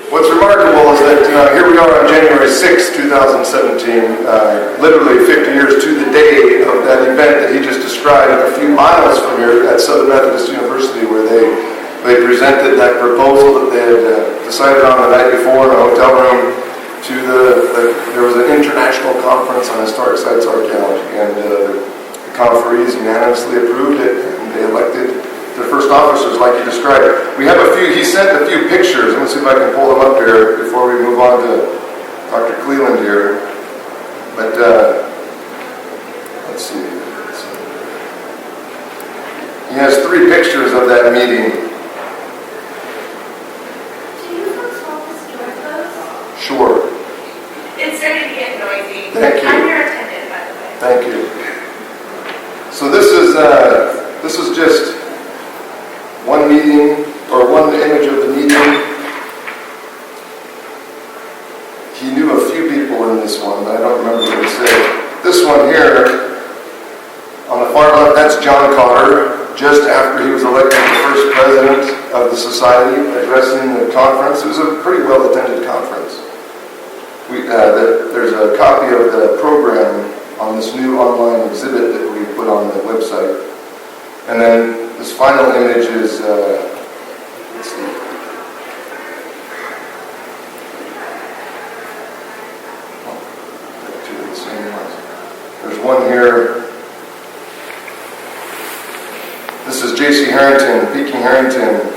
What's remarkable is that here we are on January 6, 2017, literally 50 years to the day of that event that he just described, a few miles from here at Southern Methodist University, where they presented that proposal that they had decided on the night before in a hotel room to there was an international conference on historic sites archaeology, and the conferees unanimously approved it, and they elected the first officers like you described. We have a few, he sent a few pictures. Let me see if I can pull them up here before we move on to Dr. Cleland here. But let's see. He has 3 pictures of that meeting. Can you folks help us start those? Sure. It's starting to get noisy. Thank you. I'm your attendant, by the way. Thank you. So this is just one meeting, or one image of the meeting. He knew a few people in this one, but I don't remember what he said. This one here, on the far left, that's John Carter, just after he was elected the first president of the society, addressing the conference. It was a pretty well-attended conference. There's a copy of the program on this new online exhibit that we put on the website. And then this final image is, let's see. Two of the same ones. There's one here. This is J.C. Harrington, Peking Harrington,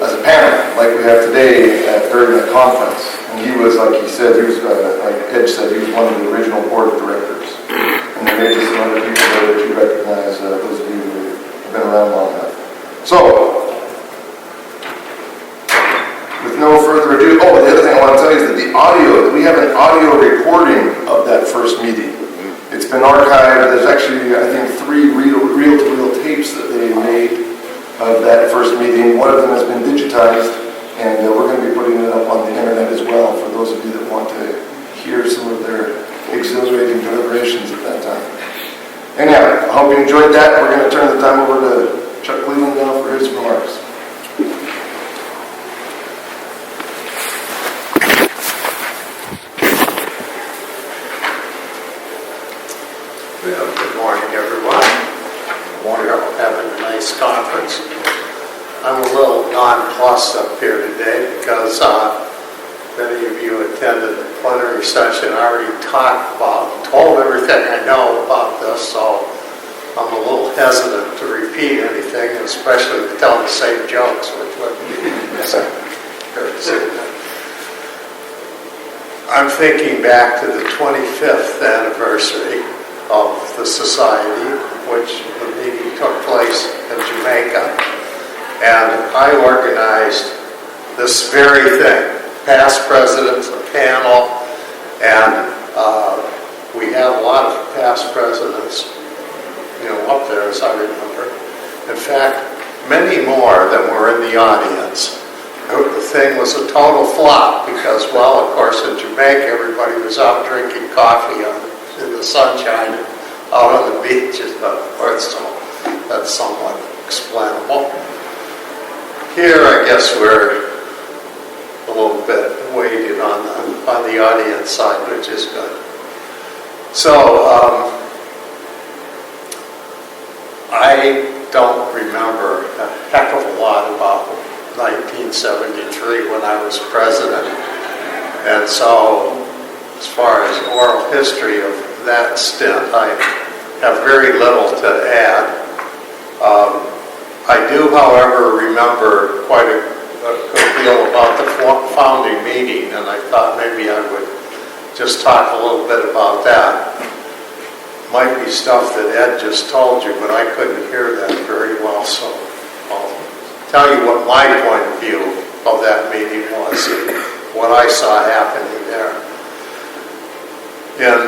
as a panel, like we have today during the conference. And he was, like he said, like Ed said, he was one of the original board of directors. And there may be some other people there that you recognize, those of you who have been around long enough. So, with no further ado, the other thing I want to tell you is that the audio, we have an audio recording of that first meeting. It's been archived. There's actually, I think, 3 reel-to-reel tapes that they made of that first meeting. One of them has been digitized, and we're going to be putting it up on the internet as well for those of you that want to hear some of their exhilarating deliberations at that time. Anyhow, I hope you enjoyed that. We're going to turn the time over to Chuck Cleland now for his remarks. Well, good morning, everyone. We're having a nice conference. I'm a little nonplussed up here today because many of you attended the plenary session. I already told everything I know about this, so I'm a little hesitant to repeat anything, especially to tell the same jokes, which would be very simple. I'm thinking back to the 25th anniversary of the society, which the meeting took place in Jamaica, and I organized this very thing. Past presidents, a panel, and we had a lot of past presidents, up there, as I remember. In fact, many more than were in the audience. The thing was a total flop because, well, of course, in Jamaica, everybody was out drinking coffee in the sunshine and out on the beach and so forth, so that's somewhat explainable. Here, I guess we're a little bit weighted on the audience side, which is good. So, I don't remember a heck of a lot about 1973 when I was president. And so, as far as oral history of that stint, I have very little to add. I do, however, remember quite a good deal about the founding meeting, and I thought maybe I would just talk a little bit about that. Might be stuff that Ed just told you, but I couldn't hear that very well, so I'll tell you what my point of view of that meeting was and what I saw happening there. In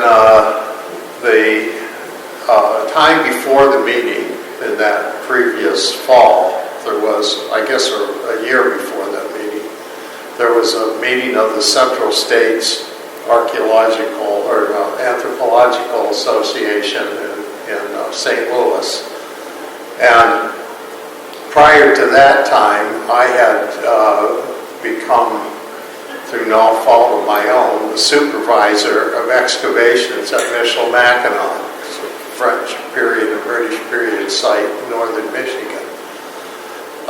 the time before the meeting, in that previous fall, there was, I guess a year before that meeting, there was a meeting of the Central States Archaeological or Anthropological Association in St. Louis. And prior to that time, I had become, through no fault of my own, the supervisor of excavations at Michilimackinac, French period and British period site in northern Michigan.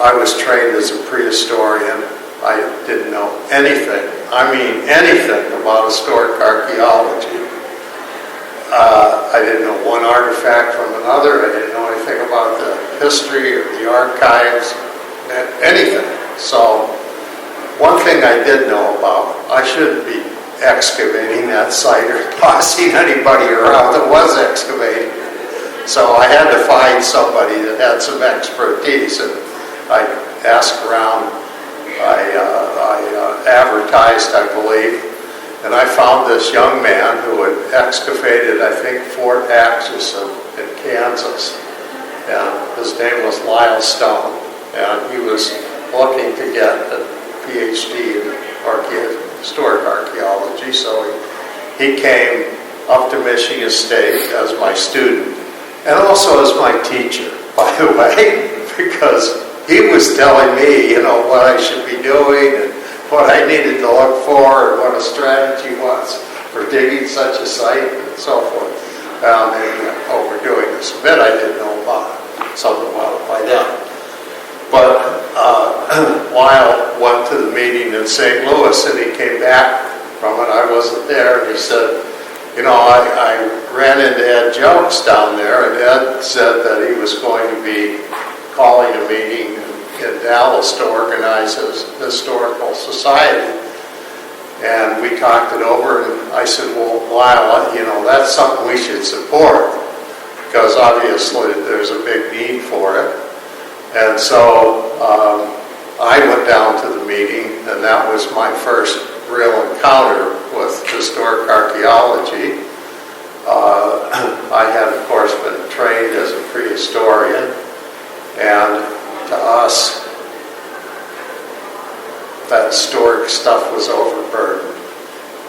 I was trained as a prehistorian. I didn't know anything, I mean anything, about historic archaeology. I didn't know one artifact from another. I didn't know anything about the history or the archives, anything. So one thing I did know about, I shouldn't be excavating that site or tossing anybody around that was excavating. So I had to find somebody that had some expertise, and I asked around. I advertised, I believe, and I found this young man who had excavated, I think, Fort Atchison in Kansas, and his name was Lyle Stone, and he was looking to get a PhD in historic archaeology, so he came up to Michigan State as my student, and also as my teacher, by the way, because he was telling me, what I should be doing and what I needed to look for and what a strategy was for digging such a site and so forth. Maybe overdoing this a bit. I didn't know something about it by then. But Lyle went to the meeting in St. Louis, and he came back from it. I wasn't there, and he said, I ran into Ed Jokes down there, and Ed said that he was going to be calling a meeting in Dallas to organize his historical society. And we talked it over, and I said, well, Lyle, that's something we should support, because obviously there's a big need for it. And so I went down to the meeting, and that was my first real encounter with historic archaeology. I had, of course, been trained as a prehistorian, and to us, that historic stuff was overburdened.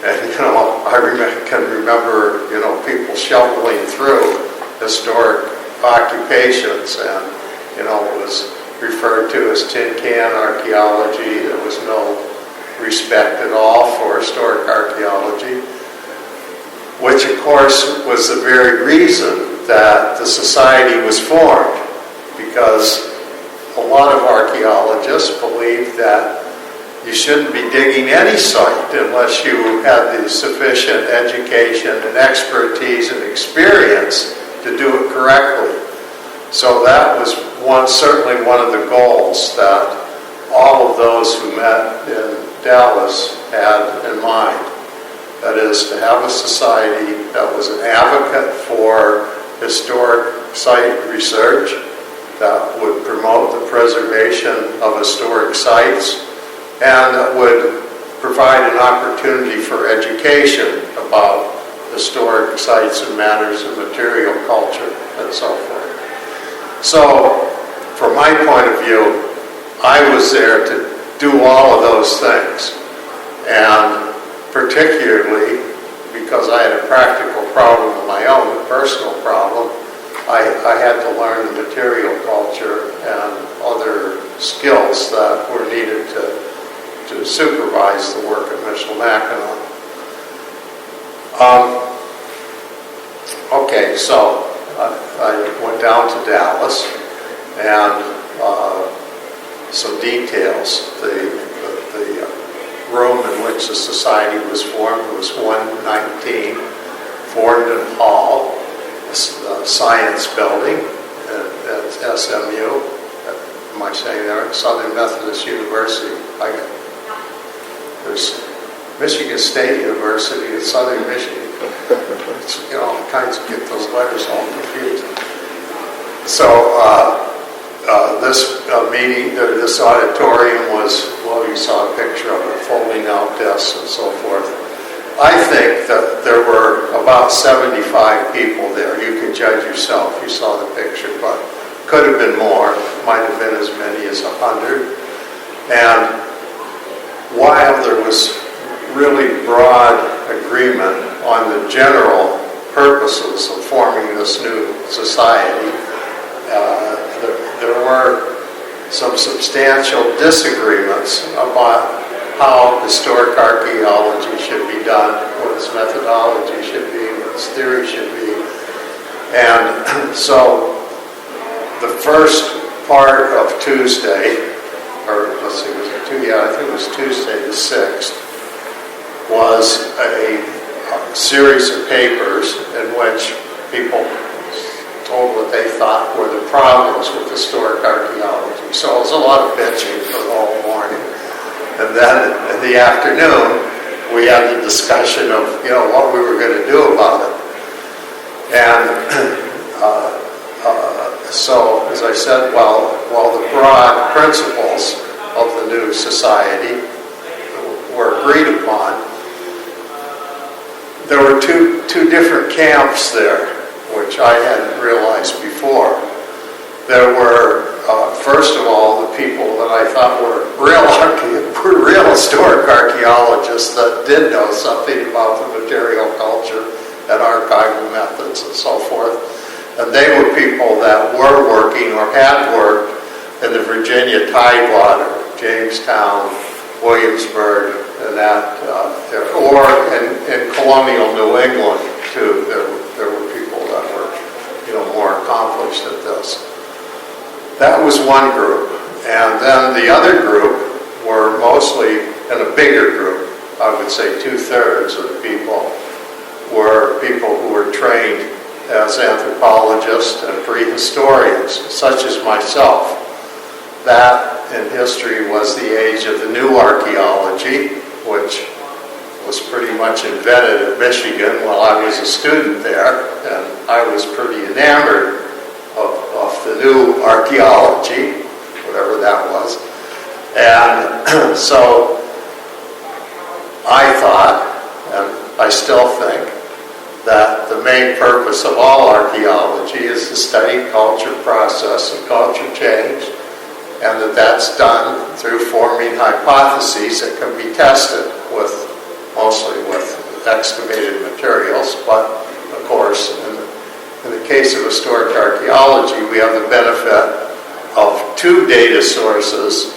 And, I can remember, people shoveling through historic occupations, and, it was referred to as tin can archaeology. There was no respect at all for historic archaeology, which, of course, was the very reason that the society was formed, because a lot of archaeologists believe that you shouldn't be digging any site unless you had the sufficient education and expertise and experience to do it correctly. So that was certainly one of the goals that all of those who met in Dallas had in mind. That is, to have a society that was an advocate for historic site research, that would promote the preservation of historic sites, and that would provide an opportunity for education about historic sites and matters of material culture and so forth. So, from my point of view, I was there to do all of those things. And particularly because I had a practical problem of my own, a personal problem, I had to learn the material culture and other skills that were needed to supervise the work at Michilimackinac. Okay, so I went down to Dallas, and some details. The room in which the society was formed was 119 Fordham Hall, the science building at SMU. Am I saying that? Southern Methodist University. There's Michigan State University in Southern Michigan. It's, all kinds of get those letters all confused. So this meeting, this auditorium was, well, you saw a picture of it, folding out desks and so forth. I think that there were about 75 people there. You can judge yourself. You saw the picture, but could have been more. Might have been as many as 100. And while there was really broad agreement on the general purposes of forming this new society, there were some substantial disagreements about how historic archaeology should be done, what its methodology should be, what its theory should be. And so the first part of Tuesday, or let's see, was it Tuesday? Yeah, I think it was Tuesday the 6th, was a series of papers in which people told what they thought were the problems with historic archaeology. So it was a lot of bitching for the whole morning. And then in the afternoon, we had the discussion of, what we were going to do about it. And so, as I said, while the broad principles of the new society were agreed upon, there were two different camps there, which I hadn't realized before. There were, first of all, the people that I thought were real historic archaeologists that did know something about the material culture and archival methods and so forth. And they were people that were working or had worked in the Virginia Tidewater, Jamestown, Williamsburg, and that, or in colonial New England too. There were people that were, more accomplished at this. That was one group, and then the other group were mostly in a bigger group. I would say 2/3 of the people were people who were trained as anthropologists and prehistorians, such as myself. That in history was the age of the new archaeology, which was pretty much invented at Michigan while I was a student there, and I was pretty enamored of the new archaeology, whatever that was. And so I thought, and I still think, that the main purpose of all archaeology is to study culture process and culture change, and that's done through forming hypotheses that can be tested mostly with excavated materials. But of course, in the case of historic archaeology, we have the benefit of two data sources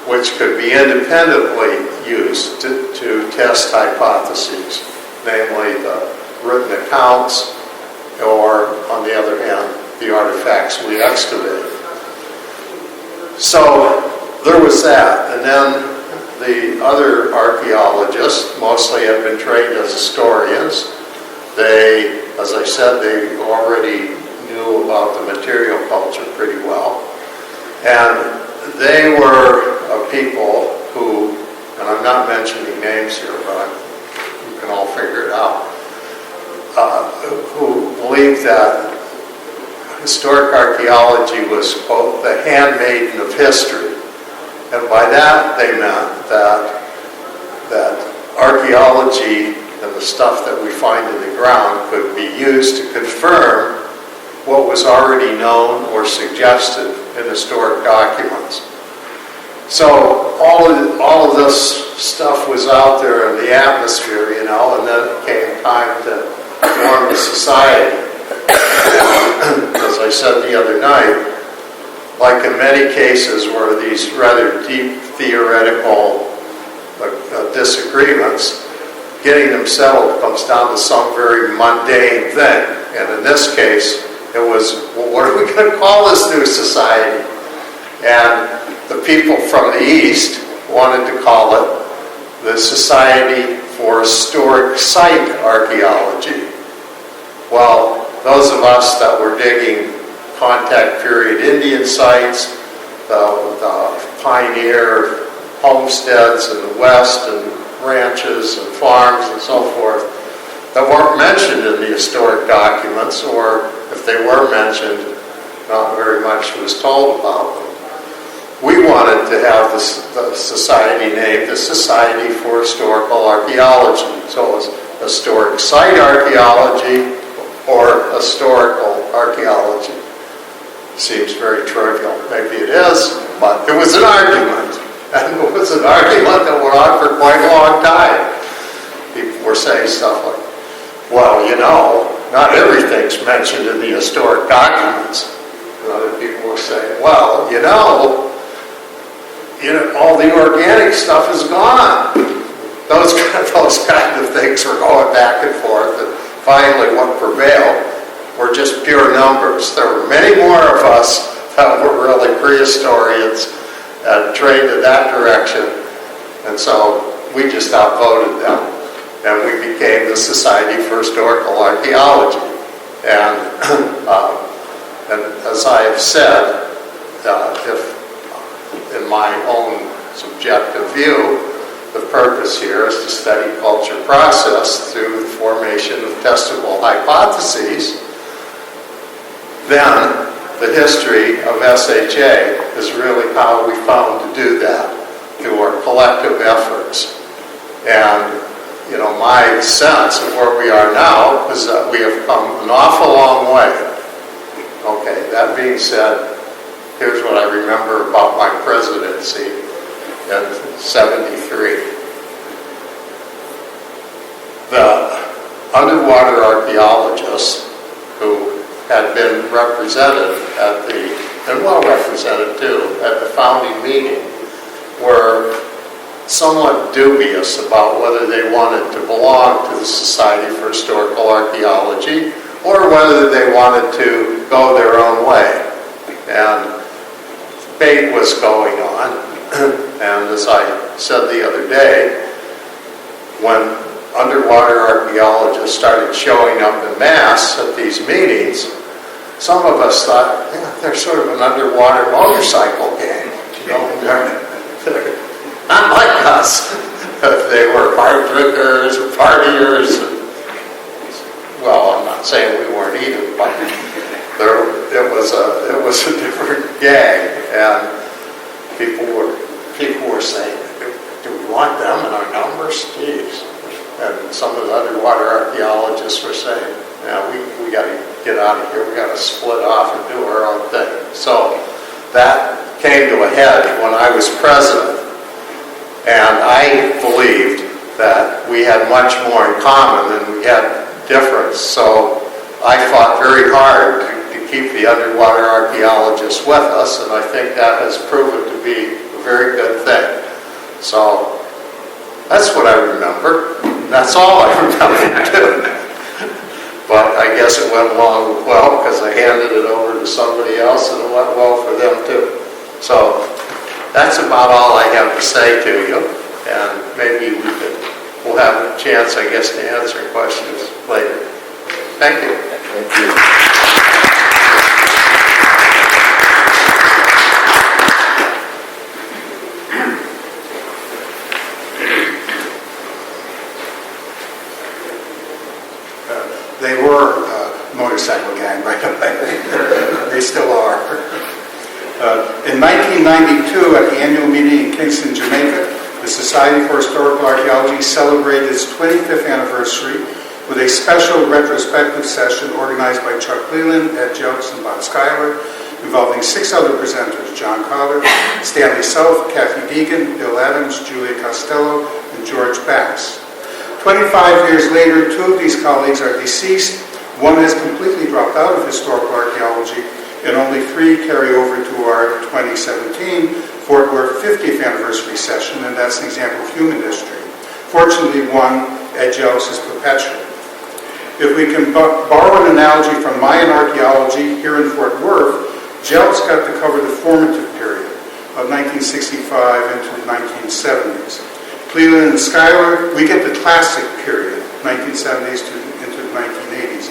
which could be independently used to test hypotheses, namely the written accounts, or on the other hand, the artifacts we excavated. So there was that, and then the other archaeologists mostly have been trained as historians. They, as I said, they already knew about the material culture pretty well, and they were people who, and I'm not mentioning names here, but you can all figure it out, who believed that historic archaeology was, quote, the handmaiden of history. And by that they meant that archaeology and the stuff that we find in the ground could be used to confirm what was already known or suggested in historic documents. So all of this stuff was out there in the atmosphere, and then it came time to form a society. And as I said the other night, like in many cases where these rather deep theoretical disagreements, getting them settled comes down to some very mundane thing. And in this case, it was, well, what are we going to call this new society? And the people from the East wanted to call it the Society for Historic Site Archaeology. Well, those of us that were digging contact period Indian sites, the pioneer homesteads in the West, and ranches and farms and so forth, that weren't mentioned in the historic documents, or if they were mentioned, not very much was told about them. We wanted to have the society named the Society for Historical Archaeology. So it was Historic Site Archaeology or Historical Archaeology. Seems very trivial. Maybe it is, but it was an argument. And it was an argument that went on for quite a long time. People were saying stuff like, well, not everything's mentioned in the historic documents. And other people were saying, well, all the organic stuff is gone. Those kind of things were going back and forth, and finally what prevailed were just pure numbers. There were many more of us that were really prehistorians and trained in that direction, and so we just outvoted them, and we became the Society for Historical Archaeology. And as I have said, if in my own subjective view, the purpose here is to study culture process through the formation of testable hypotheses, then the history of SHA is really how we found to do that, through our collective efforts. And, my sense of where we are now is that we have come an awful long way. Okay, that being said, here's what I remember about my presidency in '73. The underwater archaeologists who had been represented and well represented too, at the founding meeting, were somewhat dubious about whether they wanted to belong to the Society for Historical Archaeology or whether they wanted to go their own way. And debate was going on, and as I said the other day, when underwater archaeologists started showing up en masse at these meetings, some of us thought, they're sort of an underwater motorcycle gang. They're not like us. They were hard drinkers, partiers. Well, I'm not saying we weren't either, but it was a different gang, and people were saying, do we want them in our numbers? Jeez. And some of the underwater archaeologists were saying, we got to get out of here. We got to split off and do our own thing. So that came to a head when I was president, and I believed that we had much more in common than we had difference. So I fought very hard to keep the underwater archaeologists with us, and I think that has proven to be a very good thing. So that's what I remember. That's all I remember too. But I guess it went along well because I handed it over to somebody else and it went well for them too. So that's about all I have to say to you, and maybe we'll have a chance, I guess, to answer questions later. Thank you. Thank you. They were a motorcycle gang, by the way. They still are. In 1992, at the annual meeting in Kingston, Jamaica, the Society for Historical Archaeology celebrated its 25th anniversary with a special retrospective session organized by Chuck Cleland, Ed Jelks, and Bob Schuyler, involving 6 other presenters: John Collar, Stanley South, Kathy Deegan, Bill Adams, Julia Costello, and George Bass. 25 years later, 2 of these colleagues are deceased. One has completely dropped out of historical archaeology, and only 3 carry over to our 2017 Fort Worth 50th anniversary session, and that's an example of human history. Fortunately, one, Ed Jelks, is perpetual. If we can borrow an analogy from Mayan archaeology here in Fort Worth, Jelks got to cover the formative period of 1965 into the 1970s. Cleland and Schuyler, we get the classic period, 1970s into the 1980s.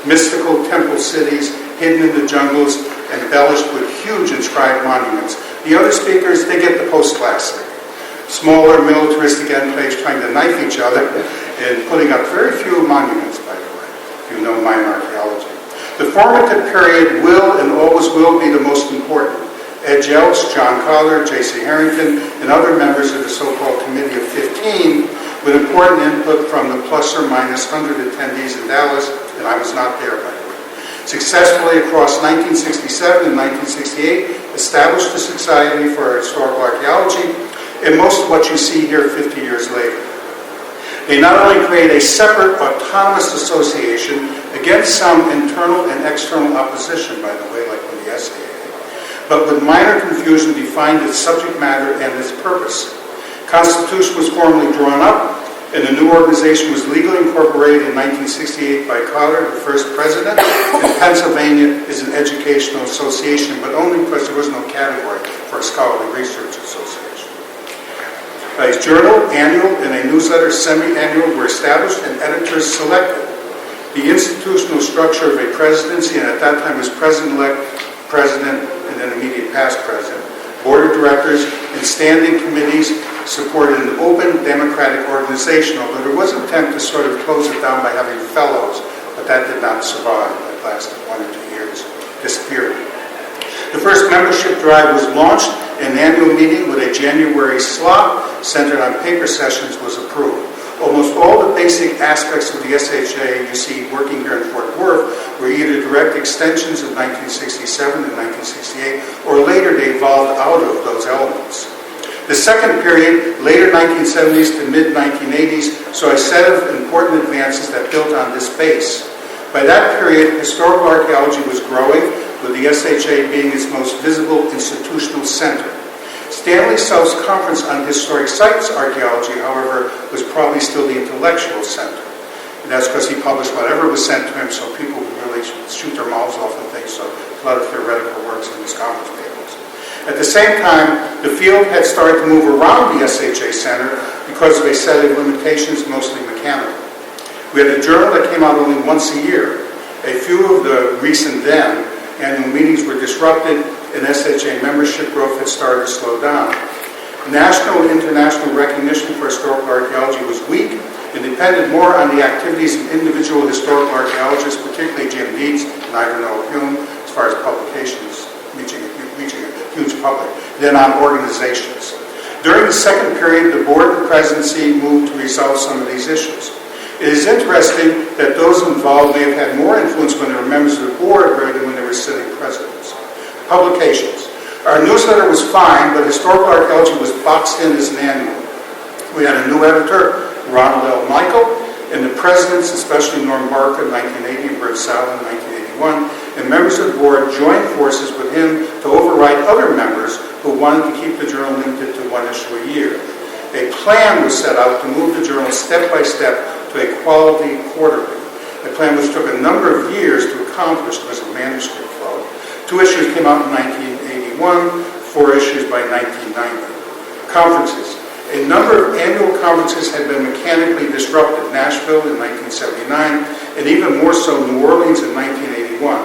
Mystical temple cities hidden in the jungles, embellished with huge inscribed monuments. The other speakers, they get the post-classic. Smaller militaristic enclaves trying to knife each other and putting up very few monuments, by the way, if you know Mayan archaeology. The formative period will and always will be the most important. Ed Jelks, John Collar, J.C. Harrington, and other members of the so-called Committee of 15 with important input from the plus or minus 100 attendees in Dallas, and I was not there, by the way. Successfully across 1967 and 1968, established the Society for Historical Archaeology, and most of what you see here 50 years later. They not only create a separate autonomous association against some internal and external opposition, by the way, like with the SHA, but with minor confusion defined its subject matter and its purpose. Constitution was formally drawn up, and the new organization was legally incorporated in 1968 by Schuyler, the first president. And Pennsylvania is an educational association, but only because there was no category for a scholarly research association. A journal, annual, and a newsletter, semi-annual, were established and editors selected. The institutional structure of a presidency, and at that time was president-elect, president, and then immediate past president, board of directors, and standing committees supported an open democratic organization, although there was an attempt to sort of close it down by having fellows, but that did not survive. That lasted 1 or 2 years, disappeared. The first membership drive was launched, and an annual meeting with a January slot centered on paper sessions was approved. Almost all the basic aspects of the SHA you see working here in Fort Worth were either direct extensions of 1967 and 1968, or later they evolved out of those elements. The second period, later 1970s to mid-1980s, saw a set of important advances that built on this base. By that period, historical archaeology was growing, with the SHA being its most visible institutional center. Stanley Self's conference on historic sites archaeology, however, was probably still the intellectual center. And that's because he published whatever was sent to him, so people would really shoot their mouths off and things, so a lot of theoretical works in his conference papers. At the same time, the field had started to move around the SHA Center because of a set of limitations, mostly mechanical. We had a journal that came out only once a year. A few of the recent then annual meetings were disrupted, and SHA membership growth had started to slow down. National and international recognition for historical archaeology was weak and depended more on the activities of individual historical archaeologists, particularly Jim Dietz and Ivanhoe Hume, as far as publications reaching a huge public, than on organizations. During the second period, the board and presidency moved to resolve some of these issues. It is interesting that those involved may have had more influence when they were members of the board rather than when they were sitting presidents. Publications. Our newsletter was fine, but historical archaeology was boxed in as an annual. We had a new editor, Ronald L. Michael, and the presidents, especially Norm Barker in 1980 and Bert Sala in 1981, and members of the board joined forces with him to override other members who wanted to keep the journal limited to one issue a year. A plan was set out to move the journal step by step to a quality quarterly. A plan which took a number of years to accomplish because of manuscript flow. 2 issues came out in 1981, 4 issues by 1990. Conferences. A number of annual conferences had been mechanically disrupted. Nashville in 1979, and even more so New Orleans in 1981.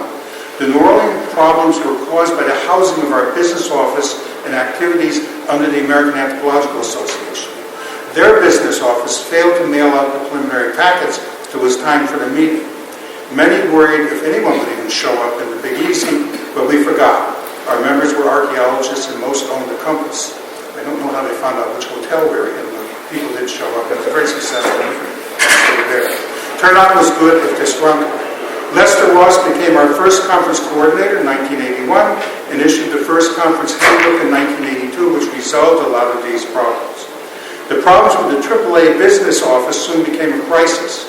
The New Orleans problems were caused by the housing of our business office and activities under the American Anthropological Association. Their business office failed to mail out the preliminary packets till it was time for the meeting. Many worried if anyone would even show up in the Big Easy, but we forgot. Our members were archaeologists and most owned the Compass. I don't know how they found out which hotel we were in, but people did show up. It was a very successful meeting. They were there. Turnout was good, but disgruntled. Lester Ross became our first conference coordinator in 1981 and issued the first conference handbook in 1982, which resolved a lot of these problems. The problems with the AAA business office soon became a crisis.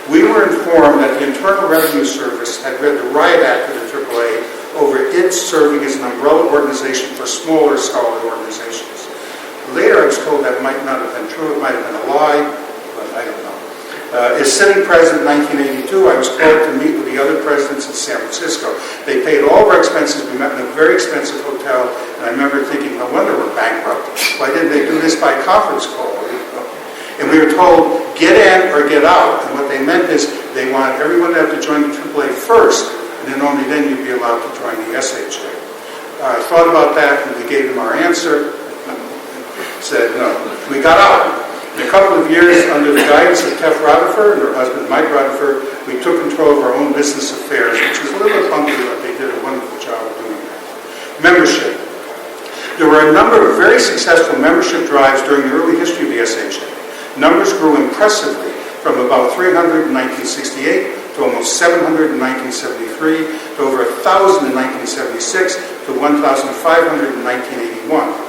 We were informed that the Internal Revenue Service had read the Riot Act of the AAA over its serving as an umbrella organization for smaller scholarly organizations. Later I was told that might not have been true, it might have been a lie, but I don't know. As sitting president in 1982, I was called to meet with the other presidents in San Francisco. They paid all of our expenses. We met in a very expensive hotel, and I remember thinking, no wonder we're bankrupt. Why didn't they do this by conference call? And we were told, get in or get out. And what they meant is they wanted everyone to have to join the AAA first, and then only then you'd be allowed to join the SHA. I thought about that, and we gave them our answer. Said no. We got out. In a couple of years, under the guidance of Tef Rutherford and her husband Mike Rutherford, we took control of our own business affairs, which was a little bit funky, but they did a wonderful job of doing that. Membership. There were a number of very successful membership drives during the early history of the SHA. Numbers grew impressively from about 300 in 1968 to almost 700 in 1973 to over 1,000 in 1976 to 1,500 in 1981.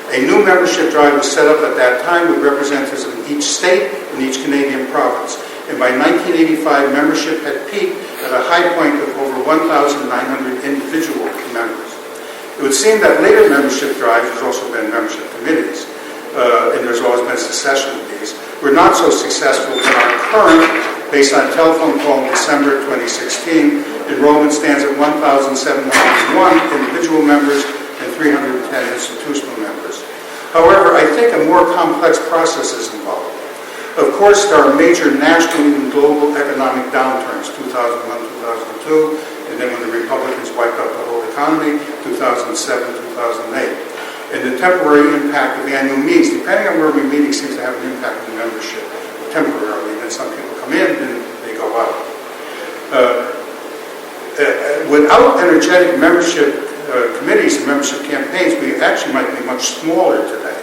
A new membership drive was set up at that time with representatives of each state and each Canadian province. And by 1985, membership had peaked at a high point of over 1,900 individual members. It would seem that later membership drives, there's also been membership committees, and there's always been succession of these, were not so successful in our current, based on a telephone call in December 2016, enrollment stands at 1,701 individual members and 310 institutional members. However, I think a more complex process is involved. Of course, there are major national and global economic downturns, 2001, 2002, and then when the Republicans wiped out the whole economy, 2007, 2008. And the temporary impact of annual meetings, depending on where we're meeting, seems to have an impact on membership temporarily. And then some people come in and they go out. Without energetic membership committees and membership campaigns, we actually might be much smaller today.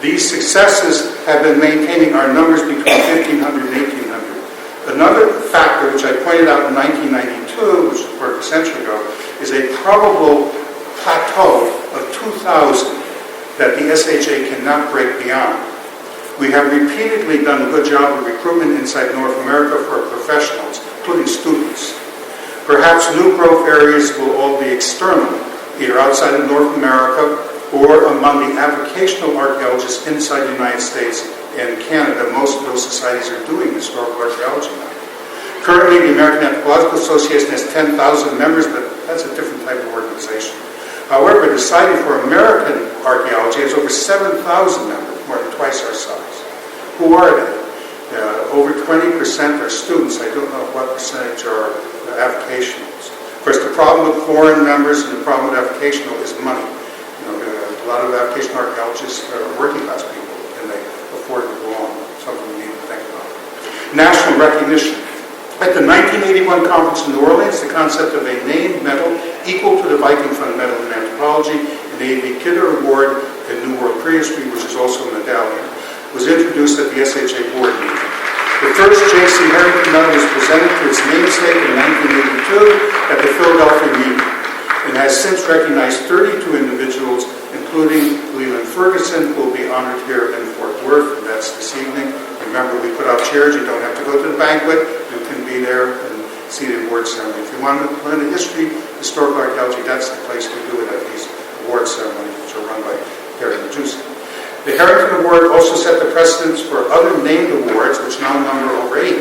These successes have been maintaining our numbers between 1,500 and 1,800. Another factor, which I pointed out in 1992, which was a quarter of a century ago, is a probable plateau of 2,000 that the SHA cannot break beyond. We have repeatedly done a good job of recruitment inside North America for professionals, including students. Perhaps new growth areas will all be external, either outside of North America or among the avocational archaeologists inside the United States and Canada. Most of those societies are doing historical archaeology now. Currently, the American Anthropological Association has 10,000 members, but that's a different type of organization. However, the Society for American Archaeology has over 7,000 members, more than twice our size. Who are they? Over 20% are students. I don't know what percentage are avocationals. Of course, the problem with foreign members and the problem with avocational is money. A lot of avocational archaeologists are working class people, and they afford to go on. Something we need to think about. National recognition. At the 1981 conference in New Orleans, the concept of a named medal equal to the Viking Fund Medal in Anthropology and the A.V. Kidder Award in New World Prehistory, which is also a medallion, was introduced at the SHA board meeting. The first J.C. Harrington Medal was presented to its namesake in 1982 at the Philadelphia meeting and has since recognized 32 individuals, including Leland Ferguson, who will be honored here in Fort Worth, and that's this evening. Remember, we put out chairs. You don't have to go to the banquet. You can be there and see the award ceremony. If you want to learn the history, historical archaeology, that's the place to do it at these award ceremonies, which are run by Harry Majewski. The Harrington Award also set the precedence for other named awards, which now number over 8.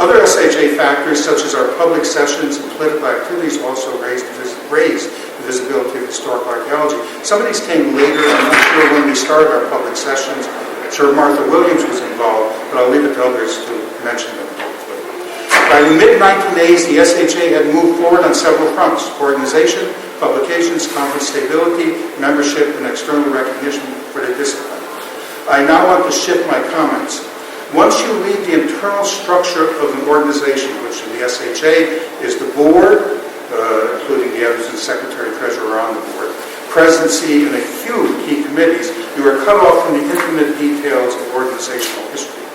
Other SHA factors, such as our public sessions and political activities, also raised the visibility of historical archaeology. Some of these came later. I'm not sure when we started our public sessions. I'm sure Martha Williams was involved, but I'll leave it to others to mention them. By the mid-1980s, the SHA had moved forward on several fronts: organization, publications, conference stability, membership, and external recognition for the discipline. I now want to shift my comments. Once you read the internal structure of an organization, which in the SHA is the board, including the editors and secretary treasurer on the board, presidency, and a few key committees, you are cut off from the intimate details of organizational history.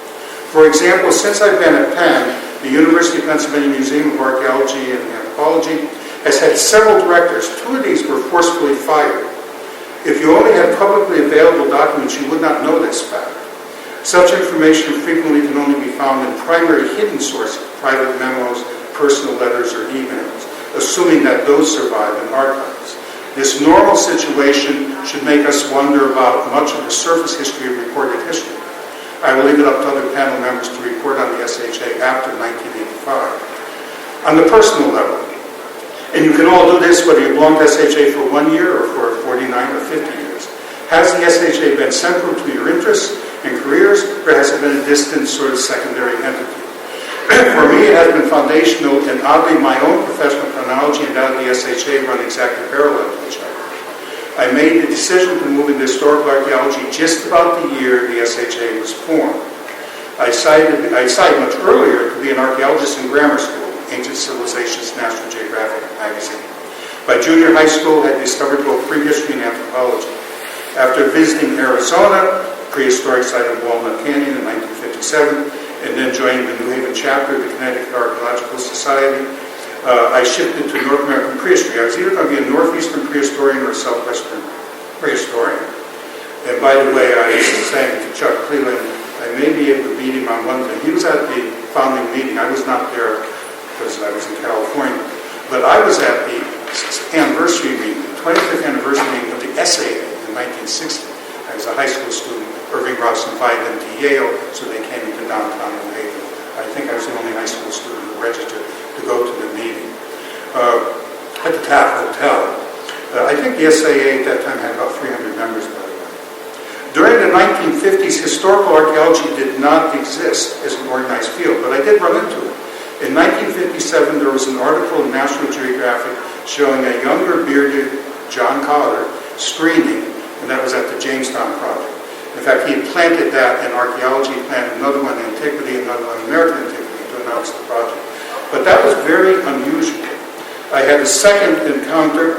For example, since I've been at Penn, the University of Pennsylvania Museum of Archaeology and Anthropology has had several directors. 2 of these were forcefully fired. If you only had publicly available documents, you would not know this fact. Such information frequently can only be found in primary hidden sources, private memos, personal letters, or emails, assuming that those survive in archives. This normal situation should make us wonder about much of the surface history of recorded history. I will leave it up to other panel members to report on the SHA after 1985. On the personal level, and you can all do this whether you belong to SHA for 1 year or for 49 or 50 years, has the SHA been central to your interests and careers, or has it been a distant sort of secondary entity? For me, it has been foundational, and oddly, my own professional chronology and that of the SHA run exactly parallel to each other. I made the decision to move into historical archaeology just about the year the SHA was formed. I decided much earlier to be an archaeologist in grammar school, Ancient Civilizations, National Geographic magazine. By junior high school, I discovered both prehistory and anthropology. After visiting Arizona, prehistoric site of Walnut Canyon in 1957, and then joining the New Haven chapter of the Connecticut Archaeological Society, I shifted to North American prehistory. I was either going to be a northeastern prehistorian or a southwestern prehistorian. And by the way, I was saying to Chuck Cleland, I may be able to beat him on one thing. He was at the founding meeting. I was not there because I was in California. But I was at the anniversary meeting, the 25th anniversary meeting of the SHA in 1960. I was a high school student. Irving Ross invited them to Yale, so they came into downtown New Haven. I think I was the only high school student who registered to go to the meeting. At the Taft Hotel. I think the SAA at that time had about 300 members, by the way. During the 1950s, historical archaeology did not exist as an organized field, but I did run into it. In 1957, there was an article in National Geographic showing a younger bearded John Collier screening, and that was at the Jamestown Project. In fact, he had planted that in archaeology, planted another one in antiquity, another one in American antiquity to announce the project. But that was very unusual. I had a second encounter,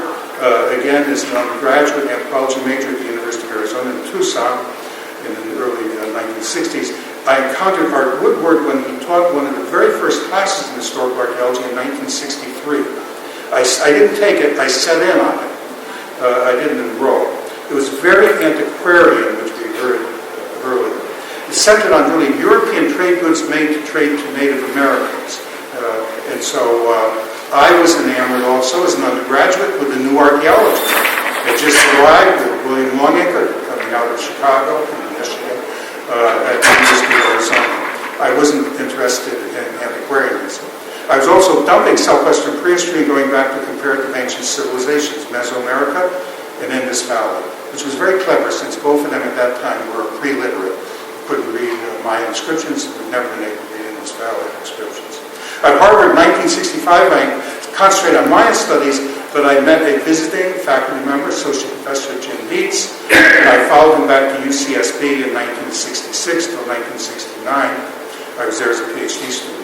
again, as an undergraduate anthropology major at the University of Arizona in Tucson in the early 1960s. I encountered Art Woodward when he taught one of the very first classes in historical archaeology in 1963. I didn't take it, I sat in on it. I didn't enroll. It was very antiquarian, which we heard earlier. It centered on really European trade goods made to trade to Native Americans. And so I was enamored also as an undergraduate with the new archaeology. I just arrived with William Longacre coming out of Chicago from Michigan at the University of Arizona. I wasn't interested in antiquarianism. I was also dumping southwestern prehistory and going back to comparative ancient civilizations, Mesoamerica and Indus Valley, which was very clever since both of them at that time were pre-literate. Couldn't read Mayan inscriptions and had never been able to read Indus Valley inscriptions. At Harvard in 1965, I concentrated on Mayan studies, but I met a visiting faculty member, Associate Professor Jim Dietz, and I followed him back to UCSB in 1966 till 1969. I was there as a PhD student.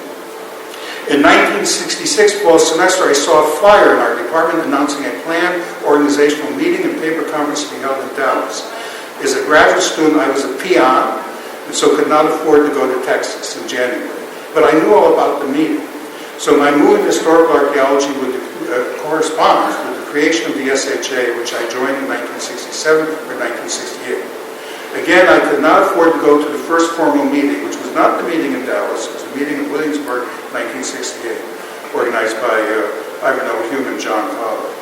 In 1966, fall semester, I saw a flyer in our department announcing a planned organizational meeting and paper conference to be held in Dallas. As a graduate student, I was a peon, and so could not afford to go to Texas in January. But I knew all about the meeting. So my move in historical archaeology would correspond with the creation of the SHA, which I joined in 1967 or 1968. Again, I could not afford to go to the first formal meeting, which was not the meeting in Dallas. It was a meeting in Williamsburg, 1968, organized by Ivanhoe Hume and John Collier.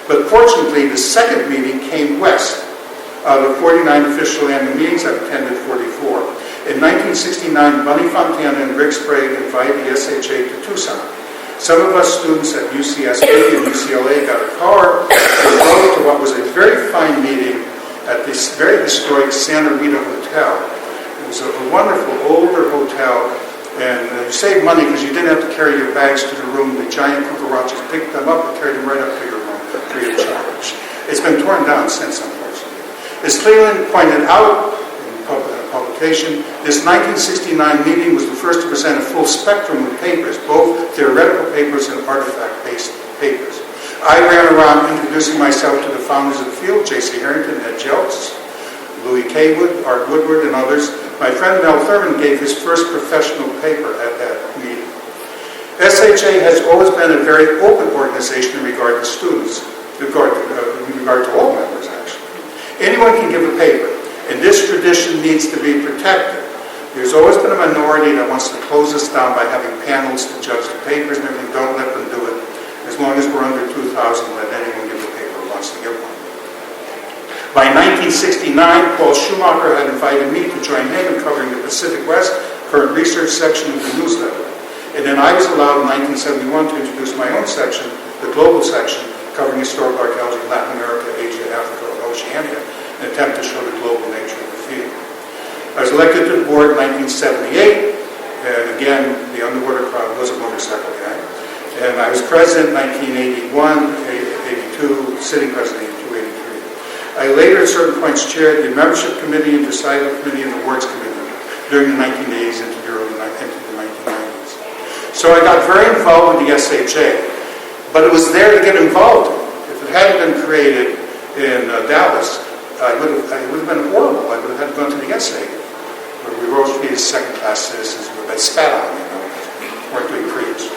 But fortunately, the second meeting came west. Out of 49 official annual meetings, I've attended 44. In 1969, Bunny Fontana and Rick Sprague invited the SHA to Tucson. Some of us students at UCSB and UCLA got a car and drove to what was a very fine meeting at this very historic Santa Rita Hotel. It was a wonderful older hotel, and you saved money because you didn't have to carry your bags to the room. The giant cucarachas picked them up and carried them right up to your room free of charge. It's been torn down since, unfortunately. As Cleland pointed out in publication, this 1969 meeting was the first to present a full spectrum of papers, both theoretical papers and artifact-based papers. I ran around introducing myself to the founders of the field, J.C. Harrington, Ed Jeltz, Louis Kaywood, Art Woodward, and others. My friend Mel Thurman gave his first professional paper at that meeting. SHA has always been a very open organization in regard to students, in regard to all members, actually. Anyone can give a paper, and this tradition needs to be protected. There's always been a minority that wants to close us down by having panels to judge the papers and everything. Don't let them do it. As long as we're under 2,000, let anyone give a paper who wants to give one. By 1969, Paul Schumacher had invited me to join him in covering the Pacific West current research section of the newsletter. And then I was allowed in 1971 to introduce my own section, the global section, covering historical archaeology in Latin America, Asia, Africa, and Oceania, in an attempt to show the global nature of the field. I was elected to the board in 1978, and again, the Underwater Crowd was a motorcycle gang. And I was president in 1981, 82, sitting president in 82, 83. I later at certain points chaired the membership committee and deciding committee and the awards committee during the 1980s into the early 1990s. So I got very involved with the SHA, but it was there to get involved in. If it hadn't been created in Dallas, it would have been horrible. I would have had to go to the SHA, where we were always treated as second-class citizens who had been spat on, weren't doing preach.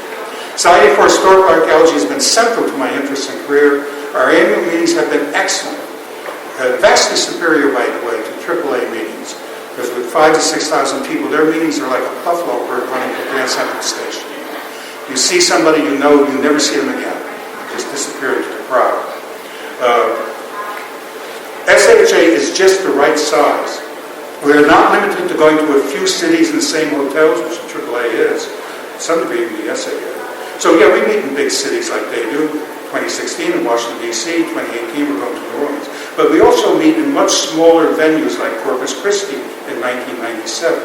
Society for Historical Archaeology has been central to my interest and career. Our annual meetings have been excellent, vastly superior, by the way, to AAA meetings. Because with 5,000 to 6,000 people, their meetings are like a buffalo herd running to Grand Central Station. You see somebody you know, you never see them again. Just disappear into proud. SHA is just the right size. We are not limited to going to a few cities and the same hotels, which AAA is, some degree even the SAA. So yeah, we meet in big cities like they do. 2016 in Washington, D.C., 2018 we're going to New Orleans. But we also meet in much smaller venues like Corpus Christi in 1997.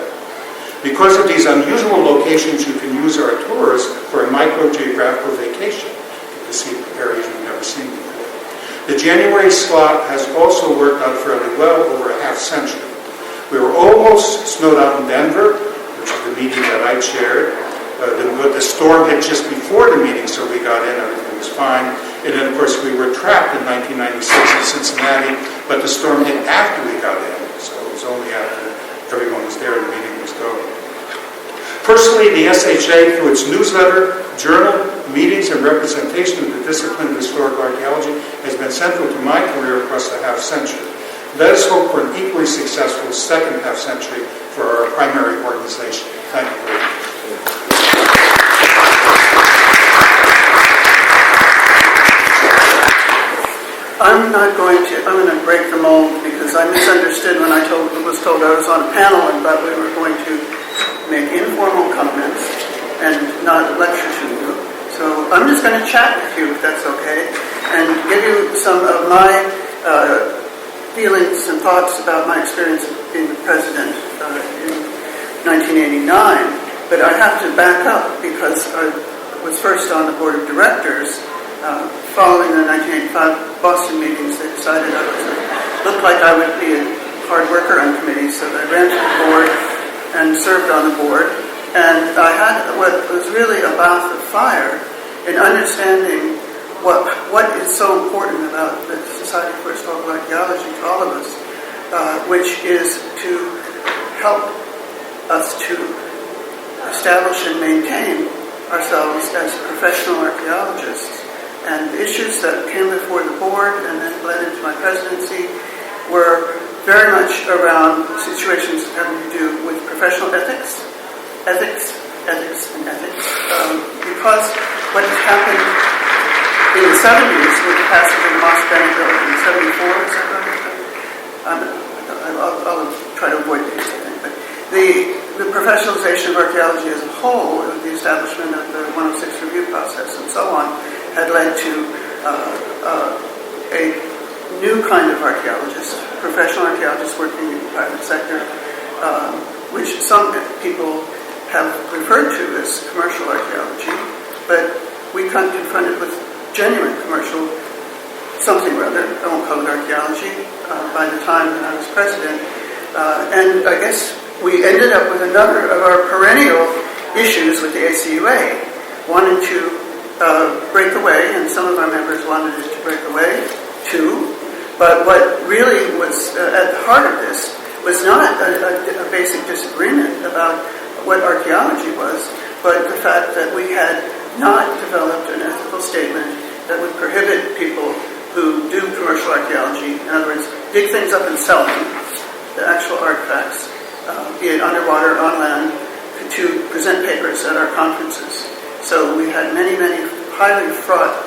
Because of these unusual locations, you can use our tours for a micro-geographical vacation to see areas you've never seen before. The January slot has also worked out fairly well over a half century. We were almost snowed out in Denver, which is the meeting that I chaired. The storm hit just before the meeting, so we got in, everything was fine. And then, of course, we were trapped in 1996 in Cincinnati, but the storm hit after we got in, so it was only after everyone was there and the meeting was going. Personally, the SHA, through its newsletter, journal, meetings, and representation of the discipline of historical archaeology, has been central to my career across the half century. Let us hope for an equally successful second half century for our primary organization. Thank you very much. I'm going to break the mold because I misunderstood when I was told I was on a panel and that we were going to make informal comments and not lecture to you. So I'm just going to chat with you, if that's okay, and give you some of my feelings and thoughts about my experience being the president in 1989. But I have to back up because I was first on the board of directors. Following the 1985 Boston meetings, they decided looked like I would be a hard worker on committees, so I ran for the board and served on the board. And I had what was really a bath of fire in understanding what is so important about the Society for Historical Archaeology to all of us, which is to help us to establish and maintain ourselves as professional archaeologists. And the issues that came before the board and then led into my presidency were very much around situations having to do with professional ethics. Because what has happened in the 70s with the passage of the Moss Bennett Bill in 74, is that right? I'll try to avoid these, I think. But the professionalization of archaeology as a whole, with the establishment of the 106 review process and so on, had led to a new kind of archaeologist, professional archaeologists working in the private sector, which some people have referred to as commercial archaeology, but we got confronted with genuine commercial something or other, I won't call it archaeology, by the time that I was president. And I guess we ended up with another of our perennial issues with the ACUA, wanting to break away, and some of our members wanted it to break away too. But what really was at the heart of this was not a basic disagreement about what archaeology was, but the fact that we had not developed an ethical statement that would prohibit people who do commercial archaeology, in other words, dig things up and sell them, the actual artifacts, be it underwater, on land, to present papers at our conferences. So we had many, many highly fraught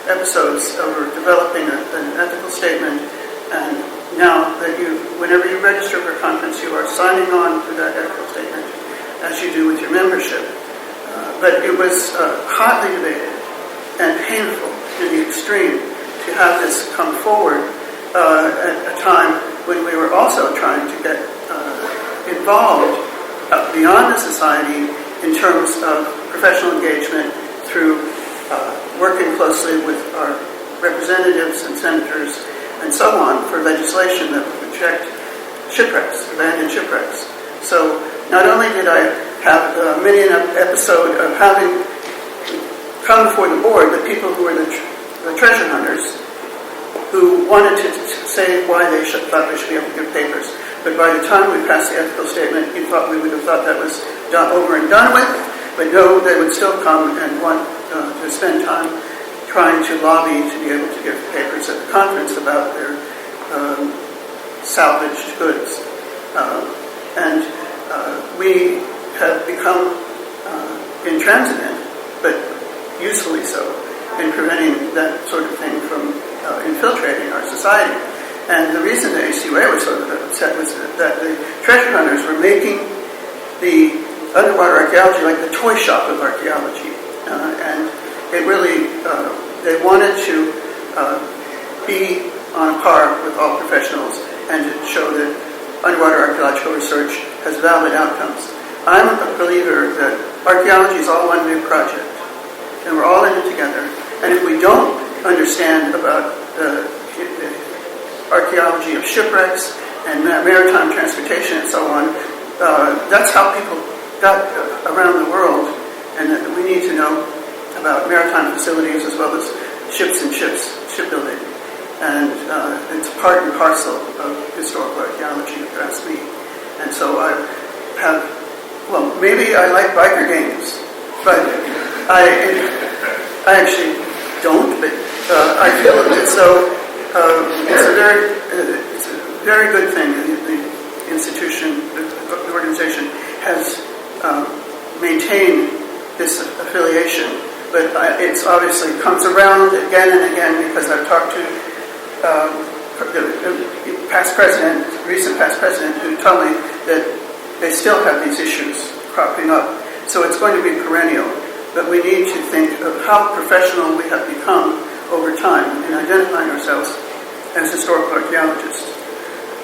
episodes over developing an ethical statement, and now that whenever you register for a conference, you are signing on to that ethical statement, as you do with your membership. But it was hotly debated and painful to the extreme to have this come forward at a time when we were also trying to get involved beyond the society in terms of professional engagement through working closely with our representatives and senators and so on for legislation that would protect shipwrecks, abandoned shipwrecks. So not only did I have a mini episode of having come before the board, the people who were the treasure hunters, who wanted to say why they thought they should be able to give papers. But by the time we passed the ethical statement, we would have thought that was over and done with. But no, they would still come and want to spend time trying to lobby to be able to give papers at the conference about their salvaged goods. And we have become intransigent, but usefully so, in preventing that sort of thing from infiltrating our society. And the reason the ACUA was so upset was that the treasure hunters were making the underwater archaeology like the toy shop of archaeology. And it really, they wanted to be on par with all professionals and to show that underwater archaeological research has valid outcomes. I'm a believer that archaeology is all one big project, and we're all in it together. And if we don't understand about the archaeology of shipwrecks and maritime transportation and so on, that's how people got around the world, and we need to know about maritime facilities as well as ships and shipbuilding. And it's part and parcel of historical archaeology, if you ask me. And so I have, well, maybe I like biker games, but I actually don't, but I feel it. So it's a very good thing that the institution, the organization has maintained this affiliation, but it's obviously comes around again and again because I've talked to the past president, recent past president, who told me that they still have these issues cropping up. So it's going to be perennial, but we need to think of how professional we have become over time in identifying ourselves as historical archaeologists.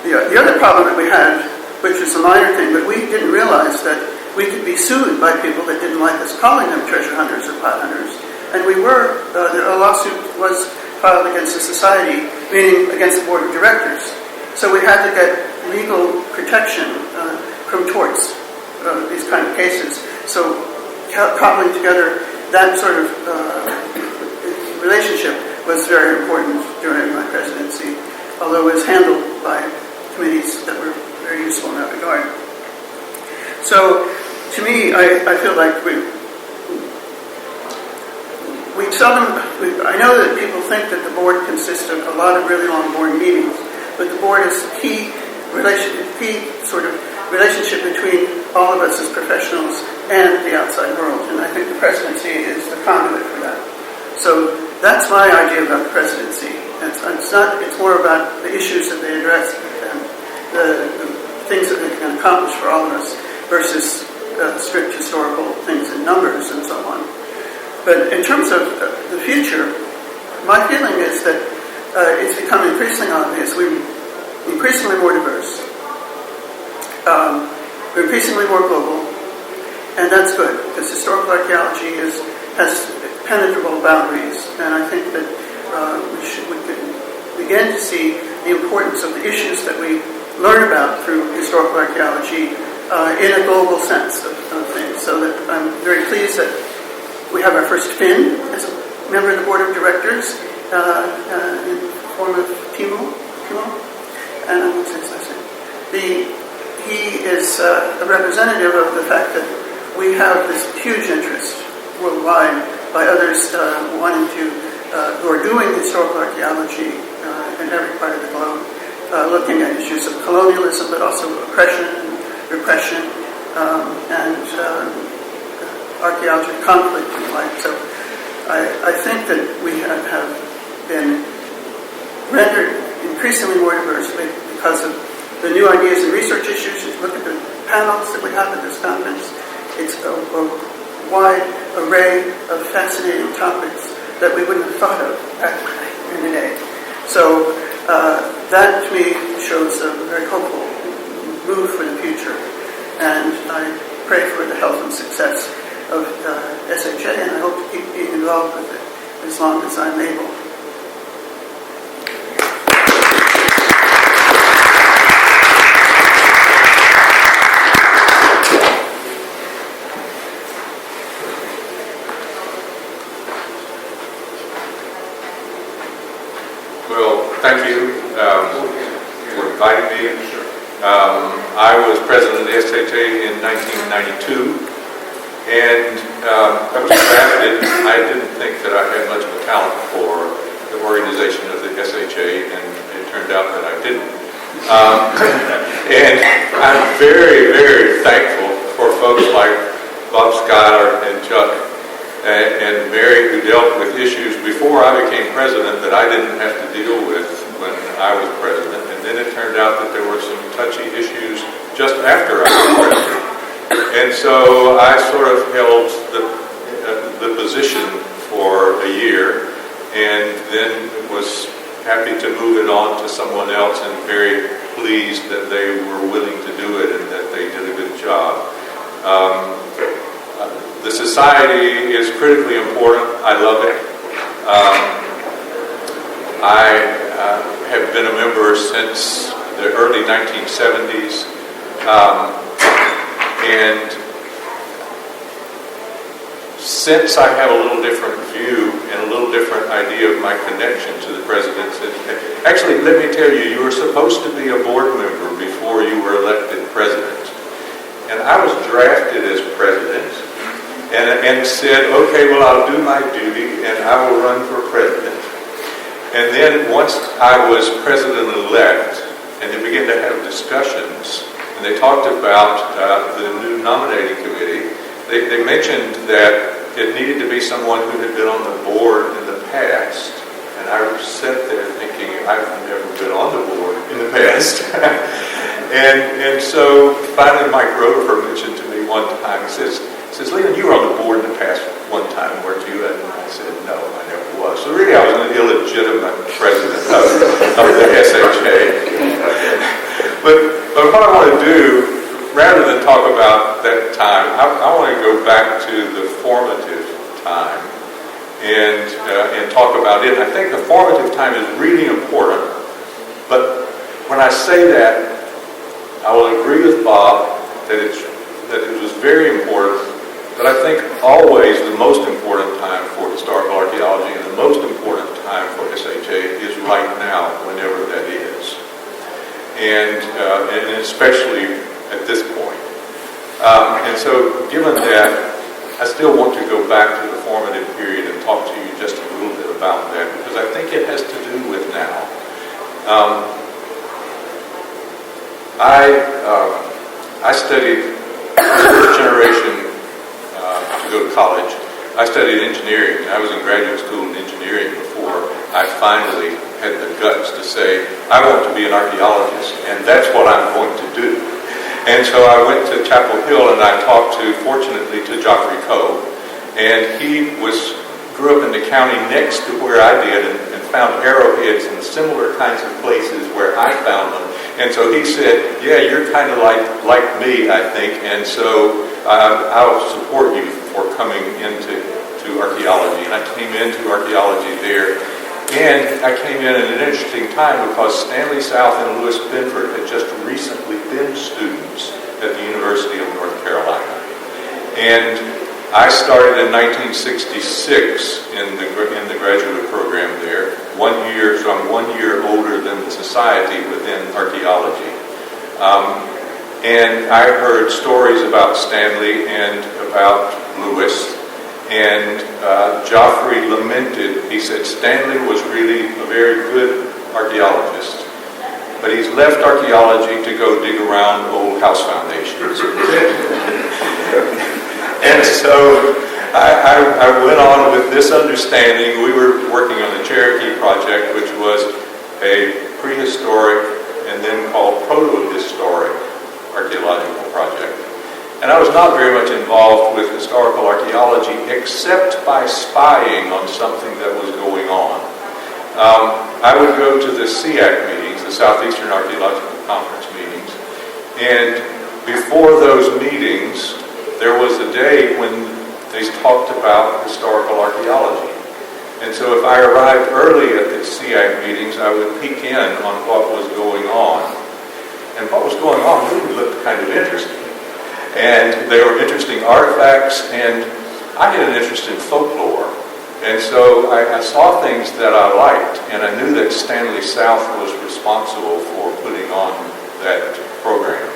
The other problem that we had, which is a minor thing, but we didn't realize that we could be sued by people that didn't like us calling them treasure hunters or pot hunters. And we were, a lawsuit was filed against the society, meaning against the board of directors. So we had to get legal protection from torts, these kind of cases. So cobbling together that sort of relationship was very important during my presidency, although it was handled by committees that were very useful in that regard. So, to me, I feel like I know that people think that the board consists of a lot of really long board meetings, but the board is the key sort of relationship between all of us as professionals and the outside world, and I think the presidency is the conduit for that. So that's my idea about the presidency. It's more about the issues that they address and the things that they can accomplish for all of us versus strict historical things and numbers and so on. But in terms of the future, my feeling is that it's become increasingly obvious we're increasingly more diverse, we're increasingly more global, and that's good because historical archaeology has penetrable boundaries, and I think that we could begin to see the importance of the issues that we learn about through historical archaeology in a global sense of things. So that I'm very pleased that we have our first Finn as a member of the board of directors in the form of Timo, and I won't say his last name. He is a representative of the fact that we have this huge interest worldwide by others wanting to, who are doing historical archaeology in every part of the globe, looking at issues of colonialism, but also oppression and repression, and archaeology conflict and the like. So I think that we have been rendered increasingly more diverse because of the new ideas and research issues. If you look at the panels that we have at this conference, it's a wide array of fascinating topics that we wouldn't have thought of back in the day. So that to me shows a very hopeful move for the future, and I pray for the health and success of SHA, and I hope to keep being involved with it as long as I'm able. Well, thank you for inviting me. I was president of the SHA in 1992, and I was drafted. I didn't think that I had much of a talent for the organization of the SHA, and it turned out that I didn't. And I'm very, very thankful for folks like Bob Schuyler and Chuck and Mary, who dealt with issues before I became president that I didn't have to deal with when I was president. And then it turned out that there were some touchy issues just after I was president. And so I sort of held the position for a year, and then was happy to move it on to someone else, and very pleased that they were willing to do it and that they did a good job. The society is critically important. I love it. I have been a member since the early 1970s, and since I have a little different view and a little different idea of my connection to the presidency. Actually, let me tell you, you were supposed to be a board member before you were elected president. And I was drafted as president and said, okay, well, I'll do my duty and I will run for president. And then once I was president-elect, and they began to have discussions, and they talked about the new nominating committee, they mentioned that it needed to be someone who had been on the board in the past. And I sat there thinking, I've never been on the board in the past. and so finally Mike Rover mentioned to me one time, he says, Leland, you were on the board in the past one time, weren't you? And I said, no, I never was. So really I was an illegitimate president of the SHA. But what I want to do, rather than talk about that time, I want to go back to the formative time and talk about it. I think the formative time is really important, but when I say that, I will agree with Bob that it was very important, but I think always the most important time for historical archaeology and the most important time for SHA is right now, whenever that is. And especially at this point. And so, given that, I still want to go back to the formative period and talk to you just a little bit about that, because I think it has to do with now. I studied, first generation to go to college. I studied engineering. I was in graduate school in engineering before I finally had the guts to say, I want to be an archaeologist, and that's what I'm going to do. And so I went to Chapel Hill, and I talked fortunately to Geoffrey Coe, and he grew up in the county next to where I did, and found arrowheads in similar kinds of places where I found them. And so he said, yeah, you're kind of like me, I think, and so I'll support you for coming into archaeology. And I came into archaeology there. And I came in at an interesting time because Stanley South and Louis Binford had just recently been students at the University of North Carolina. And I started in 1966 in the graduate program there. 1 year, so I'm 1 year older than the society within archaeology. And I heard stories about Stanley and about Louis. And Geoffrey lamented, he said, Stanley was really a very good archaeologist, but he's left archaeology to go dig around old house foundations. And so I went on with this understanding. We were working on the Cherokee project, which was a prehistoric and then called proto-historic archaeological project. And I was not very much involved with historical archaeology except by spying on something that was going on. I would go to the SEAC meetings, the Southeastern Archaeological Conference meetings, and before those meetings, there was a day when they talked about historical archaeology. And so if I arrived early at the SEAC meetings, I would peek in on what was going on. And what was going on really looked kind of interesting. And they were interesting artifacts, and I had an interest in folklore. And so I saw things that I liked, and I knew that Stanley South was responsible for putting on that program.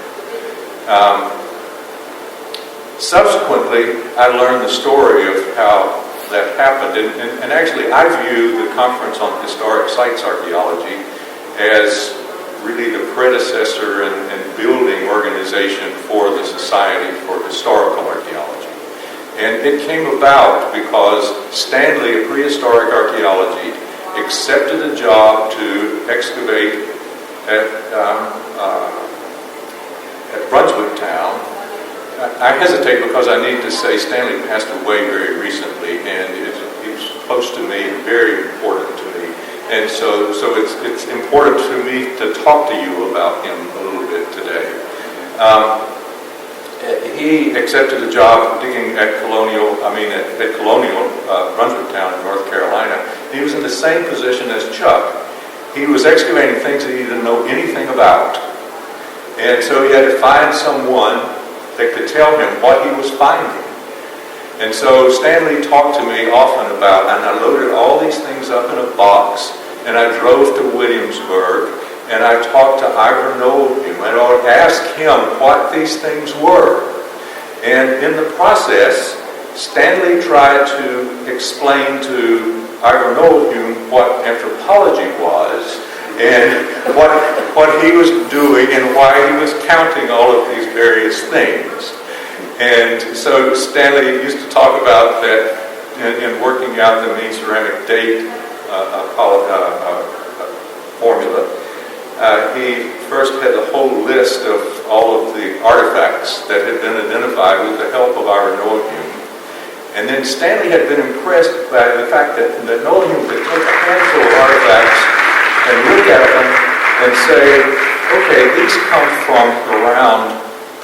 Subsequently, I learned the story of how that happened. And actually, I view the Conference on Historic Sites Archaeology as really the predecessor and building organization for the Society for Historical Archaeology. And it came about because Stanley of Prehistoric Archaeology accepted a job to excavate at Brunswick Town. I hesitate because I need to say Stanley passed away very recently, and he's close to me and very important to me. And so it's important to me to talk to you about him a little bit today. He accepted a job digging at Colonial Brunswick Town in North Carolina. He was in the same position as Chuck. He was excavating things that he didn't know anything about. And so he had to find someone that could tell him what he was finding. And so Stanley talked to me often about, and I loaded all these things up in a box, and I drove to Williamsburg, and I talked to Ivor Noldham, and I would ask him what these things were. And in the process, Stanley tried to explain to Ivor Noldham what anthropology was, and what he was doing, and why he was counting all of these various things. And so Stanley used to talk about that in working out the mean ceramic date formula. He first had the whole list of all of the artifacts that had been identified with the help of Ivor Noldham. And then Stanley had been impressed by the fact that Noldham could take a handful of artifacts and look at them and say, okay, these come from around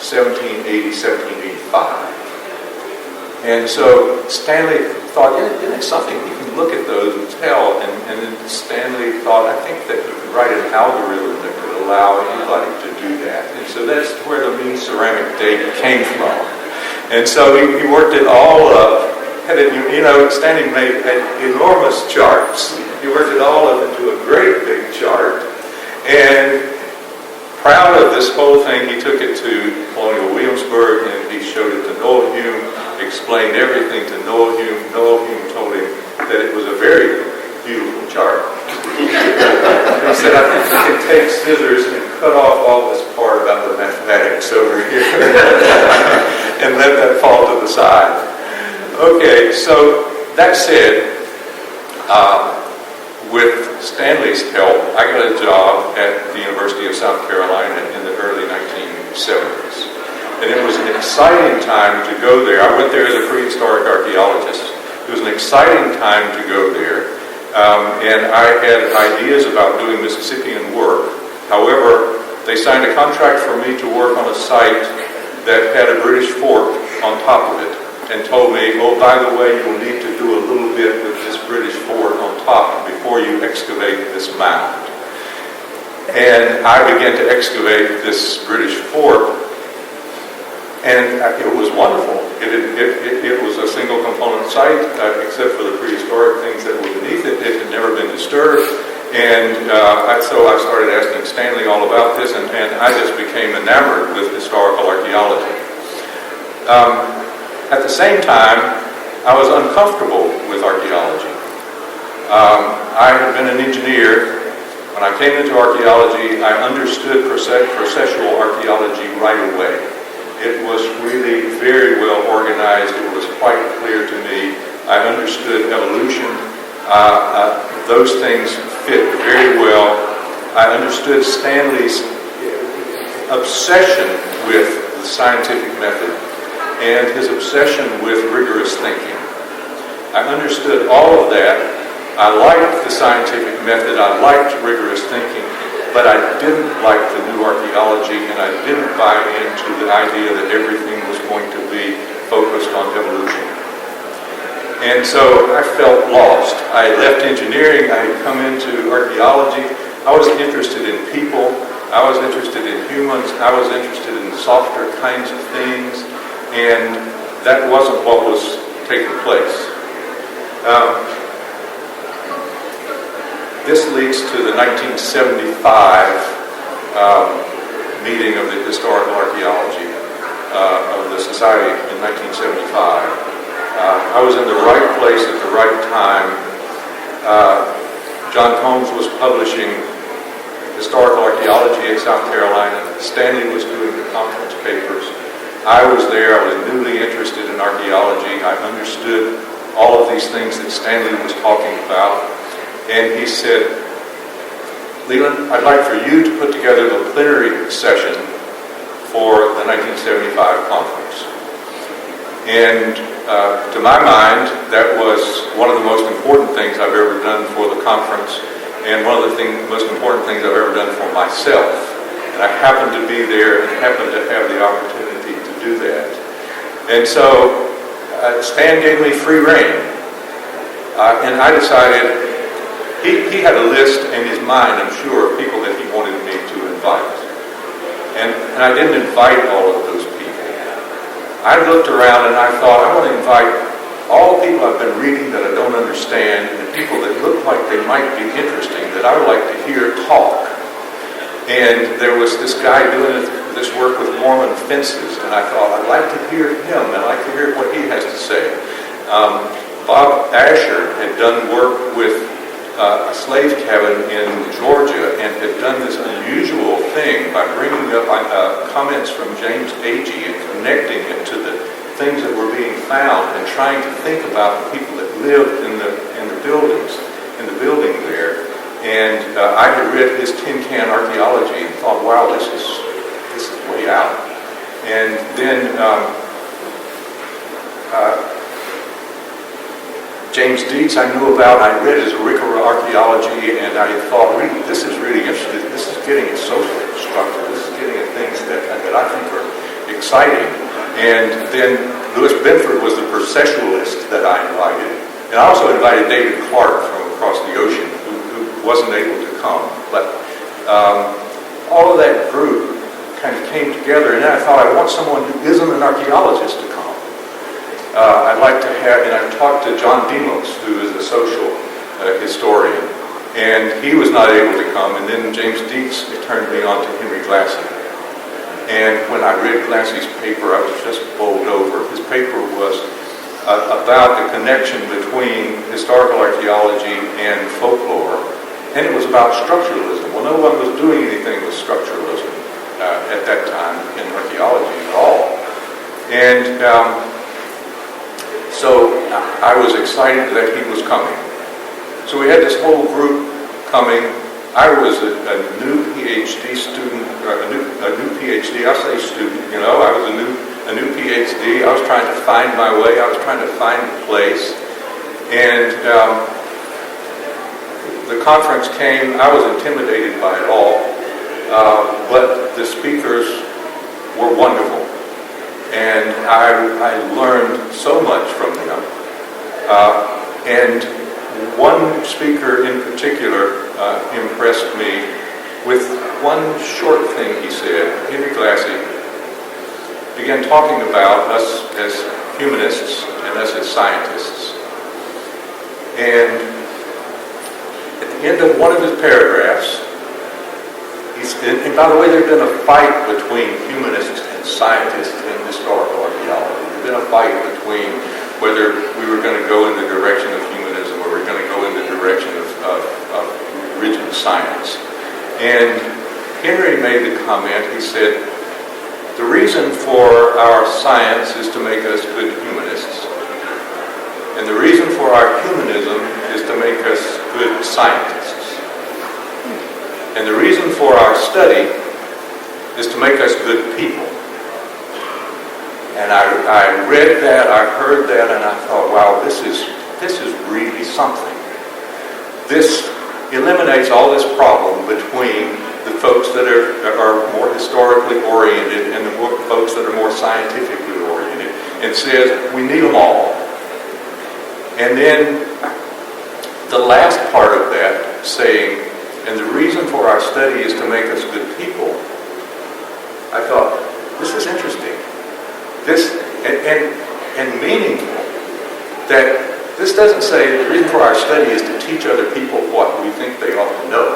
1780, 1785. And so Stanley thought, isn't it something you can look at those and tell? And then Stanley thought, I think that you could write an algorithm that could allow anybody to do that. And so that's where the mean ceramic date came from. And so he worked it all up. Stanley made enormous charts. He worked it all up into a great big chart. And proud of this whole thing, he took it to Colonial Williamsburg, and he showed it to Noldham, explained everything to Noldham. Noldham told him that it was a very beautiful chart. He said, I think you can take scissors and cut off all this part about the mathematics over here and let that fall to the side. Okay, so that said, with Stanley's help, I got a job at the University of South Carolina in the early 1970s. And it was an exciting time to go there. I went there as a prehistoric archaeologist. It was an exciting time to go there. And I had ideas about doing Mississippian work. However, they signed a contract for me to work on a site that had a British fort on top of it, and told me, oh, by the way, you'll need to do a little bit with this British fort on top before you excavate this mound. And I began to excavate this British fort, and it was wonderful. It was a single component site, except for the prehistoric things that were beneath it. It had never been disturbed. And so I started asking Stanley all about this, and I just became enamored with historical archaeology. At the same time, I was uncomfortable with archaeology. I had been an engineer. When I came into archaeology, I understood processual archaeology right away. It was really very well organized. It was quite clear to me. I understood evolution. Those things fit very well. I understood Stanley's obsession with the scientific method and his obsession with rigorous thinking. I understood all of that. I liked the scientific method. I liked rigorous thinking, but I didn't like the new archaeology, and I didn't buy into the idea that everything was going to be focused on evolution. And so I felt lost. I left engineering. I had come into archaeology. I was interested in people. I was interested in humans. I was interested in softer kinds of things. And that wasn't what was taking place. This leads to the 1975 meeting of the Historical Archaeology of the Society in 1975. I was in the right place at the right time. John Combs was publishing Historical Archaeology in South Carolina. Stanley was doing the conference papers. I was there, I was newly interested in archaeology, I understood all of these things that Stanley was talking about, and he said, Leland, I'd like for you to put together the plenary session for the 1975 conference. And to my mind, that was one of the most important things I've ever done for the conference, and one of the most important things I've ever done for myself. And I happened to be there and happened to have the opportunity to do that. And so Stan gave me free rein. And I decided, he had a list in his mind, I'm sure, of people that he wanted me to invite. And I didn't invite all of those people. I looked around and I thought, I want to invite all the people I've been reading that I don't understand, and people that look like they might be interesting, that I would like to hear talk. And there was this guy doing this work with Mormon fences, and I thought, I'd like to hear him, I'd like to hear what he has to say. Bob Asher had done work with a slave cabin in Georgia and had done this unusual thing by bringing up comments from James Agee and connecting it to the things that were being found and trying to think about the people that lived in the buildings, in the building there. And I had read his Tin Can Archaeology and thought, wow, this is way out. And then James Dietz I knew about. I read his Historical Archaeology, and I thought, this is really interesting. This is getting at social structure. This is getting at things that I think are exciting. And then Louis Benford was the processualist that I invited. And I also invited David Clark from across the ocean, who wasn't able to come. But all of that group kind of came together, and then I thought, I want someone who isn't an archaeologist to come. I'd like to have, and I've talked to John Demos, who is a social historian, and he was not able to come, and then James Dietz turned me on to Henry Glassy. And when I read Glassy's paper, I was just bowled over. His paper was about the connection between historical archaeology and folklore, and it was about structuralism. Well, no one was doing anything with structuralism at that time in archaeology at all. And so I was excited that he was coming. So we had this whole group coming. I was a new PhD student, a new PhD. I say student, I was a new PhD. I was trying to find my way. I was trying to find a place. And the conference came. I was intimidated by it all, but the speakers were wonderful. And I learned so much from them. And one speaker in particular impressed me with one short thing he said. Henry Glassy began talking about us as humanists and us as scientists. And at the end of one of his paragraphs, and by the way, there's been a fight between humanists and scientists in historical archaeology. There's been a fight between whether we were going to go in the direction of humanism or we're going to go in the direction of rigid science. And Henry made the comment, he said, the reason for our science is to make us good humanists. And the reason for our humanism is to make us good scientists. And the reason for our study is to make us good people. And I read that, I heard that, and I thought, wow, this is really something. This eliminates all this problem between the folks that are more historically oriented and the folks that are more scientifically oriented, and says we need them all. And then the last part of that, saying, and the reason for our study is to make us good people, I thought, this is interesting. This, and meaningful, that this doesn't say the reason for our study is to teach other people what we think they ought to know.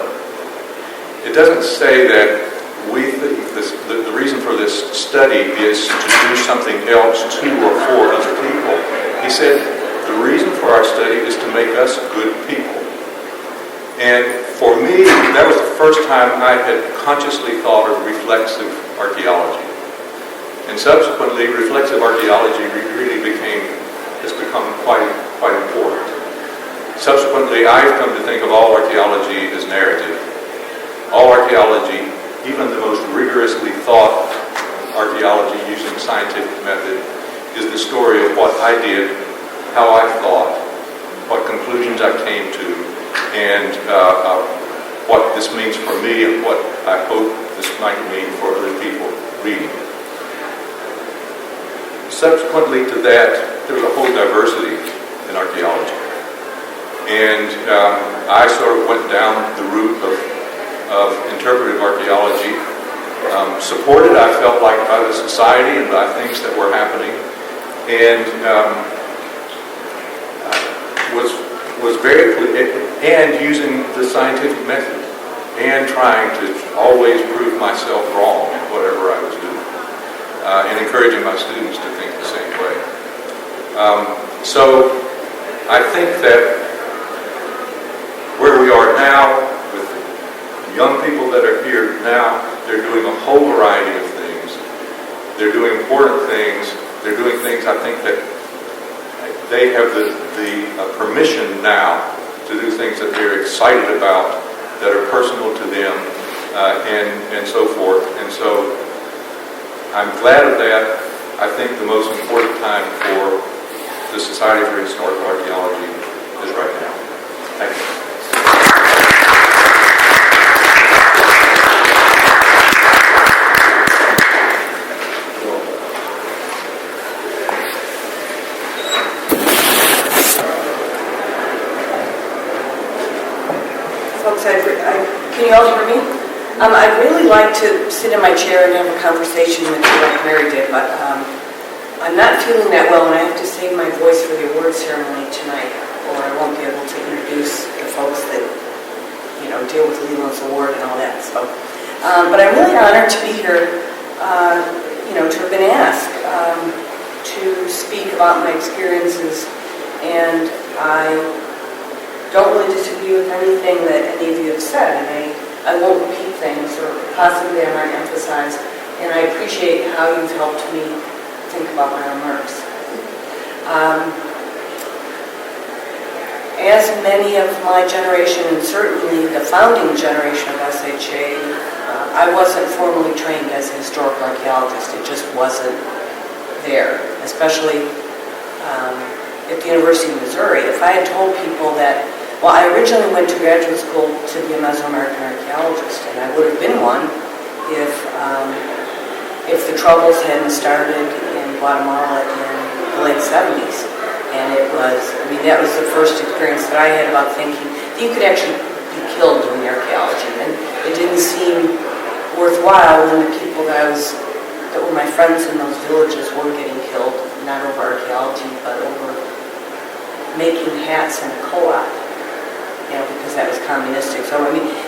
It doesn't say that the reason for this study is to do something else to or for other people. He said, the reason for our study is to make us good people. And for me, that was the first time I had consciously thought of reflexive archaeology. And subsequently, reflexive archaeology has become quite important. Subsequently, I've come to think of all archaeology as narrative. All archaeology, even the most rigorously thought archaeology using scientific method, is the story of what I did, how I thought, what conclusions I came to, and what this means for me and what I hope this might mean for other people reading. Subsequently to that, there's a whole diversity in archaeology. And I sort of went down the route of interpretive archaeology, supported, I felt like, by the society and by things that were happening, and was very, and using the scientific method, and trying to always prove myself wrong in whatever I was doing, and encouraging my students to think the same way. So I think that where we are now, with the young people that are here now, they're doing a whole variety of things. They're doing important things. They're doing things, I think, that they have the permission now to do things that they're excited about, that are personal to them, and so forth. And so I'm glad of that. I think the most important time for the Society for Historical Archaeology is right now. Thank you. Folks, can you all hear me? I'd really like to sit in my chair and have a conversation with you like Mary did, but I'm not feeling that well, and I have to save my voice for the award ceremony tonight, or I won't be able to introduce the folks that, deal with Leland's award and all that. So, but I'm really honored to be here, to have been asked to speak about my experiences, and I don't really disagree with anything that any of you have said, and I won't repeat things, or possibly I might emphasize, and I appreciate how you've helped me think about my own works. As many of my generation, and certainly the founding generation of SHA, I wasn't formally trained as a historical archaeologist. It just wasn't there, especially at the University of Missouri. If I had told people that, well, I originally went to graduate school to be a Mesoamerican archaeologist, and I would have been one if the Troubles hadn't started in Guatemala in the late 70s. And that was the first experience that I had about thinking that you could actually be killed doing archaeology. And it didn't seem worthwhile when the people that were my friends in those villages were getting killed, not over archaeology, but over making hats in a co-op, because that was communistic. So,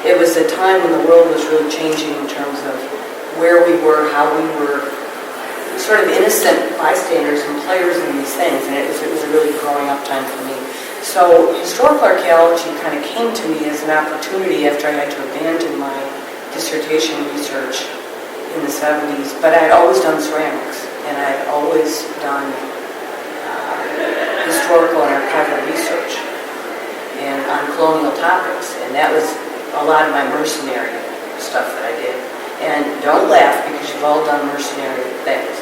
it was a time when the world was really changing in terms of where we were, how we were, sort of innocent bystanders and players in these things, and it was a really growing up time for me. So historical archaeology kind of came to me as an opportunity after I had to abandon my dissertation research in the 70s, but I had always done ceramics, and I had always done historical and archival research and on colonial topics, and that was a lot of my mercenary stuff that I did. And don't laugh, because you've all done mercenary things.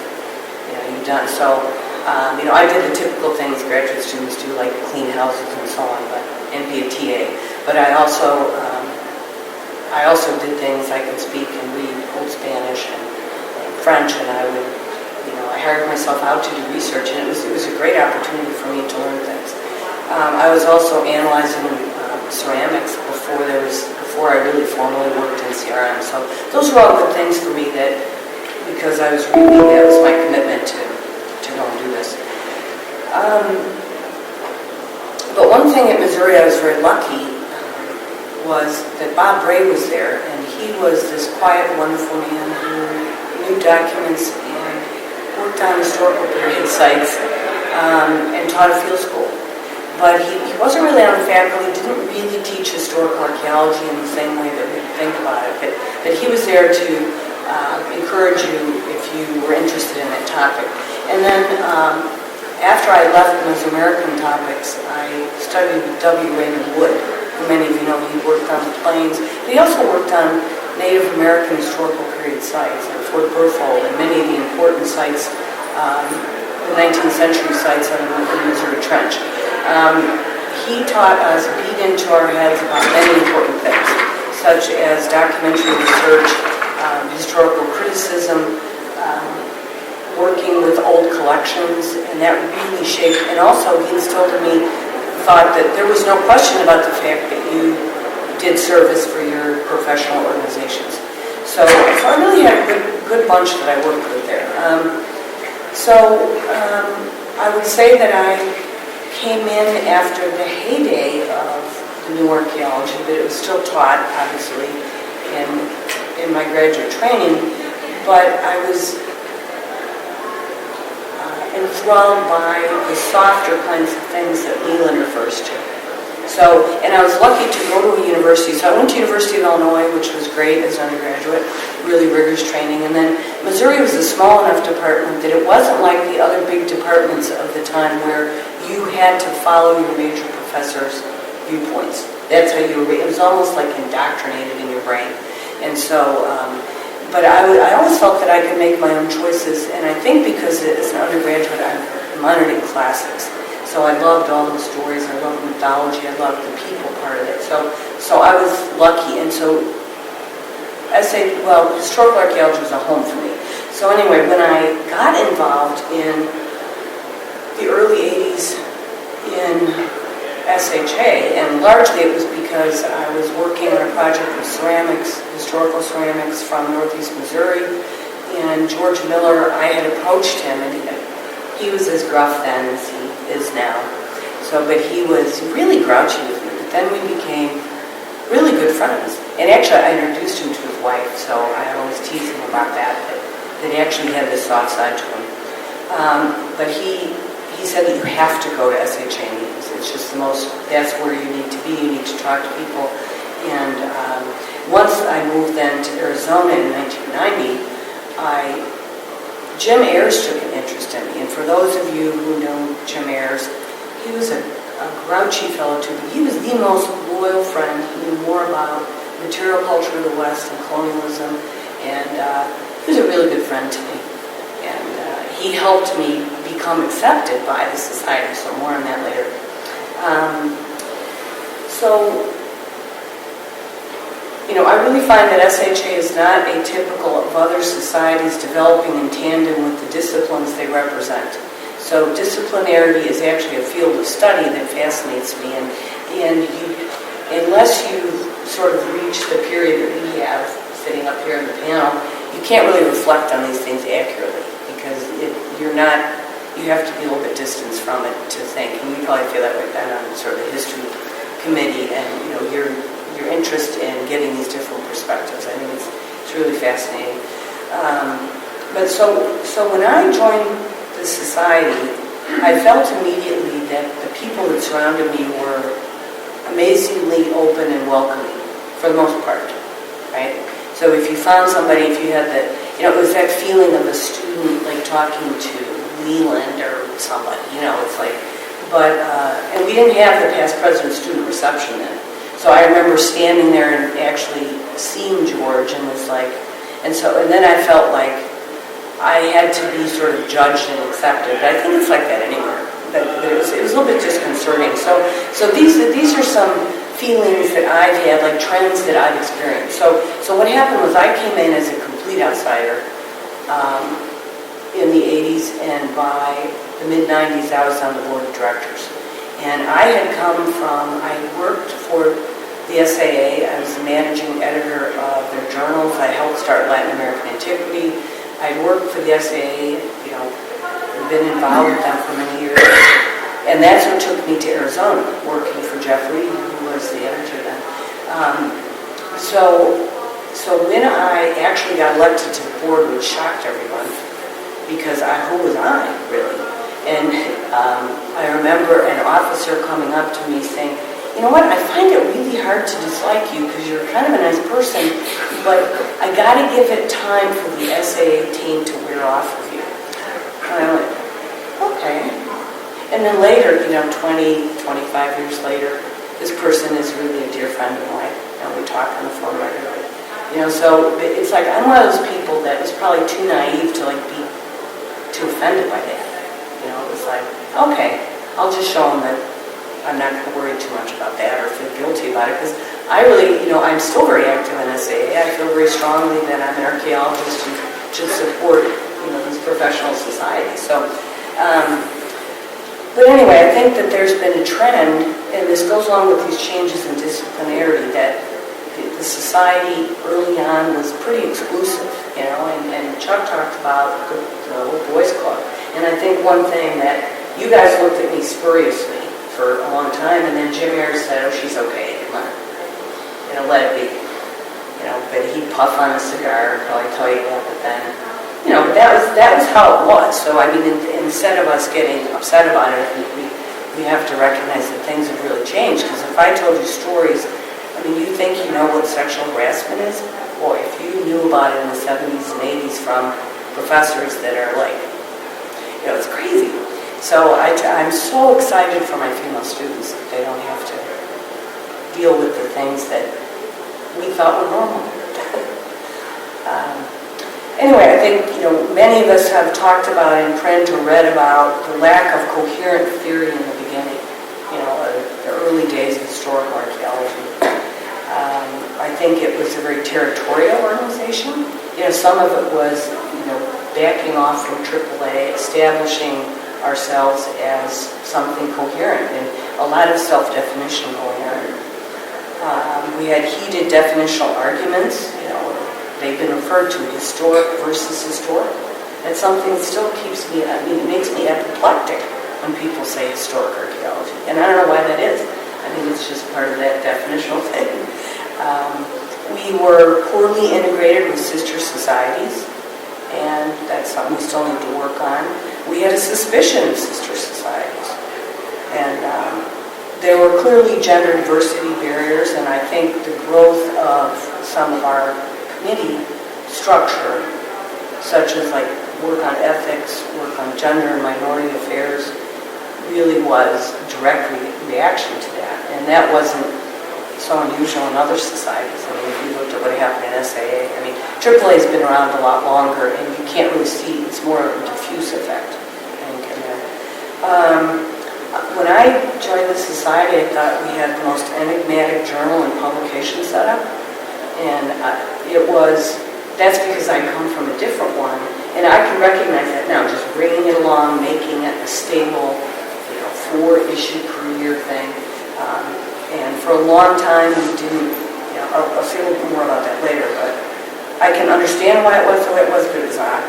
You've done so. I did the typical things graduate students do, like clean houses and so on, and be a TA. But I also did things. I could speak and read Old Spanish and French, and I hired myself out to do research, and it was a great opportunity for me to learn things. I was also analyzing ceramics before I really formally worked in CRM. So those were all good things for me, because I was reading, that was my commitment to go and do this. But one thing at Missouri I was very lucky was that Bob Bray was there, and he was this quiet, wonderful man who knew documents and worked on historical period sites and taught a field school. But he wasn't really on the faculty, didn't really teach historical archaeology in the same way that we think about it. But he was there to encourage you if you were interested in that topic. And then after I left Mesoamerican topics, I studied with W. Raymond Wood, who many of you know. He worked on the plains. But he also worked on Native American historical period sites, like Fort Berthold and many of the important sites, the 19th century sites on the Missouri Trench. He taught us, beat into our heads about many important things, such as documentary research, historical criticism, working with old collections, and that really shaped, and also he instilled in me thought that there was no question about the fact that you did service for your professional organizations. So I really had a good bunch that I worked with there. I would say that I came in after the heyday of the new archaeology, but it was still taught, obviously, in my graduate training, but I was enthralled by the softer kinds of things that Leland refers to. And I was lucky to go to a university. So I went to University of Illinois, which was great as an undergraduate, really rigorous training. And then Missouri was a small enough department that it wasn't like the other big departments of the time where you had to follow your major professor's viewpoints. That's how you were, it was almost like indoctrinated in your brain. And so, but I always felt that I could make my own choices, and I think because as an undergraduate I minored in classics, so I loved all those stories, I loved mythology, I loved the people part of it, so I was lucky, and so I say, well, historical archaeology was a home for me. So anyway, when I got involved in the early 80s in SHA, and largely it was because I was working on a project of ceramics, historical ceramics from Northeast Missouri, and George Miller, I had approached him, and he was as gruff then as he is now. But he was really grouchy with me, but then we became really good friends. And actually I introduced him to his wife, so I always tease him about that he actually had this soft side to him. But he said that you have to go to SHA meetings. It's just that's where you need to be. You need to talk to people. And once I moved then to Arizona in 1990, Jim Ayers took an interest in me. And for those of you who know Jim Ayers, he was a grouchy fellow too, but he was the most loyal friend. He knew more about material culture of the West and colonialism. And he was a really good friend to me. And he helped me become accepted by the society, so more on that later. I really find that SHA is not atypical of other societies developing in tandem with the disciplines they represent. So disciplinarity is actually a field of study that fascinates me, and unless you sort of reach the period that we have sitting up here in the panel, you can't really reflect on these things accurately, because you have to be a little bit distanced from it to think. And you probably feel that way then on sort of the history committee, and your interest in getting these different perspectives. I think it's really fascinating. But when I joined the society, I felt immediately that the people that surrounded me were amazingly open and welcoming, for the most part, right? So if you found somebody, if you had it was that feeling of a student like talking to Leland or somebody, it's like, and we didn't have the past president student reception then. So I remember standing there and actually seeing George and was like, and then I felt like I had to be sort of judged and accepted. But I think it's like that anywhere. But it was a little bit disconcerting. So these are some feelings that I've had, like trends that I've experienced. So what happened was I came in as a complete outsider in the 80s, and by the mid-90s I was on the board of directors. And I worked for the SAA. I was the managing editor of their journals. I helped start Latin American Antiquity. I worked for the SAA, been involved with them for many years. And that's what took me to Arizona, working for Jeffrey, who was the editor then. So when I actually got elected to the board, which shocked everyone, because who was I, really? And I remember an officer coming up to me saying, you know what, I find it really hard to dislike you because you're kind of a nice person, but I got to give it time for the SAA team to wear off of you. And I went, okay. And then later, 20, 25 years later, this person is really a dear friend of mine, and we talk on the phone regularly. So it's like I'm one of those people that was probably too naive to be too offended by that. It was like, okay, I'll just show them that I'm not going to worry too much about that or feel guilty about it, because I really, I'm still very active in SAA. I feel very strongly that I'm an archaeologist who should support, these professional societies. So, but anyway, I think that there's been a trend, and this goes along with these changes in disciplinarity, that the society early on was pretty exclusive, and Chuck talked about the old boys club. And I think one thing that you guys looked at me spuriously for a long time, and then Jim Ayers said, oh, she's okay, come on, let it be. But he'd puff on a cigar and probably tell you that, but then, that was how it was. So, instead of us getting upset about it, I think we have to recognize that things have really changed. Because if I told you stories, you think you know what sexual harassment is? Boy, if you knew about it in the 70s and 80s from professors that are it's crazy. So I'm so excited for my female students that they don't have to deal with the things that we thought were normal. Anyway, I think, many of us have talked about in print or read about the lack of coherent theory in the beginning, the early days of historical archaeology. I think it was a very territorial organization. Some of it was, backing off from AAA, establishing ourselves as something coherent, and a lot of self-definition going on. We had heated definitional arguments. They've been referred to historic versus historic. That's something that still keeps me, it makes me apoplectic when people say historic archaeology. And I don't know why that is. It's just part of that definitional thing. We were poorly integrated with sister societies, and that's something we still need to work on. We had a suspicion of sister societies. And there were clearly gender diversity barriers, and I think the growth of some of our committee structure, such as work on ethics, work on gender and minority affairs, really was a direct reaction to that. And that wasn't so unusual in other societies. If you looked at what happened in SAA, AAA has been around a lot longer, and you can't really see, it's more of a diffuse effect, I think, in there. When I joined the society, I thought we had the most enigmatic journal and publication setup. And that's because I come from a different one. And I can recognize that now, just bringing it along, making it a stable, 4-issue per year thing. And for a long time, we didn't, I'll say a little bit more about that later, but I can understand why it was the way it was, but it was odd.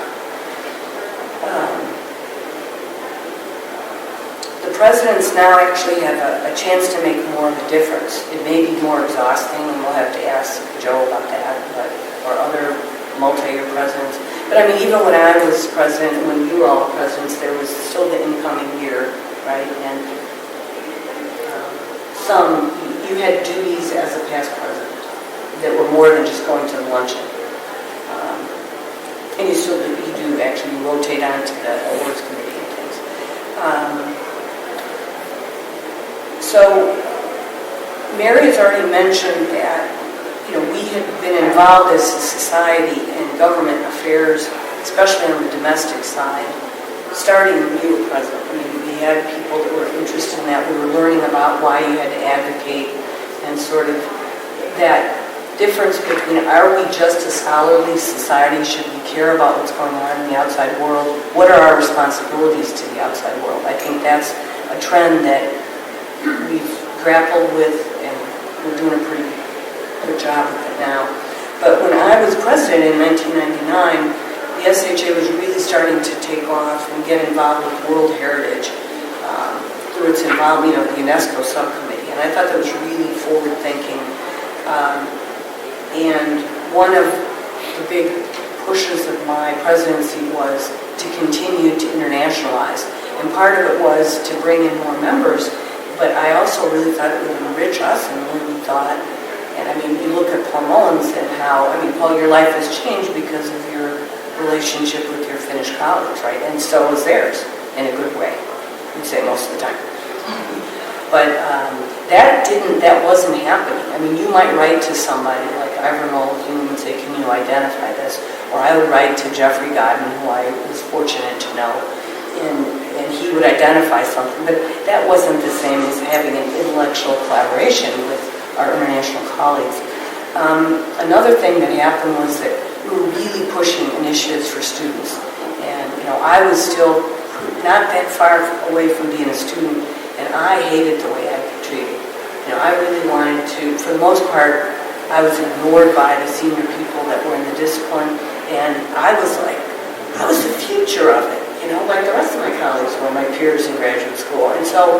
The presidents now actually have a chance to make more of a difference. It may be more exhausting, and we'll have to ask Joe about that, or other multi-year presidents. But even when I was president, when you were all presidents, there was still the incoming year, right? And you had duties as a past president that were more than just going to the luncheon. And you do actually rotate onto the awards committee and things. So Mary has already mentioned that, we had been involved as a society in government affairs, especially on the domestic side, starting when you were president. We had people that were interested in that. We were learning about why you had to advocate, and sort of that difference between, are we just a scholarly society? Should we care about what's going on in the outside world? What are our responsibilities to the outside world? I think that's a trend that we've grappled with, and we're doing a pretty good job with it now. But when I was president in 1999, the SHA was really starting to take off and get involved with World Heritage through its involvement, the UNESCO subcommittee. And I thought that was really forward-thinking. And one of the big pushes of my presidency was to continue to internationalize. And part of it was to bring in more members but I also really thought it would enrich us in the way we thought. And I mean, you look at Paul Mullins and how, I mean, Paul, your life has changed because of your relationship with your Finnish colleagues, right? And so is theirs, in a good way, I'd say most of the time. But that wasn't happening. I mean, you might write to somebody like Ivor Mulligan and say, can you identify this? Or I would write to Jeffrey Godden, who I was fortunate to know, and he would identify something. But that wasn't the same as having an intellectual collaboration with our international colleagues. Another thing that happened was that we were really pushing initiatives for students. And, you know, I was still not that far away from being a student, and I hated the way I got treated. You know, I really wanted to, for the most part, I was ignored by the senior people that were in the discipline, and I was the future of it, you know, like the rest of my colleagues were, my peers in graduate school. And so,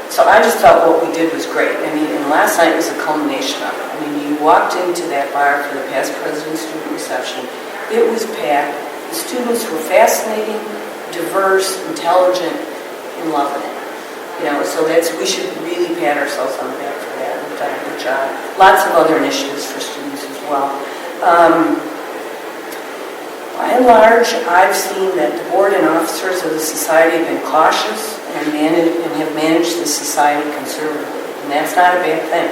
so I just thought what we did was great. I mean, and last night was a culmination of it. I mean, you walked into that bar for the past president's student reception. It was packed. The students were fascinating, diverse, intelligent, and loving it. You know, so we should really pat ourselves on the back for that. We've done a good job. Lots of other initiatives for students as well. By and large, I've seen that the board and officers of the society have been cautious and have managed the society conservatively. And that's not a bad thing.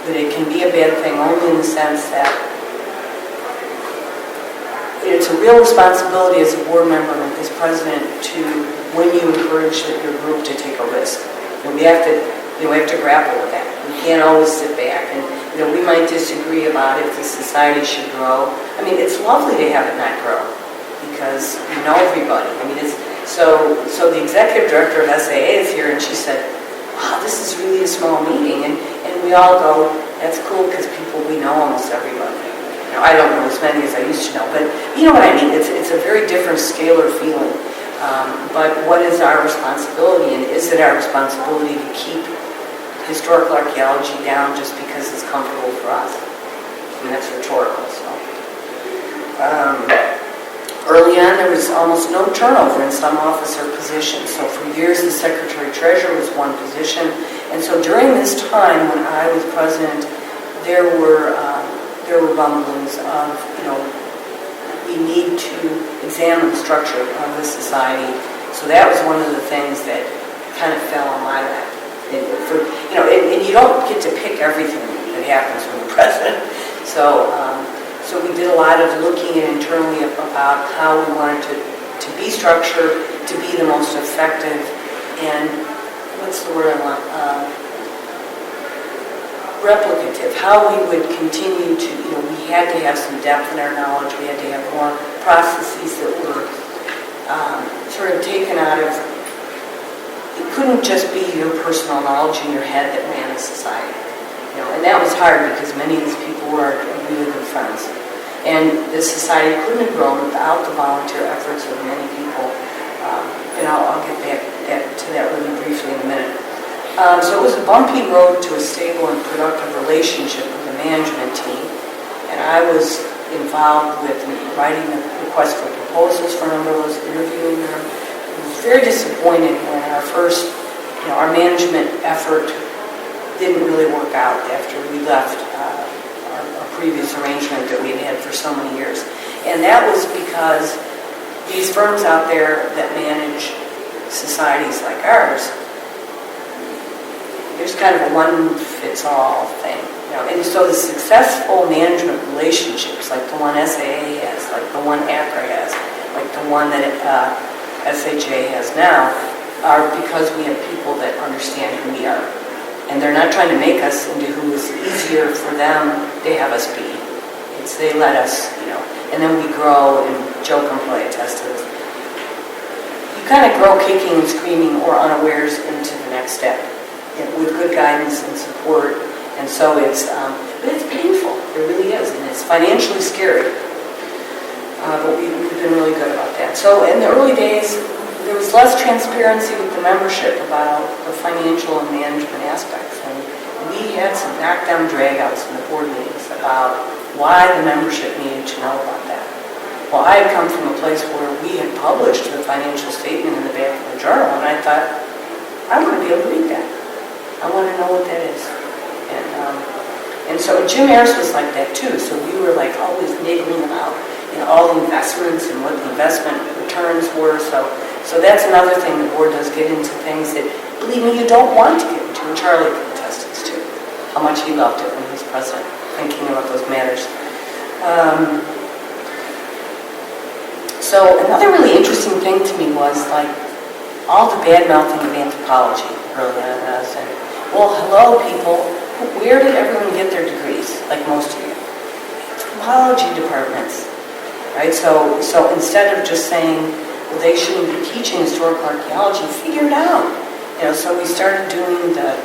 But it can be a bad thing only in the sense that it's a real responsibility as a board member and as president to, when you encourage your group to take a risk. And we have to grapple with that. We can't always sit back. And you know, we might disagree about if the society should grow. I mean, it's lovely to have it not grow because you know everybody. I mean, so the executive director of SAA is here, and she said, "Wow, this is really a small meeting," and we all go, "That's cool because we know almost everybody." You know, I don't know as many as I used to know, but you know what I mean. It's a very different scalar feeling. But what is our responsibility, and is it our responsibility to keep historical archaeology down just because it's comfortable for us? I mean, that's rhetorical. So, early on, there was almost no turnover in some officer positions. So for years, the secretary-treasurer was one position. And so during this time, when I was president, there were rumblings of, you know, we need to examine the structure of the society. So that was one of the things that kind of fell on my lap. And you don't get to pick everything that happens when you're president. So we did a lot of looking at internally about how we wanted to be structured, to be the most effective, and what's the word I want? Replicative. How we would continue to, you know, we had to have some depth in our knowledge. We had to have more processes that were sort of taken out of. It couldn't just be your personal knowledge in your head that ran a society. You know, and that was hard because many of these people were really good friends. And the society couldn't have grown without the volunteer efforts of many people. And I'll get back to that really briefly in a minute. So it was a bumpy road to a stable and productive relationship with the management team. And I was involved with writing the request for proposals for a number of those, interviewing them. I was very disappointed when our management effort didn't really work out after we left our previous arrangement that we had had for so many years. And that was because these firms out there that manage societies like ours, there's kind of a one-fits-all thing. You know? And so the successful management relationships, like the one SAA has, like the one ACRA has, like the one that SHA has now, are because we have people that understand who we are. And they're not trying to make us into who is easier for them to have us be. It's they let us, you know, and then we grow, and Joe can probably attest to this. You kind of grow kicking and screaming or unawares into the next step, with good guidance and support. And so but it's painful. It really is. And it's financially scary. But we've been really good about that. So in the early days, there was less transparency with the membership about the financial and management aspects. And we had some knockdown dragouts in the board meetings about why the membership needed to know about that. Well, I had come from a place where we had published the financial statement in the back of the journal, and I thought, I want to be able to read that. I want to know what that is. And so Jim Ayers was like that too. So we were like always niggling about, all the investments and what the investment returns were. So that's another thing the board does, get into things that, believe me, you don't want to get into. And Charlie can attest to this too, how much he loved it when he was president, thinking about those matters. So another really interesting thing to me was like all the bad-mouthing of anthropology early on. I was saying, well, hello, people. Where did everyone get their degrees, like most of you? Anthropology departments, right? So instead of just saying, well, they shouldn't be teaching historical archaeology, figure it out. So we started doing the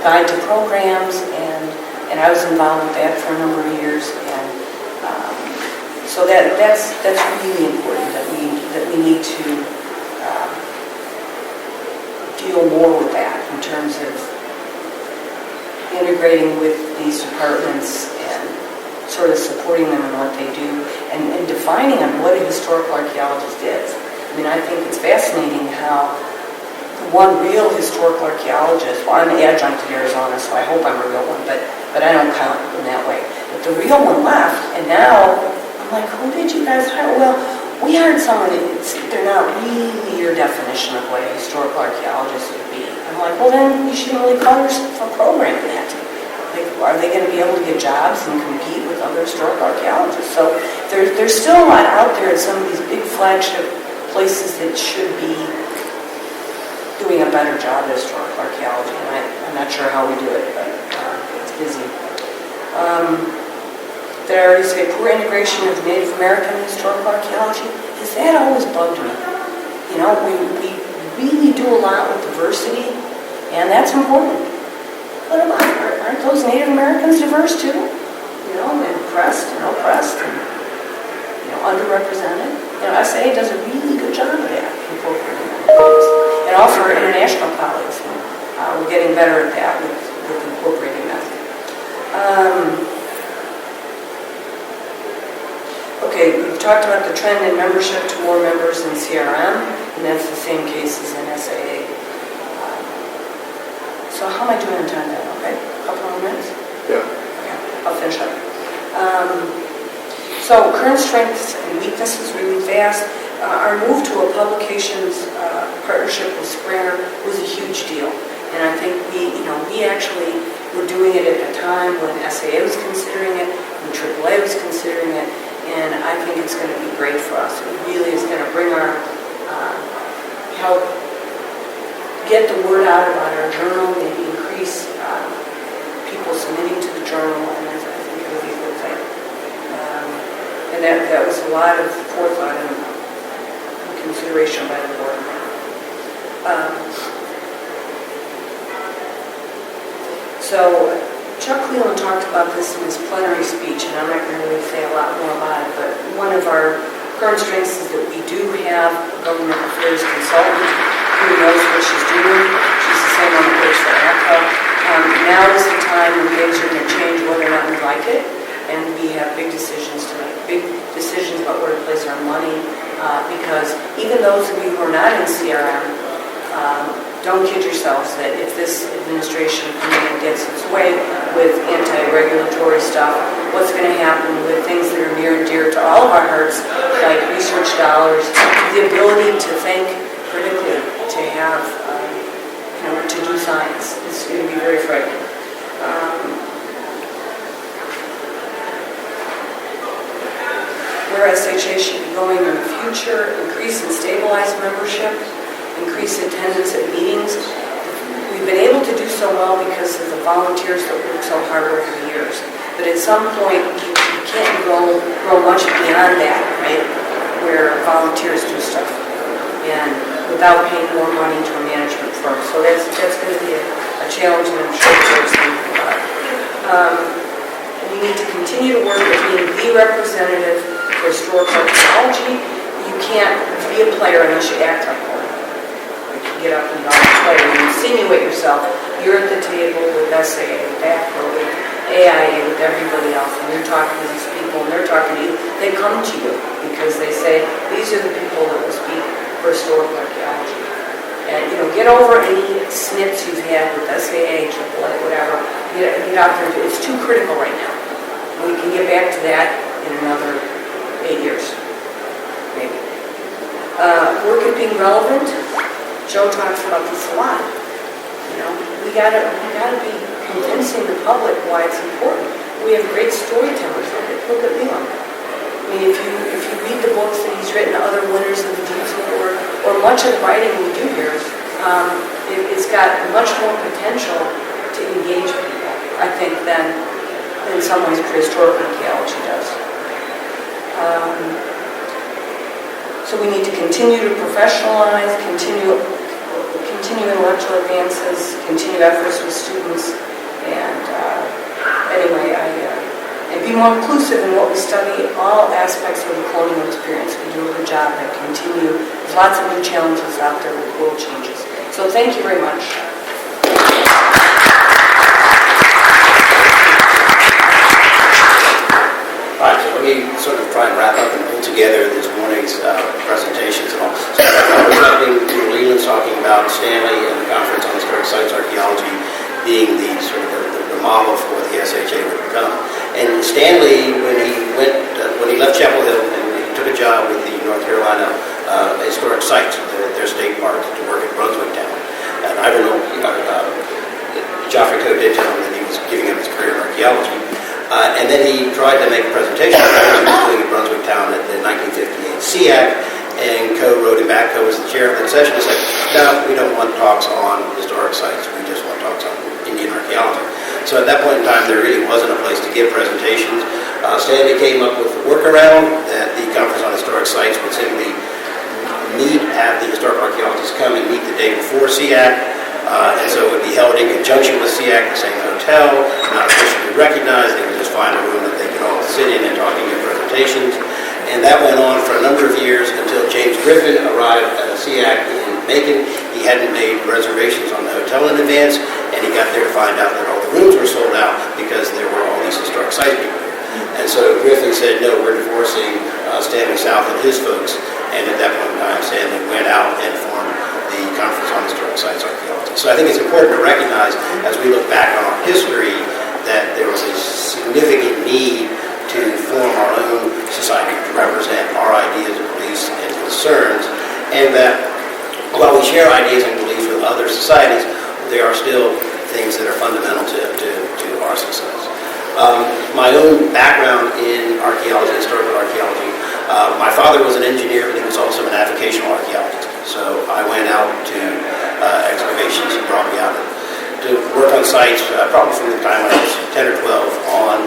guide to programs, and I was involved with that for a number of years. And so that's really important, that we need to deal more with that in terms of integrating with these departments and sort of supporting them in what they do and defining on what a historical archaeologist is. I mean, I think it's fascinating how the one real historical archaeologist, well, I'm an adjunct in Arizona, so I hope I'm a real one, but I don't count in that way. But the real one left, and now I'm like, who did you guys hire? Well, we hired someone, they're not really your definition of what a historical archaeologist would be. I'm like, well, then you shouldn't really call yourself a program in that. Like, are they going to be able to get jobs and compete with other historical archaeologists? So there's still a lot out there at some of these big flagship places that should be doing a better job at historical archaeology, and I'm not sure how we do it, but it's busy. Did I already say poor integration of Native American historical archaeology? Because that always bugged me. We really do a lot with diversity, and that's important. What about, aren't those Native Americans diverse too? And oppressed and oppressed and, underrepresented. SHA does a really good job of that, incorporating that. And also our international colleagues. We're getting better at that with incorporating that. Okay, we've talked about the trend in membership to more members in CRM, and that's the same case as in SAA. So how am I doing on time now? Okay, a couple more minutes? Yeah. Okay, I'll finish up. So current strengths and weaknesses really fast. Our move to a publications partnership with Springer was a huge deal. And I think we actually were doing it at a time when SAA was considering it, when AAA was considering it, and I think it's going to be great for us. It really is going to bring our, help get the word out about our journal, maybe increase people submitting to the journal, and I think it'll be a good thing. And that was a lot of forethought and consideration by the board. So Chuck Cleland talked about this in his plenary speech, and I'm not going to really say a lot more about it, but one of our current strengths is that we do have a government affairs consultant who knows what she's doing. She's the same one that works for ACA. Now is the time when things are going to change whether or not we like it, and we have big decisions to make, big decisions about where to place our money, because even those of you who are not in CRM, don't kid yourselves that if this administration gets its way with anti-regulatory stuff, what's going to happen with things that are near and dear to all of our hearts, like research dollars, the ability to think critically, to have, to do science. It's going to be very frightening. Where SHA should be going in the future, increase and stabilize membership, increase attendance at meetings. We've been able to do so well because of the volunteers that work so hard over the years. But at some point, you can't grow much beyond that, right? Where volunteers do stuff, and without paying more money to a management firm. So that's going to be a challenge, and I'm sure folks thinking about. We need to continue to work with being the representative for historical archaeology. You can't be a player unless you act like one. Get up and play and insinuate yourself. You're at the table with SAA, with AFRO, with AIA, with everybody else, and you're talking to these people, and they're talking to you. They come to you because they say, these are the people that will speak for historical archaeology. And, get over any snips you've had with SHA, AAA, whatever. Get out there. It's too critical right now. We can get back to that in another 8 years, maybe. Work at being relevant. Joe talks about this a lot. We gotta be convincing the public why it's important. We have great storytellers. Look at Leland. I mean, if you read the books that he's written, other winners of the Dean's Award, or much of the writing we do here, it's got much more potential to engage people, I think, than in some ways prehistoric archaeology does. So we need to continue to professionalize, continue intellectual advances, continue efforts with students, and anyway, and be more inclusive in what we study, all aspects of the colonial experience. We do a good job and continue. There's lots of new challenges out there with world changes. So thank you very much. All right, so let me sort of try and wrap up and pull together this morning's presentations and all. So starting with Leland talking about Stanley and the Conference on Historic Sites Archaeology being the sort of the model for what the SHA would become. And Stanley, when he left Chapel Hill and he took a job with the North Carolina Historic Sites, their state park, to work at Brunswick Town. And I don't know, Geoffrey Coe did tell him that he was giving up his career in archaeology. And then he tried to make a presentation he was doing at Brunswick Town at the 1958 SEAC, and Coe wrote him back. Coe was the chair of the session. He said, no, we don't want talks on historic sites. We just want talks on Indian archaeology. So at that point in time, there really wasn't a place to give presentations. Stanley came up with the workaround that the Conference on Historic Sites would simply have the historical archaeologists come and meet the day before SEAC. And so it would be held in conjunction with SEAC, the same hotel, not officially recognized. They would just find a room that they could all sit in and talk and give presentations. And that went on for a number of years until James Griffin arrived at SEAC in Macon. He hadn't made reservations on the hotel in advance, and he got there to find out that all the rooms were sold out because there were all these historic site people here. And so Griffin said, no, we're divorcing Stanley South and his folks. And at that point in time, Stanley went out and formed the Conference on Historic Sites Archaeology. So I think it's important to recognize, as we look back on our history, that there was a significant need to form our own society to represent our ideas and beliefs and concerns, and that while we share ideas and beliefs with other societies, there are still things that are fundamental to our success. My own background in archaeology, historical archaeology, my father was an engineer, but he was also an avocational archaeologist. So I went out to excavations. He brought me out to work on sites, probably from the time I was 10 or 12 on,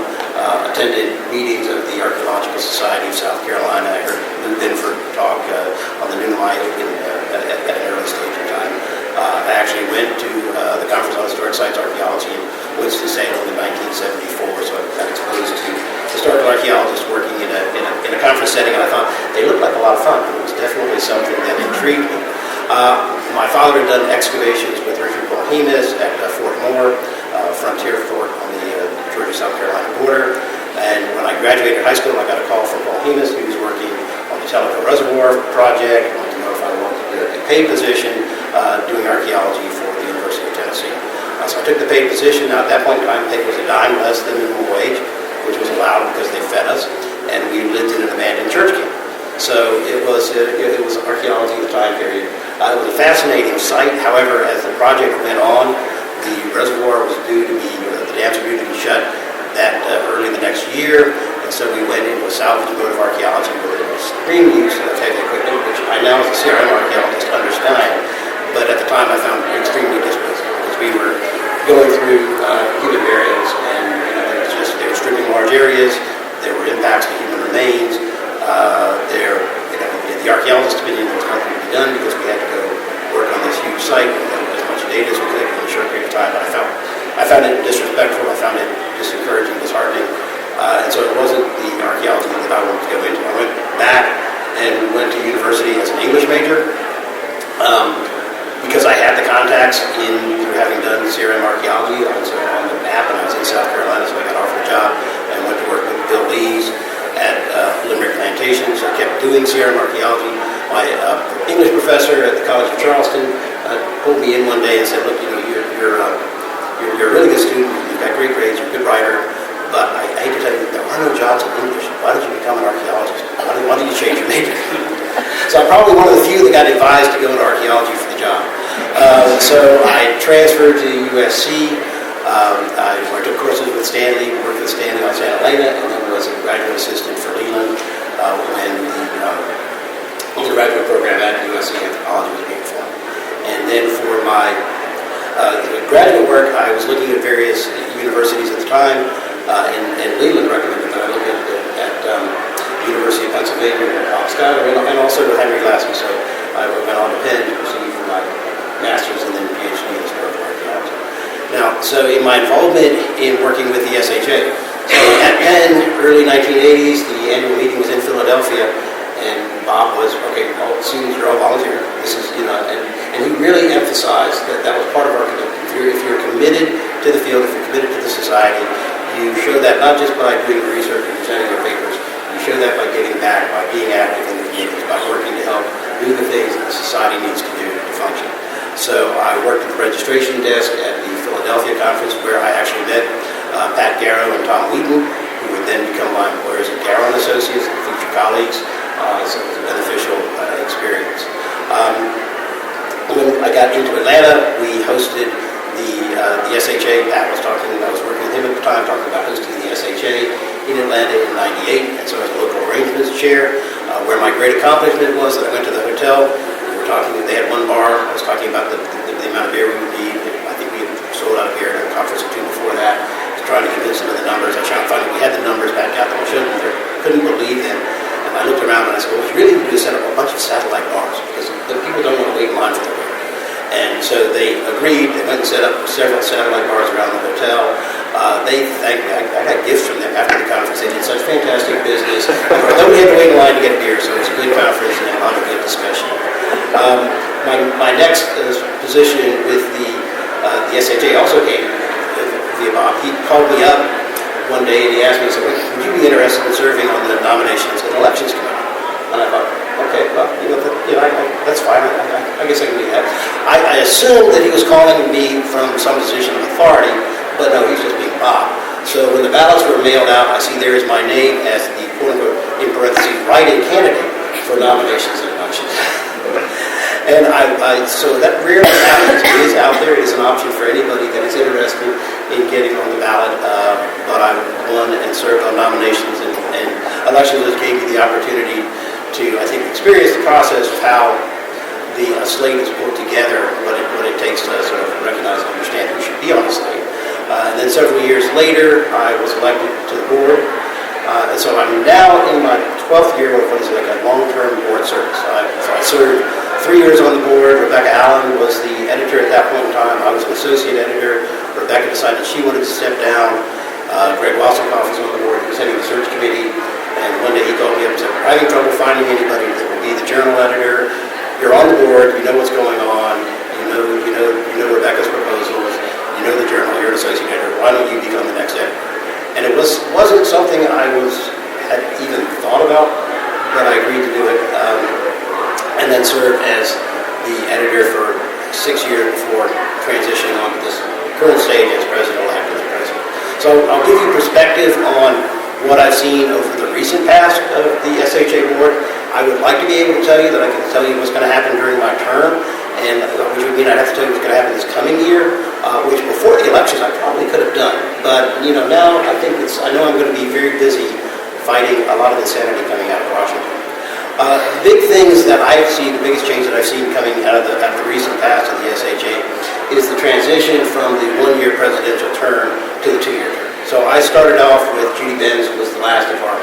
attended meetings of the Archaeological Society of South Carolina. I heard Lou Binford talk on the Nunamite at an early stage in time. I actually went to the Conference on Historic Sites Archaeology in Winston-Salem in 1974, so I got exposed to historical archaeologists working in a conference setting, and I thought they looked like a lot of fun. It was definitely something that intrigued me. My father had done excavations with Richard Bolhemus at Fort Moore, frontier fort on the Georgia-South Carolina border. And when I graduated high school, I got a call from Bolhemus. He was working on the Tellico Reservoir project. He wanted to know if I wanted to do a paid position doing archaeology for the University of Tennessee. So I took the paid position. Now, at that point in time, pay was a dime less than minimum wage, which was allowed because they fed us, and we lived in an abandoned church camp. So it was archaeology of the time period. It was a fascinating site. However, as the project went on, the reservoir was due to be, the dams were due to be shut that early the next year, and so we went into a salvage mode of archaeology with an extreme use of heavy equipment, which I now as a CRM archaeologist understand, but at the time I found extremely dismissive because we were going through human burials, and they were stripping large areas. There were impacts to human remains. The archaeologist's opinion was nothing to be done because we had to go work on this huge site and get as much data as we could in a short period of time. But I found it disrespectful. I found it discouraging, disheartening, and so it wasn't the archaeology that I wanted to go into. I went back and went to university as an English major. Because I had the contacts through having done CRM archaeology, I was on the map, and I was in South Carolina, so I got offered a job and went to work with Bill Lees at Limerick Plantations. I kept doing CRM archaeology. My English professor at the College of Charleston pulled me in one day and said, look, you're a really good student, you've got great grades, you're a good writer, but I hate to tell you, there are no jobs in English. Why did you become an archaeologist? Why did you change your major? So I'm probably one of the few that got advised to go into archaeology for the job. So I transferred to USC. I took courses with Stanley, worked with Stanley on Santa Elena, and then was a graduate assistant for Leland when the undergraduate program at USC Anthropology was being formed. And then for my graduate work, I was looking at various universities at the time, and Leland recommended that I look at University of Pennsylvania at Schuyler, and also with Henry Lassie. So I went on to Penn to proceed for my master's and then PhD in historical archaeology. Now, so in my involvement in working with the SHA, so at Penn, early 1980s, the annual meeting was in Philadelphia, and Bob was, okay, all students are all volunteer. This is, and he really emphasized that was part of our commitment. If you're committed to the field, if you're committed to the society, you show that not just by doing research and presenting your papers, you show that by giving back, by being active in the communities, by working to help do the things that the society needs to do to function. So I worked at the registration desk at the Philadelphia conference where I actually met Pat Garrow and Tom Wheaton, who would then become my employers at Garrow and Associates and future colleagues. So it was a beneficial experience. When I got into Atlanta, we hosted the SHA. Pat was talking, I was working with him at the time, talking about hosting the SHA in Atlanta in '98, and so I was local arrangements chair, where my great accomplishment was that I went to the hotel. We were talking, they had one bar. I was talking about the amount of beer we would need. I think we had sold out of beer at a conference or two before that. I was trying to convince them of the numbers. I finally we had the numbers back out that we showed them. They couldn't believe them. And I looked around and I said, well, what you really need to do is set up a bunch of satellite bars because the people don't want to wait in line for the beer. And so they agreed. They went and set up several satellite bars around the hotel. They thanked me. I got gifts from them after the conference. They did such fantastic business. Nobody had to wait in line to get beer, so it was a good conference and a lot of good discussion. My next position with the SHA also came via Bob. He called me up one day and he asked me, he said, would you be interested in serving on the nominations and elections committee? And I thought, okay, well, that's fine. I guess I can do that. I assumed that he was calling me from some position of authority, but no, he's just being Bob. So when the ballots were mailed out, I see there is my name as the quote-unquote, in parentheses, write-in candidate for nominations and elections. And so that rarely happens. It is out there. It is an option for anybody that is interested in getting on the ballot. But I won and served on nominations and elections, which gave me the opportunity to, I think, experience the process of how the slate is pulled together, what it takes to sort of recognize and understand who should be on the slate. And then several years later, I was elected to the board. And so I'm now in my 12th year of what is like a long-term board service. So I served 3 years on the board. Rebecca Allen was the editor at that point in time. I was an associate editor. Rebecca decided she wanted to step down. Greg Wasserkoff was on the board. He was heading the search committee. And one day he called me up and said, we're having trouble finding anybody that will be the journal editor. You're on the board. You know what's going on. You know Rebecca's proposals. You know the journal. You're an associate editor. Why don't you become the next editor? And it wasn't something I had even thought about, but I agreed to do it. And then served as the editor for 6 years before transitioning on to this current stage as president-elect and the president. So I'll give you perspective on what I've seen over the recent past of the SHA board. I would like to be able to tell you that I can tell you what's going to happen during my term, and which would mean I'd have to tell you what's going to happen this coming year, which before the elections I probably could have done. But now I think I know I'm going to be very busy fighting a lot of insanity coming out of Washington. The big things that I've seen, the biggest change that I've seen coming out of the recent past of the SHA is the transition from the one-year presidential term to the two-year term. So I started off with Judy Benz, who was the last of our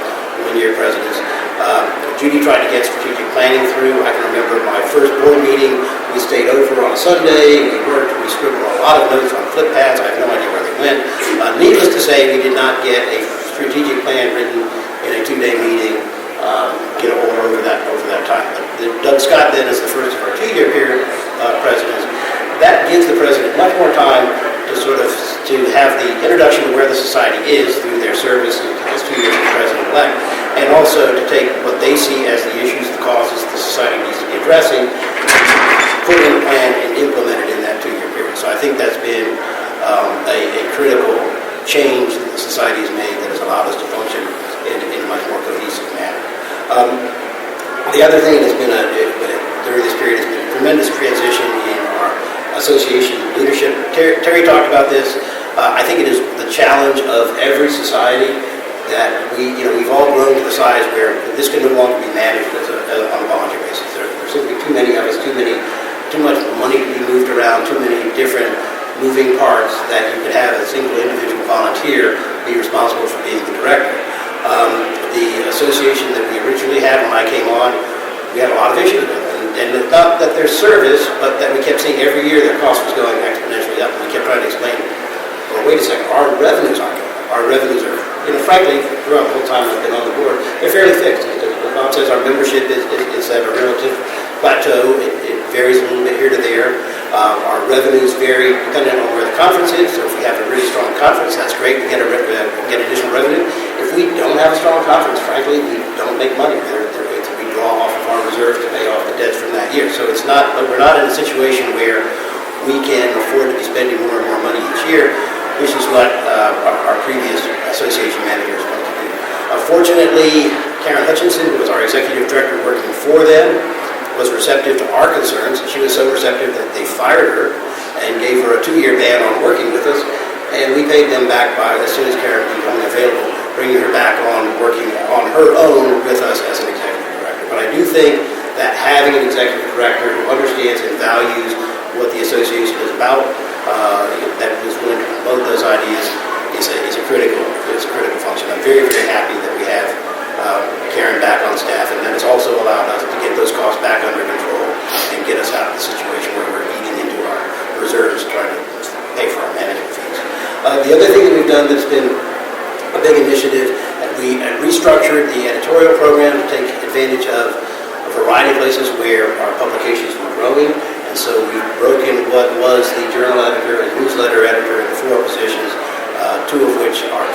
one-year presidents. Judy tried to get strategic planning through. I can remember my first board meeting. We stayed over on a Sunday. We scribbled a lot of notes on flip pads. I have no idea where they went. Needless to say, we did not get a strategic plan written in a 2-day meeting, over that time. But Doug Scott then is the first of our 2-year period presidents. That gives the president much more time to have the introduction to where the society is through their service in those 2 years as president-elect, and also to take what they see as the issues, the causes the society needs to be addressing, put in a plan and implement it in that 2-year period. So I think that's been a critical change that the society has made that has allowed us to function in a much more cohesive manner. The other thing that's been during this period has been a tremendous transition in our association leadership. Terry talked about this. I think it is the challenge of every society that we've all grown to the size where this can no longer be managed on a volunteer basis. There's simply too many of us, too much money to be moved around, too many different moving parts that you could have a single individual volunteer be responsible for being the director. The association that we originally had when I came on, we had a lot of issues with it. And it's not that their service, but that we kept seeing every year their cost was going exponentially up. And we kept trying to explain, well, wait a second, our revenues aren't going up. Our revenues are, frankly, throughout the whole time I've been on the board, they're fairly fixed. Bob says our membership is at a relative plateau. It varies a little bit here to there. Our revenues vary depending on where the conference is. So if we have a really strong conference, that's great. We get additional revenue. If we don't have a strong conference, frankly, we don't make money. We draw off of our reserves to pay off the debts from that year. So we're not in a situation where we can afford to be spending more and more money each year, which is what our previous association managers wanted to do. Fortunately, Karen Hutchinson, who was our executive director working for them, was receptive to our concerns. She was so receptive that they fired her and gave her a 2-year ban on working with us. And we paid them back by, as soon as Karen became available, bringing her back on working on her own with us as an executive director. But I do think that having an executive director who understands and values what the association is about, that is willing to promote those ideas, is a critical function. I'm very, very happy that we have Karen back on staff, and that has also allowed us to get those costs back under control and get us out of the situation where we're eating into our reserves trying to pay for our management fees. The other thing that we've done that's been a big initiative, we restructured the editorial program to take advantage of a variety of places where our publications were growing, and so we've broken what was the journal editor and newsletter editor into 4 positions, 2 of which are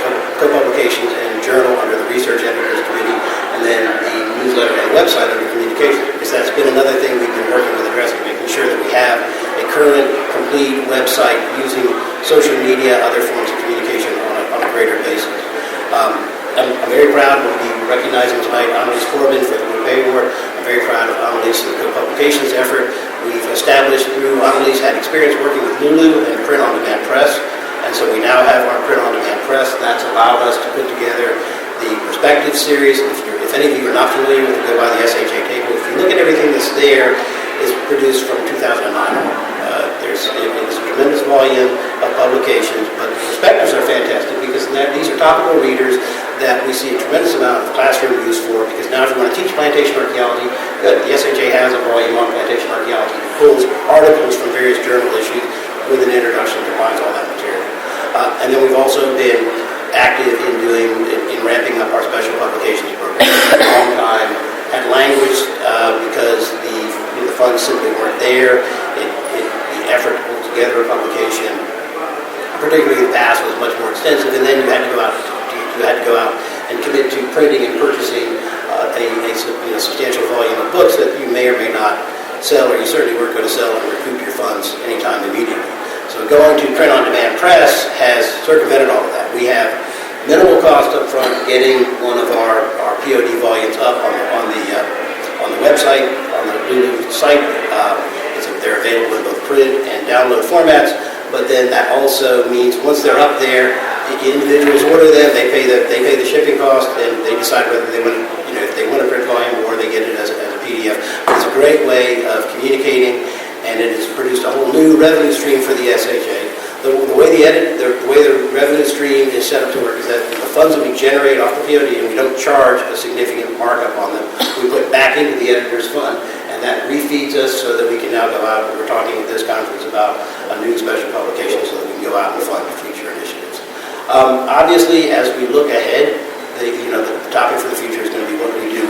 co-publications and journal under the research editors committee, and then the newsletter and website under communications, because that's been another thing we've been working with addressing, making sure that we have a current, complete website using social media, other forms of communication on a greater basis. I'm very proud to be recognizing tonight Annalise Corbin for the Blue Bay Award. I'm very proud of Annalise and the co-publications effort. We've established through Annalise had experience working with Lulu and print-on-demand press. And so we now have our print-on-demand press. That's allowed us to put together the Perspective series. If any of you are not familiar with it, go by the SHA table. If you look at everything that's there, it's produced from 2009 on. It's a tremendous volume of publications, but the perspectives are fantastic because these are topical readers that we see a tremendous amount of classroom use for, because now if you want to teach plantation archaeology, good. The SHA has a volume on plantation archaeology. It pulls articles from various journal issues with an introduction that combines all that material. And then we've also been active in ramping up our special publications program. For a long time, had language because the funds simply weren't there. The effort to pull together a publication, particularly in the past, was much more extensive, and then you had to go out and commit to printing and purchasing a substantial volume of books that you may or may not sell, or you certainly weren't going to sell and recoup your funds anytime immediately. So going to print-on-demand press has circumvented all of that. We have minimal cost up front getting one of our POD volumes up on the website, on the Lulu site. They're available in both print and download formats, but then that also means once they're up there, the individuals order them, they pay the shipping cost, and they decide whether they want, if they want a print volume or they get it as a PDF. It's a great way of communicating, and it has produced a whole new revenue stream for the SHA. The way the revenue stream is set up to work is that the funds that we generate off the POD, and we don't charge a significant markup on them, we put back into the editor's fund, and that refeeds us so that we can now go out, and we're talking at this conference about a new special publication so that we can go out and fund future initiatives. Obviously, as we look ahead, the topic for the future is going to be what do we do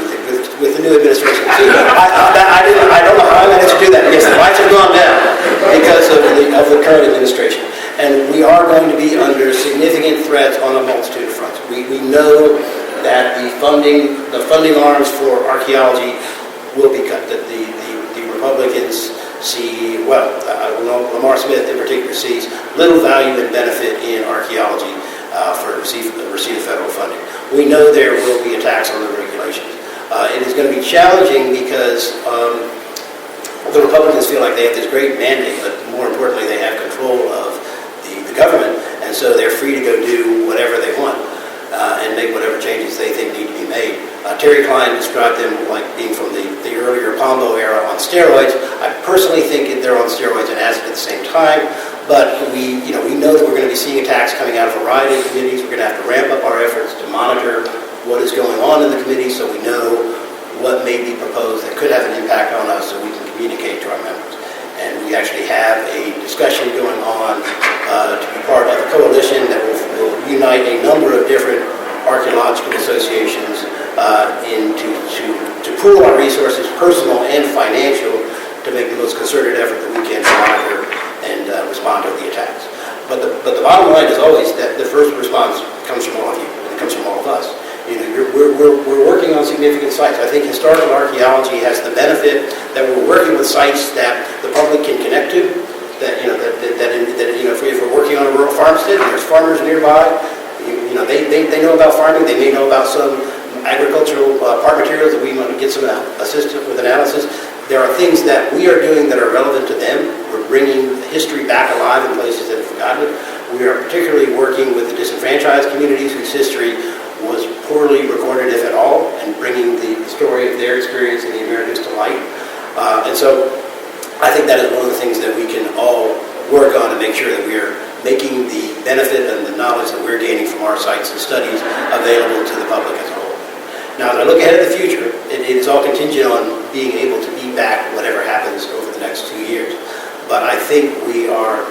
with the new administration. See, I don't know how I managed to do that. Yes, the lights have gone down because of the current administration. And we are going to be under significant threats on a multitude of fronts. We know that the funding arms for archaeology will be cut, that the Republicans Lamar Smith in particular sees little value and benefit in archaeology for receipt of federal funding. We know there will be attacks on the regulations. It is going to be challenging because the Republicans feel like they have this great mandate, but more importantly, they have control of the government, and so they're free to go do whatever they want and make whatever changes they think need to be made. Terry Klein described them like being from the earlier Pombo era on steroids. I personally think they're on steroids and acid at the same time, but we know that we're going to be seeing attacks coming out of a variety of committees. We're going to have to ramp up our efforts to monitor what is going on in the committee so we know what may be proposed that could have an impact on us so we can communicate to our members. And we actually have a discussion going on to be part of a coalition that will unite a number of different archaeological associations to pool our resources, personal and financial, to make the most concerted effort that we can to monitor and respond to the attacks. But the bottom line is always that the first response comes from all of you, and it comes from all of us. We're working on significant sites. I think historical archaeology has the benefit that we're working with sites that the public can connect to. If we're working on a rural farmstead and there's farmers nearby, they know about farming. They may know about some agricultural part materials that we want to get some assistance with analysis. There are things that we are doing that are relevant to them. We're bringing history back alive in places that have forgotten it. We are particularly working with the disenfranchised communities whose history was poorly recorded, if at all, and bringing the story of their experience in the Americas to light. And so I think that is one of the things that we can all work on to make sure that we are making the benefit and the knowledge that we're gaining from our sites and studies available to the public as a whole. Now, as I look ahead at the future, it is all contingent on being able to beat back whatever happens over the next 2 years. But I think we are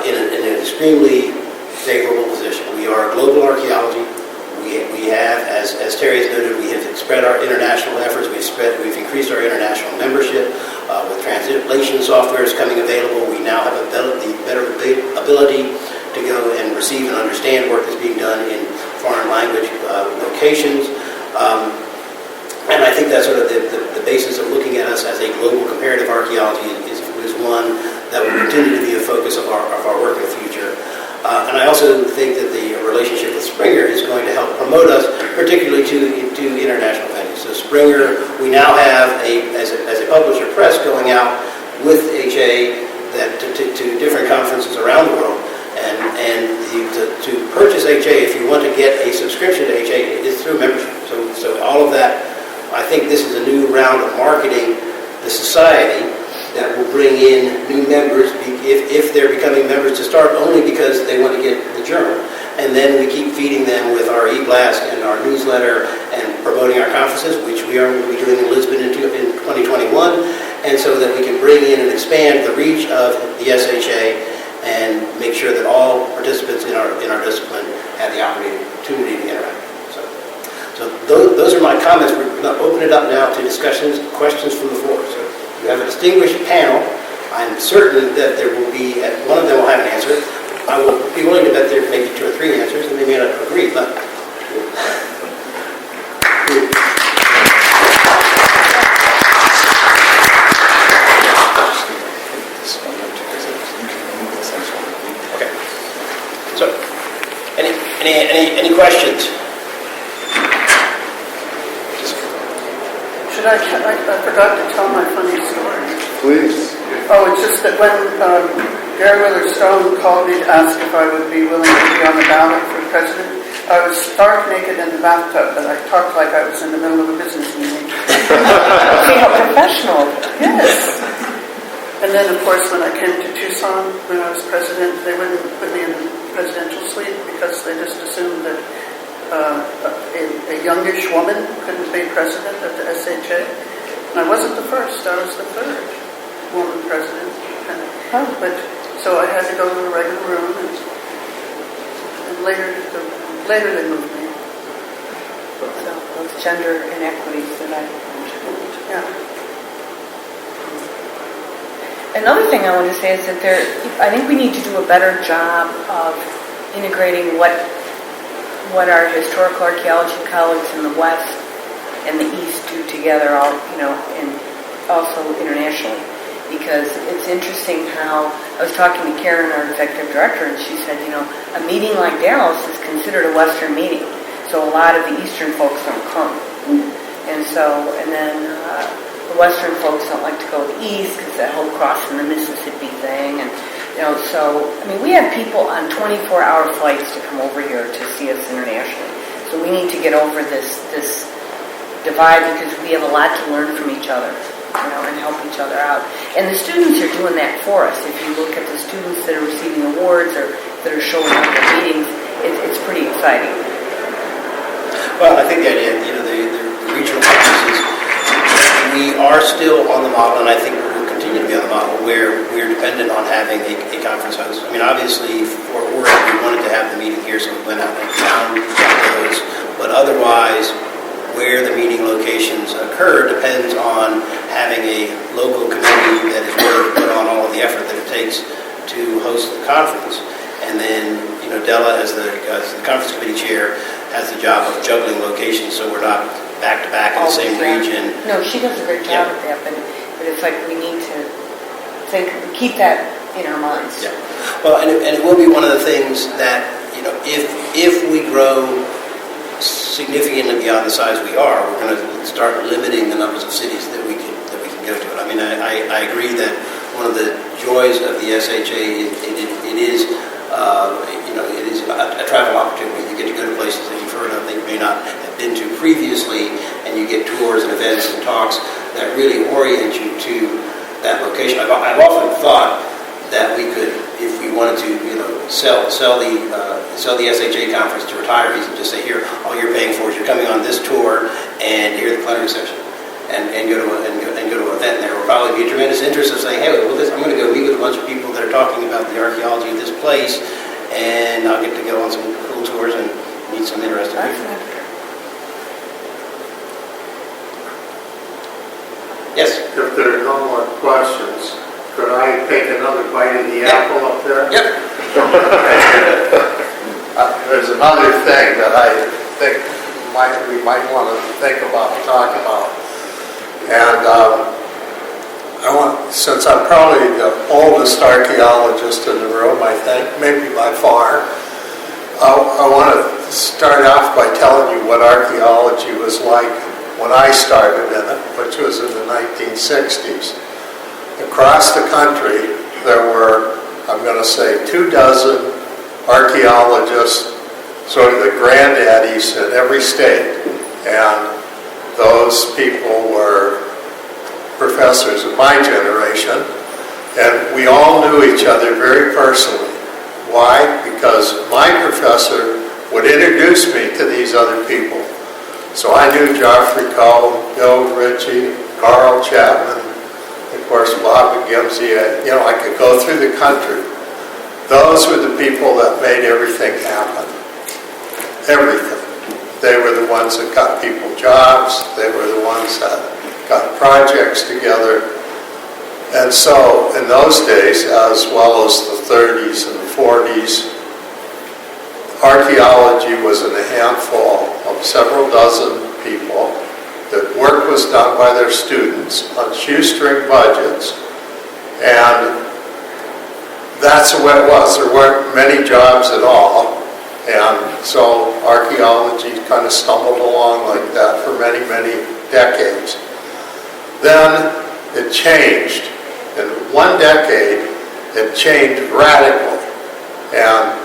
in an extremely favorable position. We are global archaeology. We have, as Terry has noted, we have spread our international efforts. We've increased our international membership with translation softwares coming available. We now have a better ability to go and receive and understand work that's being done in foreign language locations. And I think that's sort of the basis of looking at us as a global comparative archaeology is one that will continue to be a focus of our work in the future. And I also think that the relationship with Springer is going to help promote us, particularly to international venues. So Springer, we now have, as a publisher press, going out with HA to different conferences around the world. And to purchase HA, if you want to get a subscription to HA, it's through membership. So all of that, I think this is a new round of marketing the society that will bring in new members if they're becoming members to start only because they want to get the journal. And then we keep feeding them with our e-blast and our newsletter and promoting our conferences, which we will be doing in Lisbon in 2021, and so that we can bring in and expand the reach of the SHA and make sure that all participants in our discipline have the opportunity to interact. So those are my comments. We're going to open it up now to discussions, questions from the floor. So you have a distinguished panel. I'm certain that there will be, one of them will have an answer. I will be willing to bet there may be 2 or 3 answers, and they may not agree, but... Okay. So, any questions? I forgot to tell my funny story. Please. Oh, it's just that when Gary Willard Stone called me to ask if I would be willing to be on the ballot for president, I was stark naked in the bathtub, but I talked like I was in the middle of a business meeting. See how professional. Yes. And then, of course, when I came to Tucson, when I was president, they wouldn't put me in the presidential suite because they just assumed that a youngish woman couldn't be president of the SHA. And I wasn't the first, I was the third woman president. But so I had to go to a regular room, and later they moved me. So those gender inequities that I mentioned. Yeah. Another thing I want to say is that I think we need to do a better job of integrating what our historical archaeology colleagues in the West and the East do together, and also internationally. because it's interesting how, I was talking to Karen, our executive director, and she said, a meeting like Dallas is considered a Western meeting, so a lot of the Eastern folks don't come. And then the Western folks don't like to go east because that whole crossing the Mississippi thing, and we have people on 24-hour flights to come over here to see us internationally. So we need to get over this divide because we have a lot to learn from each other, and help each other out. And the students are doing that for us. If you look at the students that are receiving awards or that are showing up at meetings, it's pretty exciting. Well, I think that the regional conferences, we are still on the model, and I think we'll continue to be on the model, where we're dependent on having a conference host. Obviously, for Fort Worth, we wanted to have the meeting here, so we went out and found those. But otherwise, where the meeting locations occur depends on having a local committee that is willing to put on all of the effort that it takes to host the conference. And then, Della, as the conference committee chair, has the job of juggling locations, so we're not back-to-back in the same region. No, she does a great job at that, but it's like we need to keep that in our minds. Yeah. Well, and it will be one of the things that, if we grow significantly beyond the size we are, we're going to start limiting the numbers of cities that we can go to. I agree that one of the joys of the SHA it is a travel opportunity. You get to go to places that you've heard of that you may not have been to previously, and you get tours and events and talks that really orient you to that location. I've often thought that we could, if we wanted to, sell the SHA conference to retirees and just say, here, all you're paying for is you're coming on this tour and here's the plenary session, and go to an event. There will probably be a tremendous interest of saying, hey, I'm going to go meet with a bunch of people that are talking about the archaeology of this place, and I'll get to go on some cool tours and meet some interesting people. Yes? If there are no more questions, could I take another bite of the apple up there? Yep. There's another thing that I think we might want to think about and talk about. And since I'm probably the oldest archaeologist in the room, I think, maybe by far, I want to start off by telling you what archaeology was like when I started in it, which was in the 1960s. Across the country, there were, I'm going to say, 24 archaeologists, sort of the granddaddies in every state. And those people were professors of my generation, and we all knew each other very personally. Why? Because my professor would introduce me to these other people. So I knew Geoffrey Coe, Bill Ritchie, Carl Chapman, of course Bob McGimsey. I could go through the country. Those were the people that made everything happen. Everything. They were the ones that got people jobs. They were the ones that got projects together. And so in those days, as well as the 30s and the 40s, archaeology was in a handful of several dozen people. That work was done by their students on shoestring budgets. And that's the way it was. There weren't many jobs at all. And so archaeology kind of stumbled along like that for many, many decades. Then it changed. In one decade, it changed radically. And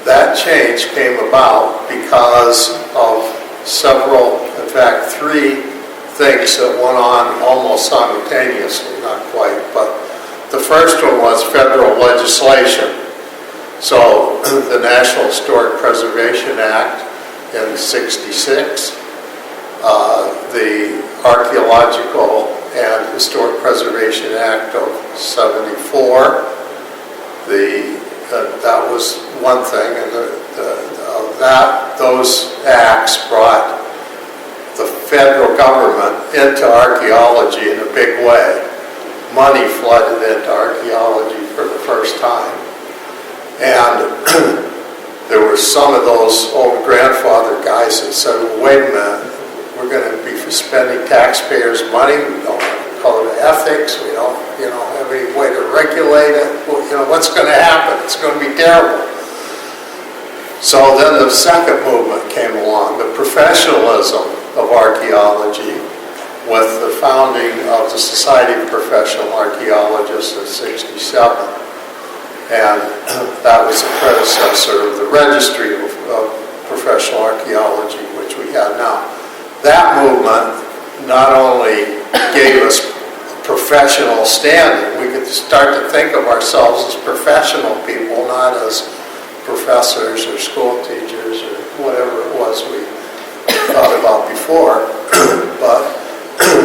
that change came about because of several, in fact, 3 things that went on almost simultaneously, not quite, but the first one was federal legislation. So the National Historic Preservation Act in '66, the Archaeological and Historic Preservation Act of '74, that was one thing, and those acts brought the federal government into archaeology in a big way. Money flooded into archaeology for the first time. And there were some of those old grandfather guys that said, well, wait a minute, we're going to be spending taxpayers' money, we don't have a code of ethics, we don't, have manipulate it, well, you know, what's going to happen? It's going to be terrible. So then the second movement came along, the professionalism of archaeology, with the founding of the Society of Professional Archaeologists in '67. And that was the predecessor of the Registry of Professional Archaeology, which we have now. That movement not only gave us professional standing, we could start to think of ourselves as professional people, not as professors or school teachers or whatever it was we thought about before. But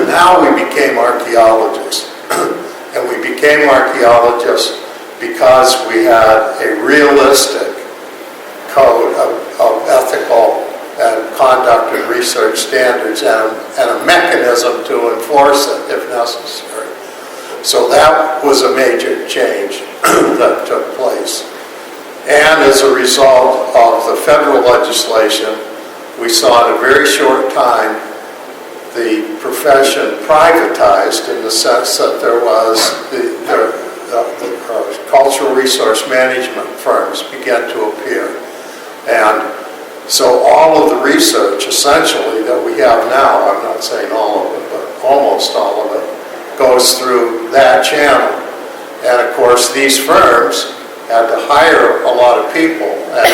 now we became archaeologists. And we became archaeologists because we had a realistic code of ethical and conduct and research standards and a mechanism to enforce it if necessary. So that was a major change that took place. And as a result of the federal legislation, we saw in a very short time the profession privatized in the sense that there was the cultural resource management firms began to appear. And so all of the research, essentially, that we have now, I'm not saying all of it, but almost all of it, goes through that channel. And of course, these firms had to hire a lot of people, and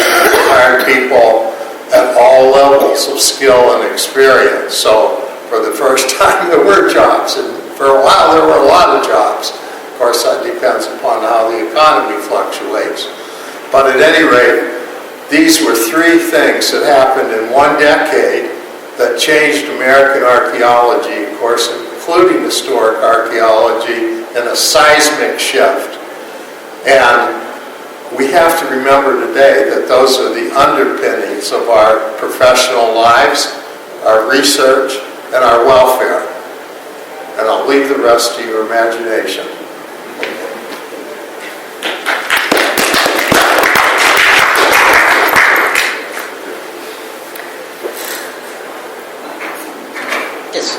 hire people at all levels of skill and experience. So for the first time, there were jobs, and for a while, there were a lot of jobs. Of course, that depends upon how the economy fluctuates. But at any rate, these were three things that happened in one decade that changed American archaeology, of course, including historic archaeology, in a seismic shift. And we have to remember today that those are the underpinnings of our professional lives, our research, and our welfare. And I'll leave the rest to your imagination. Yes.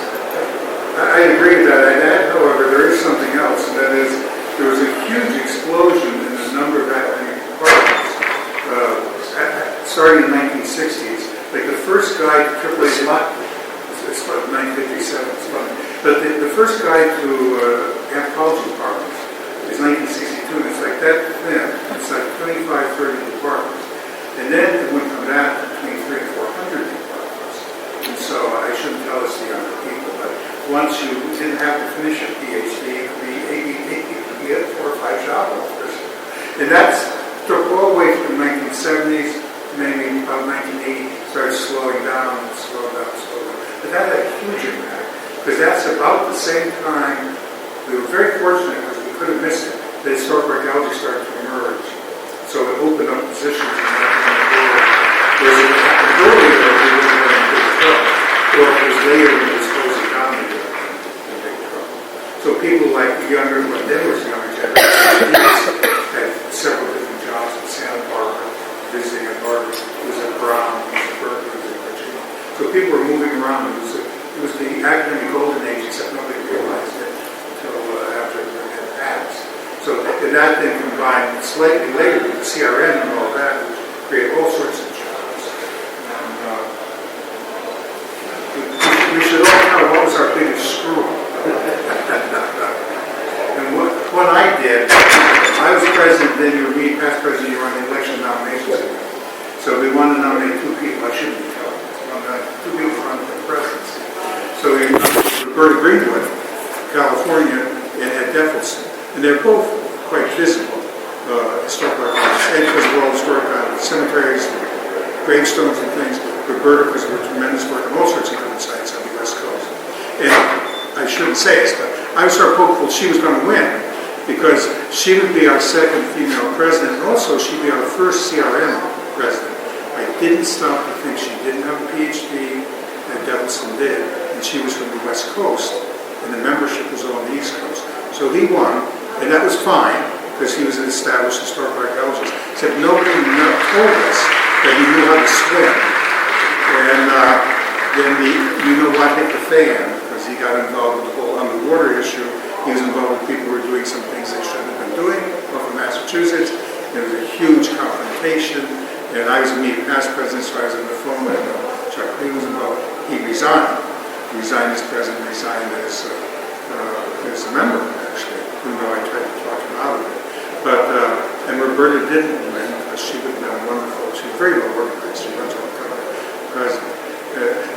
I agree with that. I'd add, however, there is something else, and that is there was a huge explosion in the number of academic departments starting in the 1960s. Like the first guide to AAA, it's about 1957, it's funny. But the first guide to anthropology departments is 1962, and it's like that thin. It's like 25, 30 departments. And then it went from that to between 300 and 400 departments. And so I shouldn't tell us the younger people, but once you didn't have to finish a PhD, it could be ABD, you could get 4 or 5 job offers. And that's took all the way from the 1970s, maybe about 1980, started slowing down. But that had a huge impact, because that's about the same time, we were very fortunate because we could have missed it, that historical archaeology started to emerge. So it opened up positions in that world. Whereas if it happened earlier, we would have been in big trouble. Or if it was later when it was closing down, we would have been in big trouble. So people like the younger, when there was younger generations, had several different jobs at Santa Barbara, visiting at Harvard, it was at Brown, it was at Berkeley, it was at Virginia. So people were moving around. It was the academic golden age, except nobody realized it until after it had passed. So that then combined slightly later with the CRN and all that, which created all sorts of jobs. And we should all know what was our biggest screw up. And what I did, I was president, then you were me, past president, you were on the election nominations. So we wanted to nominate 2 people. I shouldn't be telling you. 2 people run for the presidency. So we Roberta Greenwood, California, and Ed Deffelson. And they're both quite visible historical archaeologists. Ed was well historic cemeteries, gravestones and things. Roberta was a tremendous work on all sorts of different sites on the West Coast. And I shouldn't say this, but I was sort of hopeful she was going to win, because she would be our second female president, and also she'd be our first CRM president. I didn't stop to think she didn't have a PhD, and Deffelson did, and she was from the West Coast, and the membership was all on the East Coast. So he won, and that was fine, because he was an established historical archaeologist, except nobody told us that he knew how to swim. And then you know what hit the fan, because he got involved with the whole underwater issue. He was involved with people who were doing some things they shouldn't have been doing, Education, and I was a meeting past president, so I was on the phone with Chuck Cleland was involved. He resigned. He resigned as president, resigned as a member, actually, even though I tried to talk him out of it. But, and Roberta didn't win, because she would have been wonderful. She was very well organized. She runs all the president.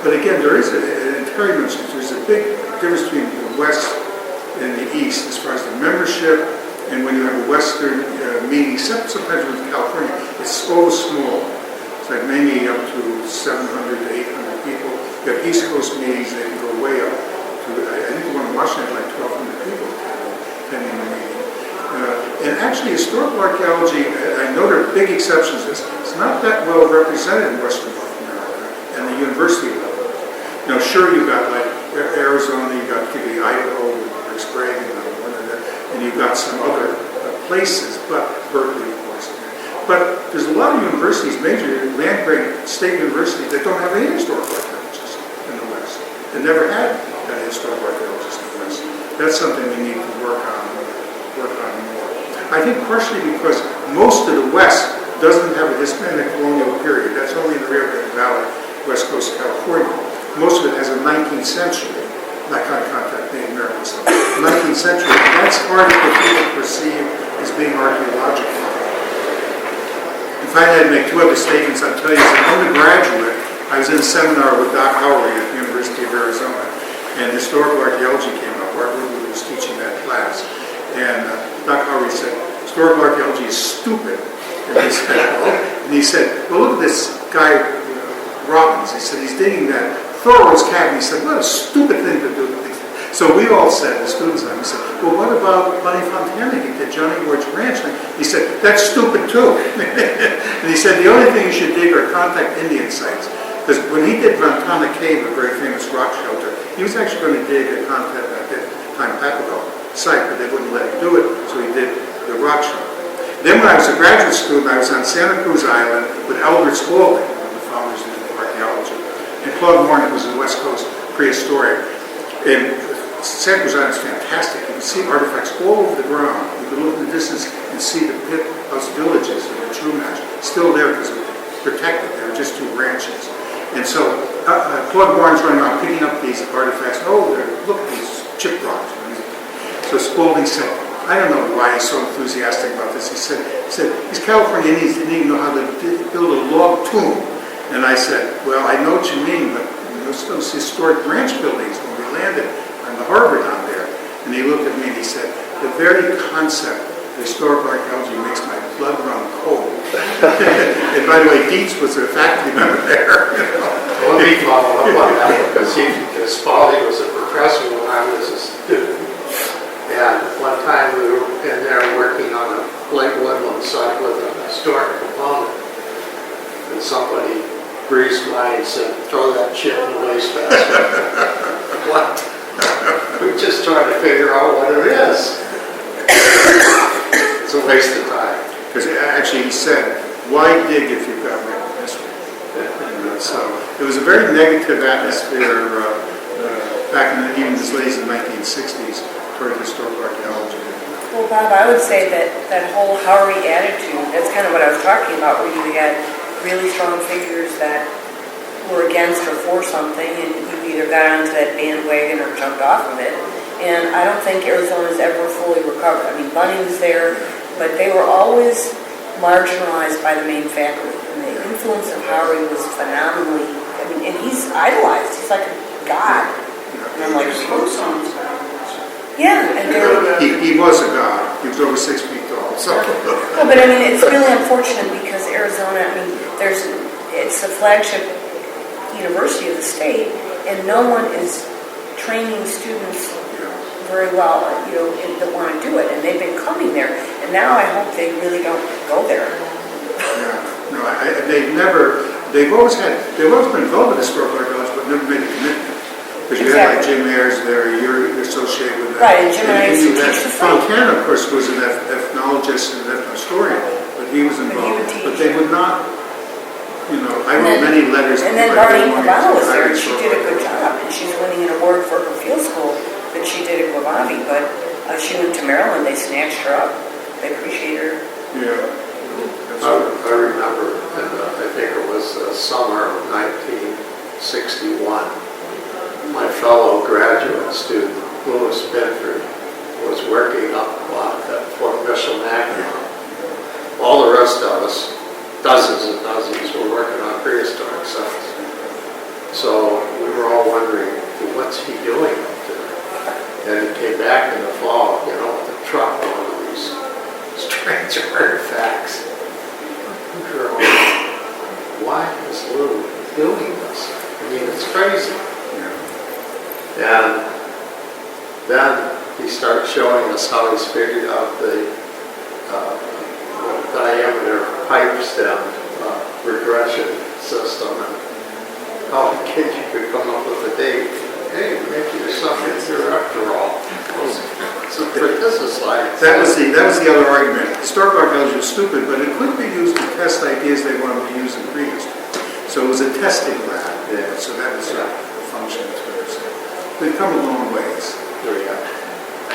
But again, there is, and Terry mentioned, there's a big difference between the West and the East as far as the membership, and when you have a Western meeting, except sometimes with California, it's so small. It's like maybe up to 700 to 800 people. You have East Coast meetings that can go way up to, I think the one in Washington had like 1,200 people attending the meeting. And actually, historical archaeology, I know there are big exceptions to this, it's not that well represented in Western North America and the university level. You know, sure, you got like Arizona, you got particularly Idaho, with Sprague, and you've got some other places, but Berkeley, of course. But there's a lot of universities, major land-grant state universities, that don't have any historical archaeologists in the West. They never had an historical archaeologist in the West. That's something we need to work on more. I think partially because most of the West doesn't have a Hispanic colonial period. That's only in the Rio Grande Valley, West Coast of California. Most of it has a 19th century. Not kind of contact Native Americans. 19th century. That's hard for people to perceive as being archaeological. And finally, I'd make two other statements. I'll tell you, as an undergraduate, I was in a seminar with Doc Howery at the University of Arizona, and historical archaeology came up. Art Woodward was teaching that class. And Doc Howery said, historical archaeology is stupid. And he said, well, look at this guy, Robbins. He said, he's digging that Thoreau's cabin. He said, what a stupid thing to do. So we all said, the students and I, we said, well, what about Bunny Fontana? He did Johnny Ward's Ranch. And he said, that's stupid too. And he said, the only thing you should dig are contact Indian sites. Because when he did Ventana Cave, a very famous rock shelter, he was actually going to dig a contact at that time Papago site, but they wouldn't let him do it, so he did the rock shelter. Then when I was a graduate student, I was on Santa Cruz Island with Albert Spaulding, one of the founders of archaeology. And Claude Moore was a West Coast prehistorian. And Santa Cruz Island is fantastic. You can see artifacts all over the ground. You can look in the distance and see the pit house villages of the Chumash still there because they're protected. They were just two ranches. And so Claude Moore is running around picking up these artifacts. Oh, look at these chip rocks. So Spaulding said, I don't know why he's so enthusiastic about this. He said these California Indians didn't even know how to build a log tomb. And I said, well, I know what you mean, but those historic ranch buildings when we landed on the harbor down there. And he looked at me and he said, the very concept of historical archaeology makes my blood run cold. And by the way, Dietz was a faculty member there. Let me follow up on that because Spaulding was a professor when I was a student. And one time we were in there working on a Lake Woodland site with a historic component. And somebody breezed by and said, throw that shit in the wastebasket. What? We're just trying to figure out what it is. It's a waste of time. Because actually he said, why dig if you've got written history? And so it was a very negative atmosphere back in even as late as the 1960s toward historical archaeology. Well, Bob, I would say that whole Howery attitude, that's kind of what I was talking about, where you had really strong figures that were against or for something, and you either got onto that bandwagon or jumped off of it. And I don't think Arizona's ever fully recovered. I mean, Bunny was there, but they were always marginalized by the main faculty. And the influence of Howery was phenomenally, I mean, and he's idolized. He's like a god. And I'm like, yeah, and he was a god. He was over 6 feet tall. So. No, but I mean, it's really unfortunate because Arizona, I mean, it's a flagship university of the state, and no one is training students very well, that want to do it, and they've been coming there, and now I hope they really don't go there. Yeah, no, they've always been involved with historical archaeology, but never made a commitment. Because you had like Jim Ayers there, you're associated with that. Right, and Jim Ayers teaches the Fontana, of course, was an ethnologist and an ethnohistorian, but he was involved. But they would not, I wrote many letters. And then Barney Cabana was there, and she did a good job, and she's winning an award for her field school that she did at Guavavi, but she went to Maryland, they snatched her up. They appreciate her. Yeah. I remember, I think it was the summer of 1961, my fellow graduate student, Louis Bedford, was working up at Fort Michilimackinac. All the rest of us, dozens and dozens, were working on prehistoric sites. So we were all wondering, what's he doing up there? And he came back in the fall, with a truck full of these strange artifacts. We were all, why is Lou doing this? I mean, it's crazy. And then he started showing us how he's figured out the diameter pipe stem regression system, and how you could come up with a date. Hey, maybe there's something here after all. So this is like... That was the other argument. Historical archaeology was stupid, but it could be used to test ideas they wanted to use in prehistory. So it was a testing lab. Yeah. So that was a function of it. They've come a long ways. There you go.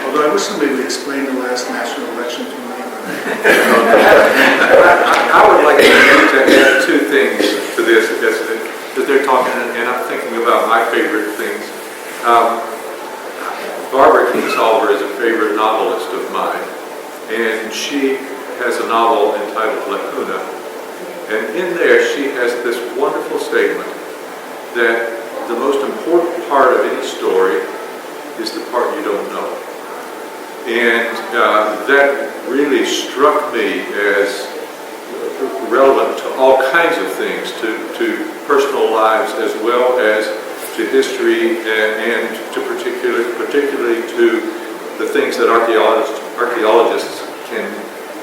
Although I wish somebody would explain the last national election to me. I would like to add two things to this, as they're talking, and I'm thinking about my favorite things. Barbara Kingsolver is a favorite novelist of mine, and she has a novel entitled Lacuna, and in there she has this wonderful statement that the most important part of any story is the part you don't know. And that really struck me as relevant to all kinds of things, to personal lives as well as to history and to particularly to the things that archaeologists can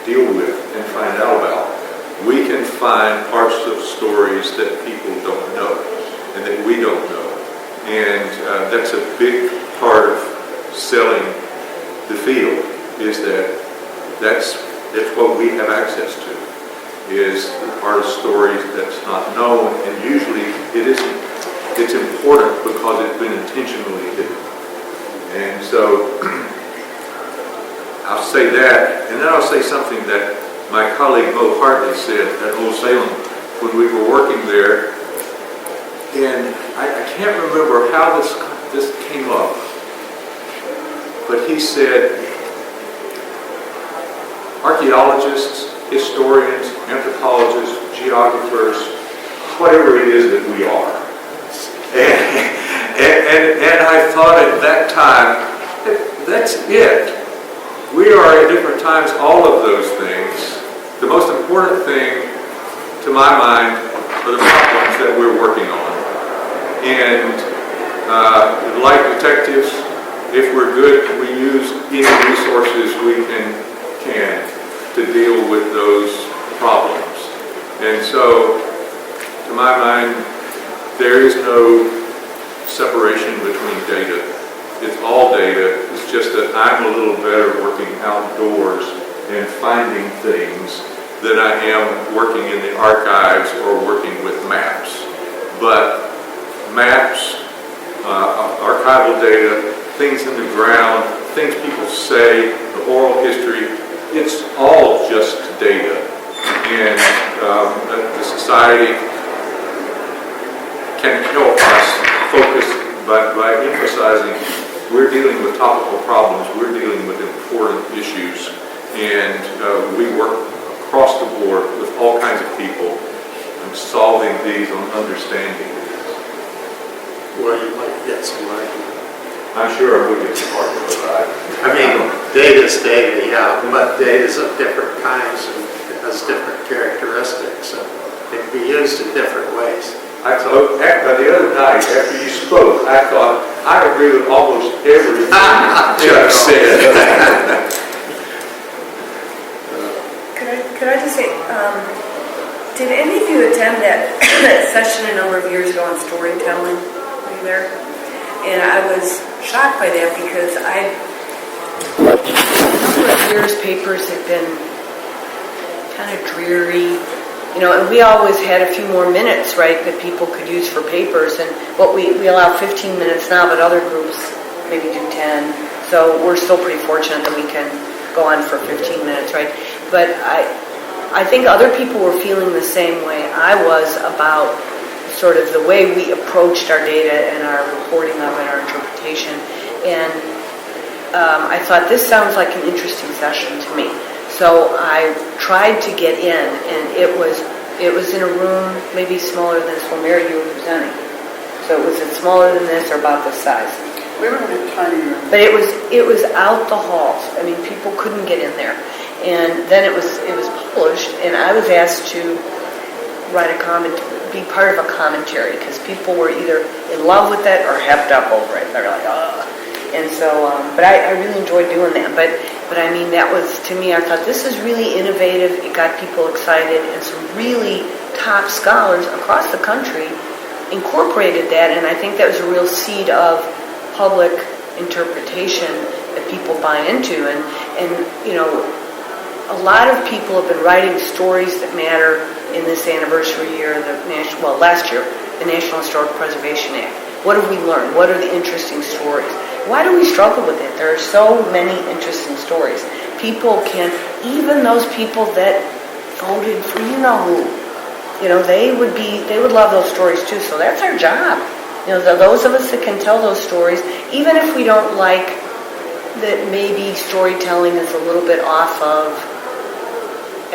deal with and find out about. We can find parts of stories that people don't know and that we don't know. And that's a big part of selling the field, is that's what we have access to, is the part of stories that's not known, and usually it's important because it's been intentionally hidden. And so I'll say that, and then I'll say something that my colleague Bo Hartley said at Old Salem when we were working there, and I can't remember how this came up, but he said, archaeologists, historians, anthropologists, geographers, whatever it is that we are. And I thought at that time, that's it. We are at different times all of those things. The most important thing, to my mind, are the problems that we're working on. And like detectives, if we're good, we use any resources we can to deal with those problems. And so, to my mind, there is no separation between data. It's all data. It's just that I'm a little better working outdoors and finding things than I am working in the archives or working with maps. But maps, archival data, things in the ground, things people say, the oral history, it's all just data. And the society can help us focus by emphasizing we're dealing with topical problems, we're dealing with important issues, and we work across the board with all kinds of people on solving these, on understanding these. Well, you might get some argument. I'm sure I would get some argument with that. I mean, data's data, yeah, but data's of different kinds and it has different characteristics, and it can be used in different ways. I thought, the other night after you spoke, I thought, I agree with almost everything Chuck said. Could I just say, did any of you attend that session a number of years ago on storytelling? Were you there? And I was shocked by that because a number of years papers have been kind of dreary, and we always had a few more minutes, right, that people could use for papers, and we allow 15 minutes now, but other groups maybe do 10, so we're still pretty fortunate that we can go on for 15 minutes, right? But I think other people were feeling the same way I was about sort of the way we approached our data and our reporting of it, our interpretation. And I thought this sounds like an interesting session to me. So I tried to get in, and it was in a room maybe smaller than this one, Mary, you were presenting. So was it smaller than this or about this size? We were in a tiny room. But it was out the halls. I mean, people couldn't get in there. And then it was published, and I was asked to write a comment, be part of a commentary, because people were either in love with it or hepped up over it. They're like, oh. And so, but I really enjoyed doing that. But I mean, that was, to me, I thought this is really innovative. It got people excited, and some really top scholars across the country incorporated that, and I think that was a real seed of public interpretation that people buy into. And you know, a lot of people have been writing stories that matter in this anniversary year, last year, the National Historic Preservation Act. What have we learned? What are the interesting stories? Why do we struggle with it? There are so many interesting stories. People can, even those people that voted for you know who, you know, they would love those stories too. So that's our job. You know, those of us that can tell those stories, even if we don't like that maybe storytelling is a little bit off of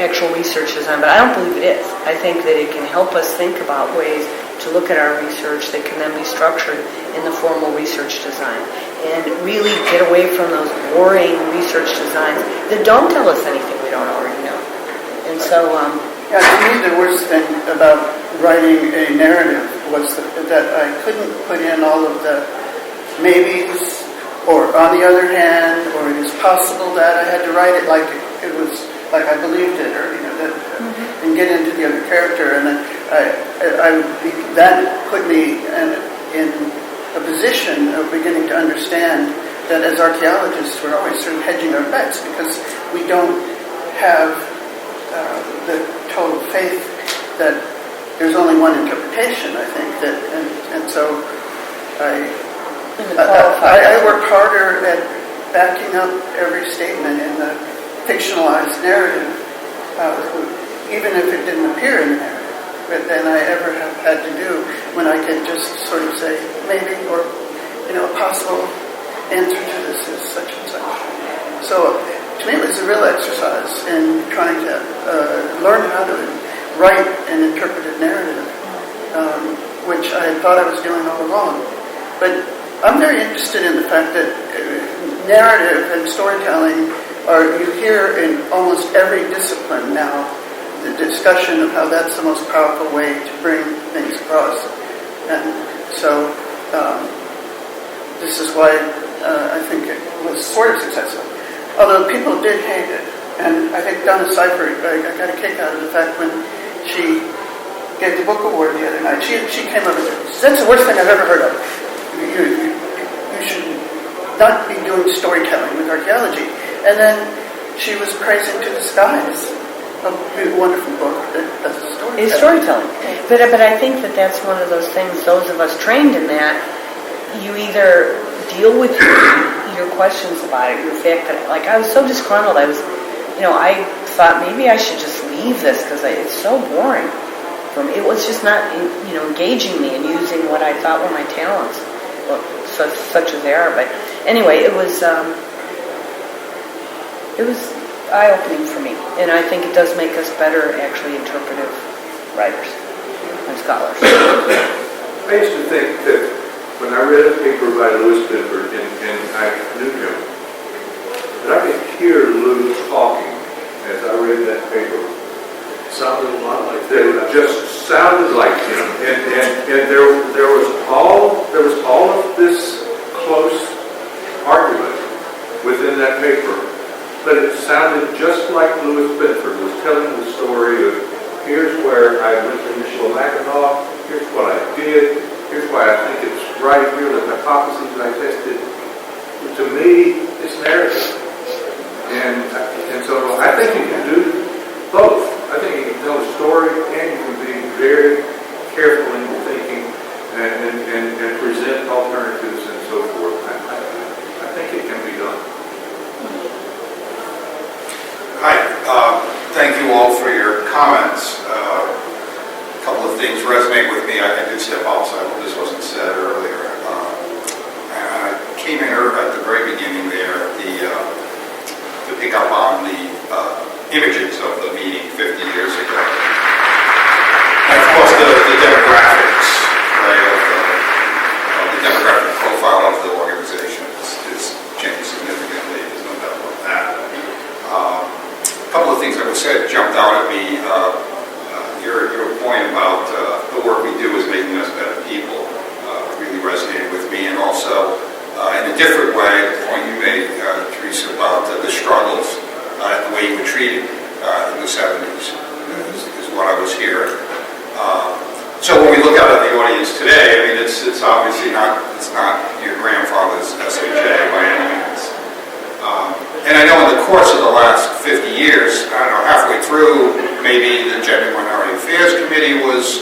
actual research design, but I don't believe it is. I think that it can help us think about ways to look at our research that can then be structured in the formal research design and really get away from those boring research designs that don't tell us anything we don't already know. And so, Yeah, to me, the worst thing about writing a narrative was that I couldn't put in all of the maybes, or on the other hand, or it is possible that. I had to write it like it was, like I believed it, or, you know, and get into the other character. And then that put me in a position of beginning to understand that as archaeologists, we're always sort of hedging our bets because we don't have the total faith that there's only one interpretation, I think, and so I worked harder at backing up every statement in the fictionalized narrative, even if it didn't appear in the narrative, than I ever have had to do when I could just sort of say, maybe, or, you know, a possible answer to this is such and such. So, to me, it was a real exercise in trying to learn how to write an interpretive narrative, which I thought I was doing all along. But I'm very interested in the fact that narrative and storytelling you hear in almost every discipline now, the discussion of how that's the most powerful way to bring things across. And so this is why I think it was sort of successful. Although people did hate it. And I think Donna Seifert, I got a kick out of the fact when she gave the book award the other night, she came up and said, that's the worst thing I've ever heard of. You should not be doing storytelling with archaeology. And then she was praising to the skies a wonderful book that's storytelling. It's storytelling. But I think that that's one of those things, those of us trained in that, you either deal with your questions about it, your fact that, like, I was so disgruntled, I thought maybe I should just leave this because it's so boring for me. It was just not, engaging me and using what I thought were my talents, such as they are. But anyway, it was eye-opening for me, and I think it does make us better, actually, interpretive writers and scholars. I used to think that when I read a paper by Louis Bedford, and I knew him, that I could hear Lou talking as I read that paper. It sounded a lot like that. It just sounded like him, and there was all of this close argument within that paper. But it sounded just like Louis Bedford was telling the story of, here's where I went to Michilimackinac, here's what I did, here's why I think it's right, here are the hypotheses I tested. To me, it's narrative. And so I think you can do both. I think you can tell a story and you can be very careful in your thinking and present alternatives and so forth. I think it can be done. Hi, thank you all for your comments. A couple of things resonate with me. I did step outside, but this wasn't said earlier. I came in at the very beginning there to pick up on the images of the meeting 50 years ago. And of course, the demographics, right, of the demographic profile of the organization is changed significantly. There's no doubt about that. A couple of things that were said jumped out at me. Your point about the work we do is making us better people really resonated with me, and also in a different way, the point you made, Teresa, about the struggles, the way you were treated in the 70s is what I was hearing. So when we look out at the audience today, I mean, it's obviously not your grandfather's SHA by any means. And I know in the course of the last 50 years, I don't know, halfway through, maybe the Gender Minority Affairs Committee was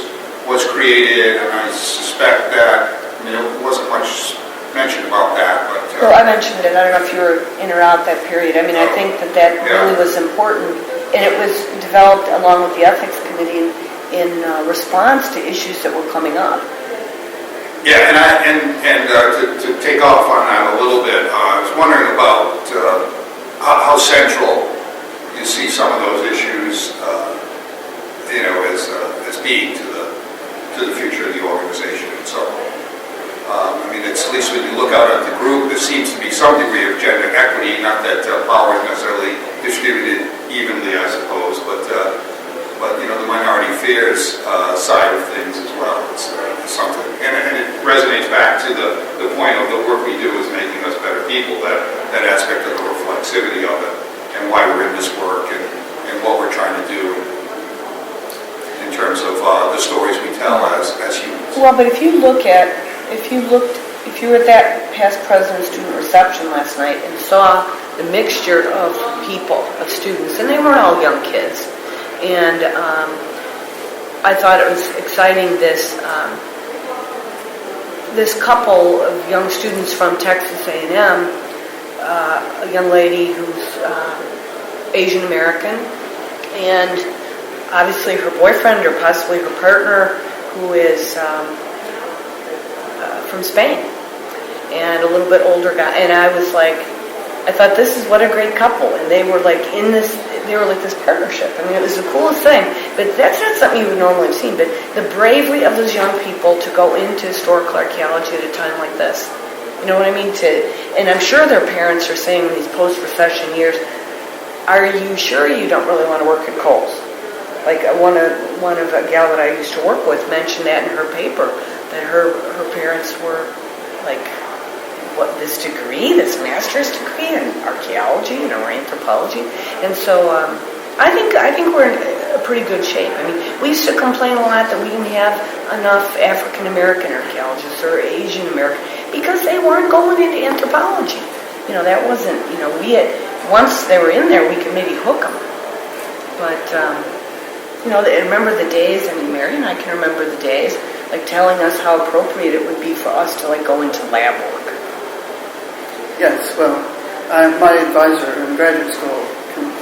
created, and I suspect that, there wasn't much mentioned about that, but... Well, I mentioned it. I don't know if you were in or out that period. I mean, I think that really was important, and it was developed along with the Ethics Committee in response to issues that were coming up. Yeah, and to take off on that a little bit, I was wondering about how central you see some of those issues, as being to the future of the organization and so on. I mean, it's, at least when you look out at the group, there seems to be some degree of gender equity, not that power is necessarily distributed evenly, I suppose, but the minority affairs side of things as well. It's something, and it resonates back to the point of the work we do is making us better people, that aspect of the reflexivity of it, and why we're in this work, and what we're trying to do in terms of the stories we tell as humans. Well, but if you were at that past president student reception last night and saw the mixture of people, of students, and they weren't all young kids, and I thought it was exciting, this couple of young students from Texas A&M, a young lady who's Asian American, and obviously her boyfriend or possibly her partner who is from Spain, and a little bit older guy. And I was like, I thought, this is what a great couple, and they were like this partnership. I mean, it was the coolest thing. But that's not something you would normally have seen. But the bravery of those young people to go into historical archaeology at a time like this, you know what I mean? And I'm sure their parents are saying in these post-recession years, are you sure you don't really want to work at Kohl's? Like one of a gal that I used to work with mentioned that in her paper, that her parents were like, what, this degree, this master's degree in archaeology, or anthropology, and so I think we're in a pretty good shape. I mean, we used to complain a lot that we didn't have enough African American archaeologists or Asian American because they weren't going into anthropology. That wasn't. Once they were in there, we could maybe hook them, but. I remember the days, Mary and I can remember the days, like telling us how appropriate it would be for us to go into lab work. Yes, well, my advisor in graduate school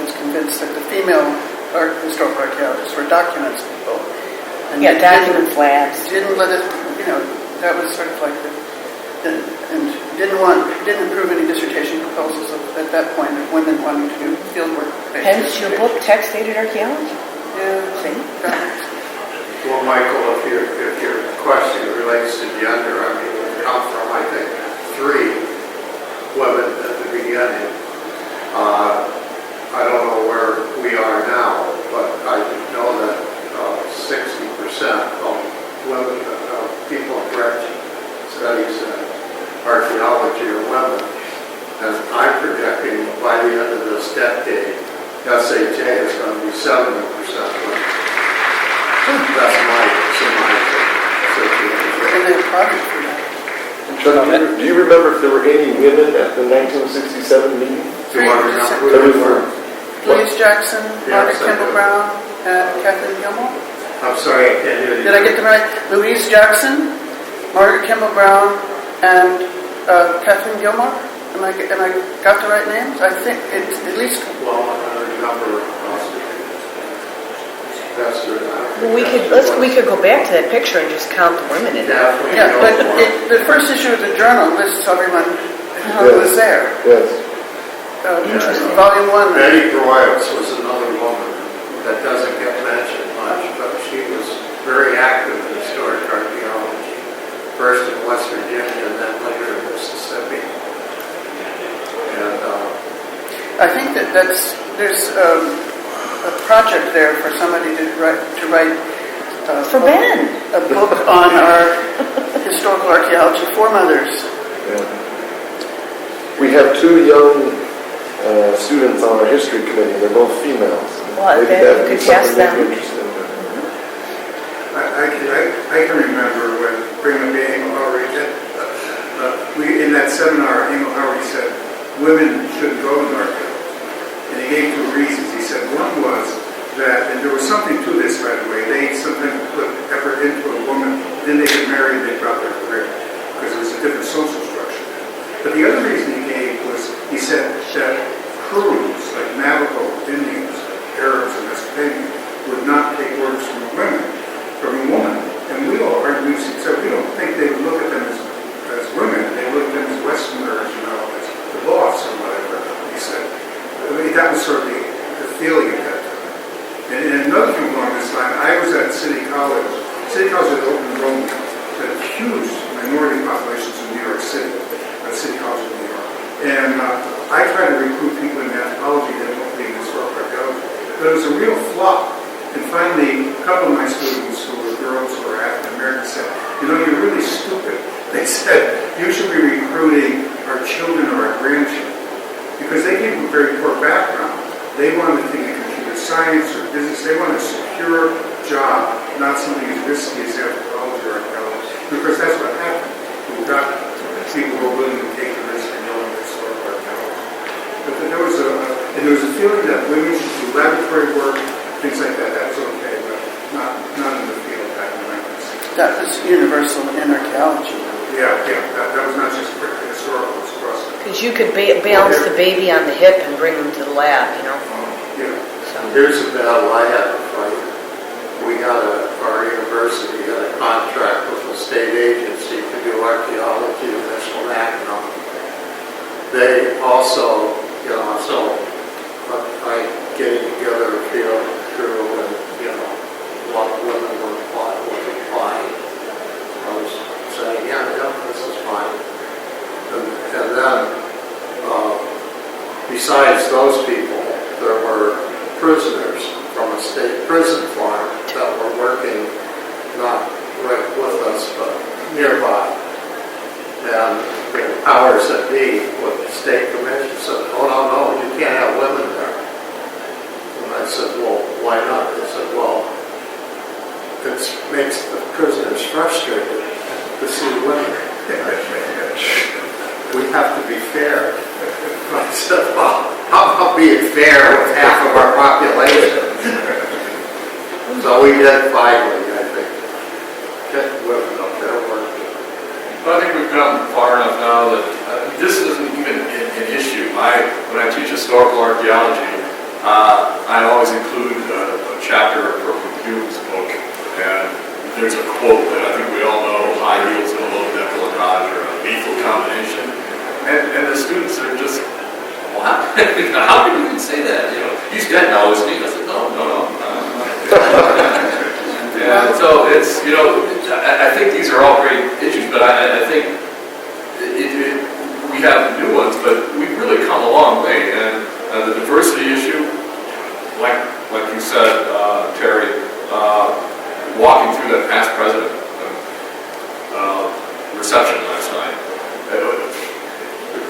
was convinced that the female historical archaeologists were documents people. And documents labs. Didn't let it, that was sort of like and didn't approve any dissertation proposals at that point of women wanting to do fieldwork. Hence your book, Text-Dated Archaeology. Yeah, see? Well, Michael, if your question relates to gender, it comes from, I think, 3 women at the beginning. I don't know where we are now, but I know that 60% of women, people in direct studies archaeology are women. And I'm projecting by the end of this decade, SHA is going to be 70% women. That's my situation. And they have projects for that. Chuck, do you remember if there were any women at the 1967 meeting? Do I remember who they were? Louise Jackson, Margaret Kimball Brown, and Kathleen Gilmore. I'm sorry, I can't hear you. Did I get them right? Louise Jackson, Margaret Kimball Brown, and Kathleen Gilmore. Am I got the right names? I think it's at least. Well, I remember. Pastor, we could go back to that picture and just count the women in it. Yeah, but the first issue of the journal lists everyone who was there. Yes. Volume 1. Betty Broyles was another woman that doesn't get mentioned much, but she was very active in historic archaeology, first in West Virginia and then later in Mississippi. And I think there's a project there for somebody to write For Ben. a book on our historical archaeology foremothers. Yeah. We have two young students on our history committee. They're both females. Well, Maybe then that you would be could test something them. interesting. I can remember when bringing up Emil Howard, in that seminar, Emil Howard said women shouldn't go to archaeology. And he gave two reasons. He said one was that, and there was something to this, by the way, they sometimes put effort into a woman, then they get married and they drop their career because it was a different social structure. But the other reason he gave was, he said that crews, like Navajo, Indians, Arabs, and Mesopotamians, would not take orders from a woman. And we all argued, so we don't think they would look at them as women. They look at them as Westerners, as the boss or whatever. He said, that was sort of the feeling at that time. And another thing along this line, I was at City College. City College had open enrollment, had huge minority populations in New York City, City College of New York. And I tried to recruit people in anthropology that won't be in historical archaeology. But it was a real flop. And finally, a couple of my students who were girls who were African American said, you're really stupid. They said, you should be recruiting our children or our grandchildren. Because they came from a very poor background. They wanted to take in computer science or business. They wanted a secure job, not something as risky as anthropology or archaeology. Because that's what happened. We got people who were willing to take the risk and go into historical archaeology. But there was a feeling that women should do laboratory work, things like that. That was okay, but not in the field back in the 1960s. That was universal in archaeology. Yeah. That was not just historical, it was across the... Because you could balance the baby on the hip and bring them to the lab, Yeah. So. here's a battle I had to fight. Our university got a contract with a state agency to do archaeology in Michigan. They also, so I getting together a field crew and, what women were applying. I was saying, yeah, this is fine. And then, besides those people, there were prisoners from a state prison farm that were working not right with us, but nearby. And the powers that be with the state commission said, oh, no, you can't have women there. And I said, well, why not? They said, well, it makes the prisoners frustrated to see women. We have to be fair. I said, well, how about being fair with half of our population? So we did finally, I think, get women up there working. Well, I think we've come far enough now that this isn't even an issue. When I teach historical archaeology, I always include a chapter from Hume's book, and there's a quote that I think we all know: high heels and a low décolletage, or a lethal combination. And the students are just, what? How can you even say that? He's dead now, isn't he? I said, no. And so it's, I think these are all great issues, but I think we have new ones, but we've really come a long way. And the diversity issue, like you said, Terry, walking through that past president reception last night,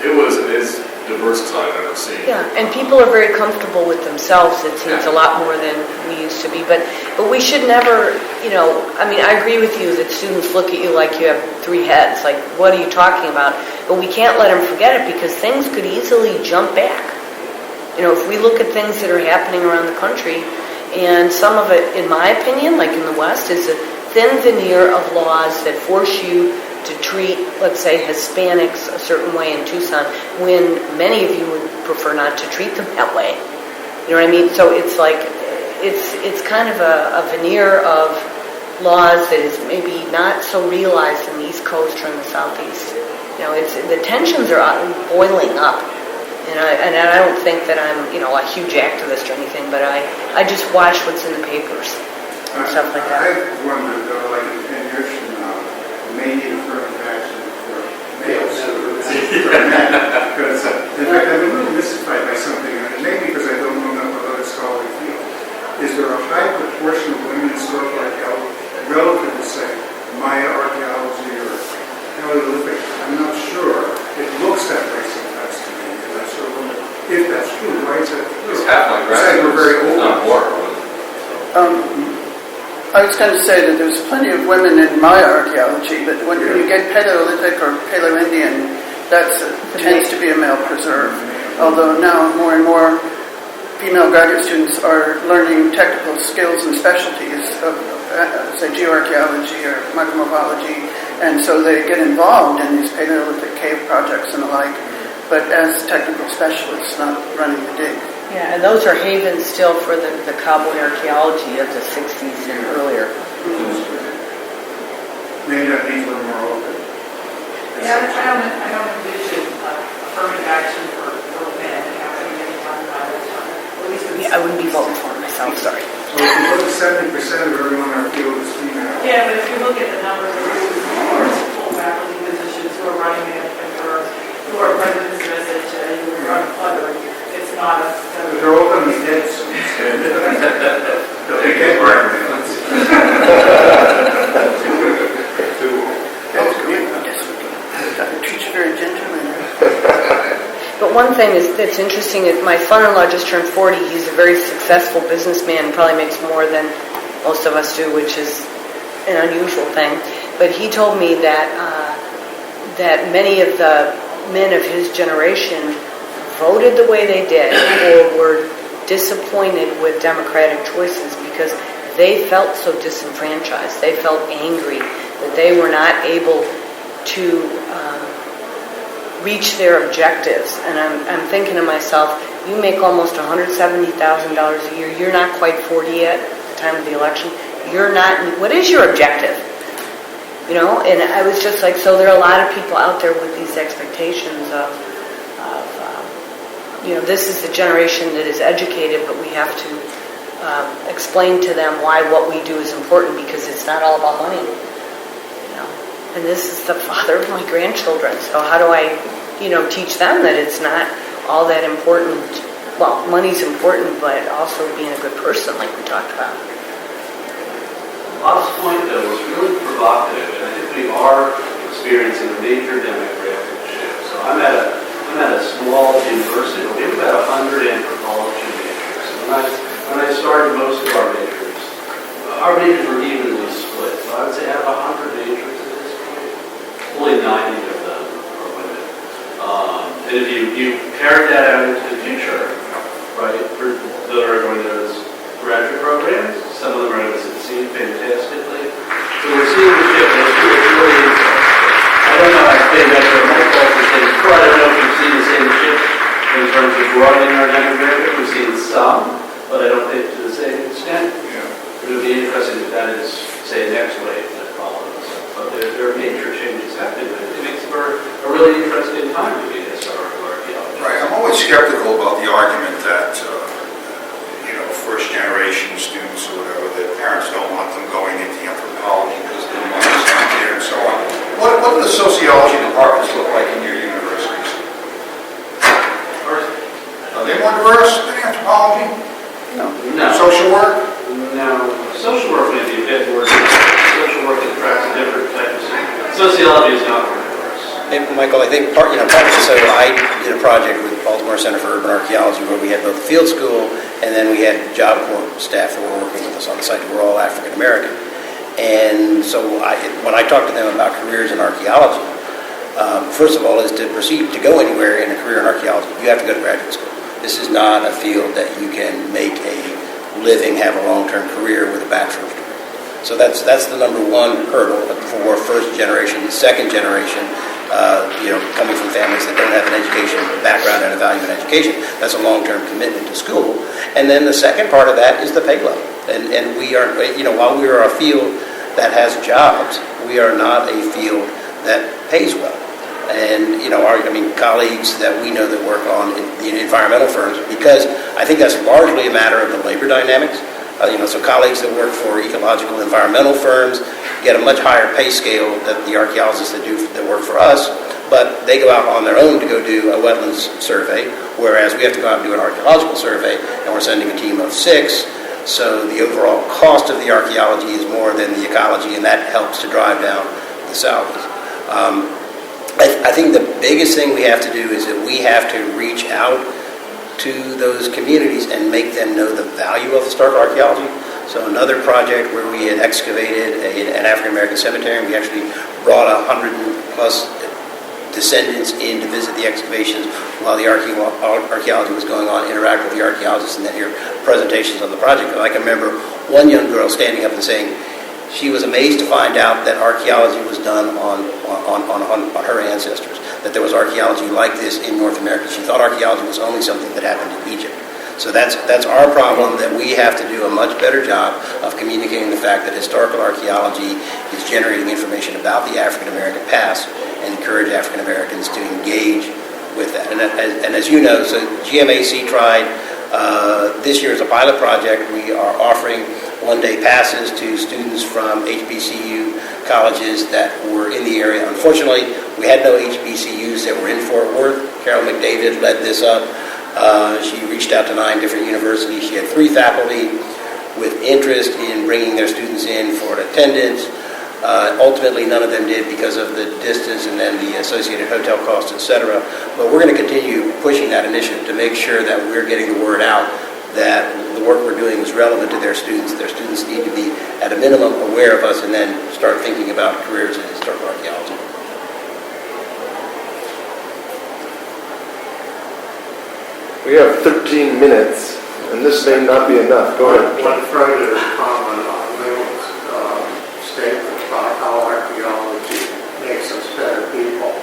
it was as diverse as I've ever seen. Yeah, and people are very comfortable with themselves, it seems, a lot more than we used to be. But we should never, I agree with you that students look at you like you have three heads. Like, what are you talking about? But we can't let them forget it, because things could easily jump back. If we look at things that are happening around the country, and some of it, in my opinion, like in the West, is a thin veneer of laws that force you to treat, let's say, Hispanics a certain way in Tucson, when many of you would prefer not to treat them that way. You know what I mean? So it's like, it's kind of a veneer of laws that is maybe not so realized in the East Coast or in the Southeast. You know, the tensions are boiling up. And I don't think that I'm, you know, a huge activist or anything, but I just watch what's in the papers and stuff like that. I've wondered, like in 10 years from now, we may need affirmative action for males for men. Because, in fact, I'm a little mystified by something, and maybe because I don't know enough about other scholarly fields. Is there a high proportion of women in historical archaeology relative to, say, Maya archaeology or Paleolithic? I'm not sure. It looks that way sometimes to me. I'm not sure if that's true. Why is that true? It's half my Besides, we're very old. not more. I was going to say that there's plenty of women in Maya archaeology, but when you get Paleolithic or Paleo-Indian, that tends to be a male preserve. Although now more and more female graduate students are learning technical skills and specialties of, say, geoarchaeology or micromorphology, and so they get involved in these Paleolithic cave projects and the like, but as technical specialists, not running the dig. Yeah, and those are havens still for the cowboy archaeology of the 60s and earlier. Maybe that means we're more open. Yeah, I don't envision affirmative action for men happening anytime by this time. At least Yeah, I wouldn't be voting for it myself, sorry. So if you look at 70% of everyone in our field is female. Yeah, but if you look at the numbers of full faculty positions who are running management firms, who are presidents of SHA, who are unfluttered, it's not a... But they're all going to be dead soon. They'll be dead right now. That's good. I guess we can treat you very gently. But one thing that's interesting is my son-in-law just turned 40. He's a very successful businessman, probably makes more than most of us do, which is an unusual thing. But he told me that that many of the men of his generation voted the way they did or were disappointed with democratic choices because they felt so disenfranchised. They felt angry that they were not able to reach their objectives. And I'm thinking to myself, you make almost $170,000 a year. You're not quite 40 yet at the time of the election. You're not. What is your objective? You know, and I was just like, so there are a lot of people out there with these expectations of you know, this is the generation that is educated, but we have to explain to them why what we do is important because it's not all about money. You know, and this is the father of my grandchildren. So how do I, you know, teach them that it's not all that important? Well, money's important, but also being a good person, like we talked about. Bob's point, though, was really provocative, and I think we are experiencing a major demographic shift. So I'm at a small university. We have about 100 anthropology majors. When I started most of our majors were evenly split. So I would say out of 100 majors at this point, only 90 of them are women. And if you carry that out into the future, right, for those that are going to those graduate programs, some of them are going to succeed fantastically. So we're seeing the shift. It's really interesting. I don't know, I've been back to my culture things before. I don't know if we've seen the same shift in terms of broadening our demographic. We've seen some, but I don't think to the same extent. Yeah. It would be interesting if that is, say, next wave that follows. But there are major changes happening. It makes for a really interesting time to be a historical archaeologist. Right, I'm always skeptical about the argument that, first generation students or whatever, that parents don't want them going into anthropology because they don't understand there and so on. What do the sociology departments look like in your universities? Are they more diverse than anthropology? No. Social work? No. Social work may be a bit more diverse. Social work attracts a different type of sociology is not more diverse. Hey, Michael, I think so I did a project with Baltimore Center for Urban Archaeology where we had both field school and then we had Job Corps staff that were working with us on the site who were all African American. And so when I talked to them about careers in archaeology, first of all is to proceed to go anywhere in a career in archaeology, you have to go to graduate school. This is not a field that you can make a living, have a long-term career with a bachelor's degree. So that's the number one hurdle for first generation. The second generation, coming from families that don't have an education background and a value in education. That's a long-term commitment to school. And then the second part of that is the pay level. And we are, while we are a field that has jobs, we are not a field that pays well. And, colleagues that we know that work on the environmental firms, because I think that's largely a matter of the labor dynamics. So colleagues that work for ecological environmental firms get a much higher pay scale than the archaeologists that work for us, but they go out on their own to go do a wetlands survey, whereas we have to go out and do an archaeological survey, and we're sending a team of 6. So the overall cost of the archaeology is more than the ecology, and that helps to drive down the salaries. I think the biggest thing we have to do is that we have to reach out to those communities and make them know the value of historical archaeology. So another project where we had excavated an African American cemetery, and we actually brought 100+ descendants in to visit the excavations while the archaeology was going on, interact with the archaeologists, and then hear presentations on the project. And I can remember one young girl standing up and saying she was amazed to find out that archaeology was done on her ancestors, that there was archaeology like this in North America. She thought archaeology was only something that happened in Egypt. So that's our problem, that we have to do a much better job of communicating the fact that historical archaeology is generating information about the African American past and encourage African Americans to engage with that. And as you know, so GMAC tried this year as a pilot project. We are offering one-day passes to students from HBCU colleges that were in the area. Unfortunately, we had no HBCUs that were in Fort Worth. Carol McDavid led this up. She reached out to 9 different universities. She had 3 faculty with interest in bringing their students in for attendance. Ultimately, none of them did because of the distance and then the associated hotel costs, etc. But we're going to continue pushing that initiative to make sure that we're getting the word out that the work we're doing is relevant to their students. Their students need to be, at a minimum, aware of us and then start thinking about careers in historical archaeology. We have 13 minutes, and this may not be enough. Go ahead. One further comment on Leland's statement about how archaeology makes us better people.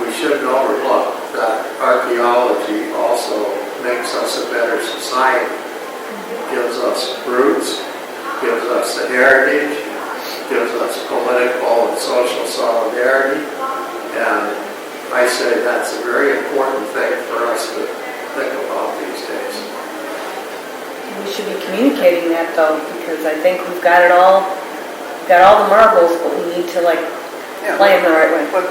We shouldn't overlook that archaeology also makes us a better society. Gives us roots, gives us a heritage, gives us political and social solidarity, and I say that's a very important thing for us to think about these days. We should be communicating that though, because I think we've got it all, the marbles, but we need to play them the right way. What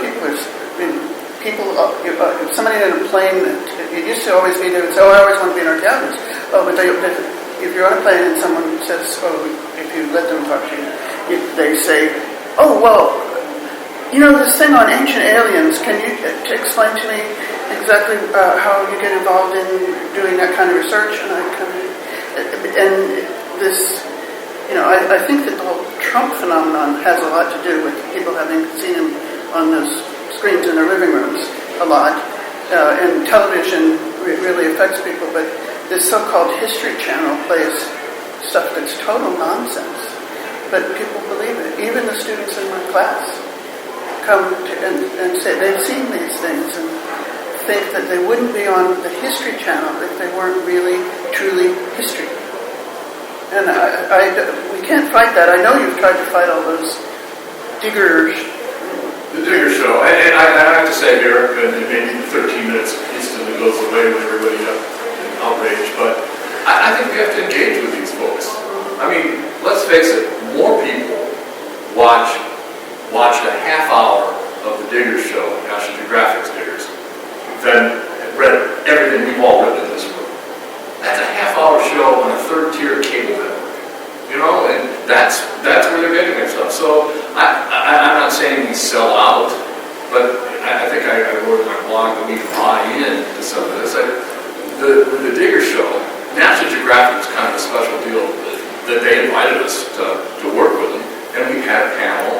if somebody in a plane, it used to always be, they would say, I always want to be an archaeologist. But if you're on a plane and someone says, if you let them talk to you, they say, this thing on ancient aliens, can you explain to me exactly how you get involved in doing that kind of research? I think that the whole Trump phenomenon has a lot to do with people having seen him on those screens in their living rooms a lot, and television really affects people, but this so-called History Channel plays stuff that's total nonsense, but people believe it. Even the students in my class come and say they've seen these things and think that they wouldn't be on the History Channel if they weren't really, truly history. And we can't fight that. I know you've tried to fight all those diggers. The Digger Show, and I have to say here, and maybe 13 minutes instantly goes away with everybody in outrage, but I think we have to engage with these folks. I mean, let's face it, more people watched a half hour of the Digger Show, National Geographic's Diggers, than read everything we've all written in this room. That's a half-hour show on a third-tier cable network. And that's where they're getting their stuff. So I'm not saying we sell out, but I think I wrote in my blog that we buy in to some of this. The Digger Show, National Geographic was kind of a special deal that they invited us to work with them, and we had a panel,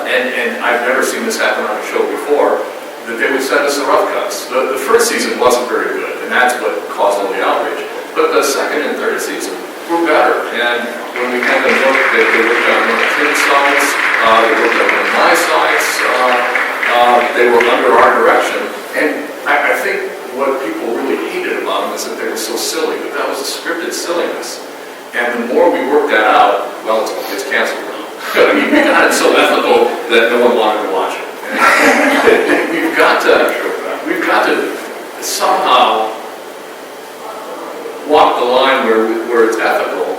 and I've never seen this happen on a show before, that they would send us the rough cuts. The first season wasn't very good, and that's what caused all the outrage. But the second and third season were better. And when we kind of looked, they worked on one of Tim's sites, they worked on one of my sites, They were under our direction. And I think what people really hated about them is that they were so silly, but that was a scripted silliness. And the more we worked that out, well, it's canceled now. I mean, we got it so ethical that no one wanted to watch it. And we've got to somehow walk the line where it's ethical,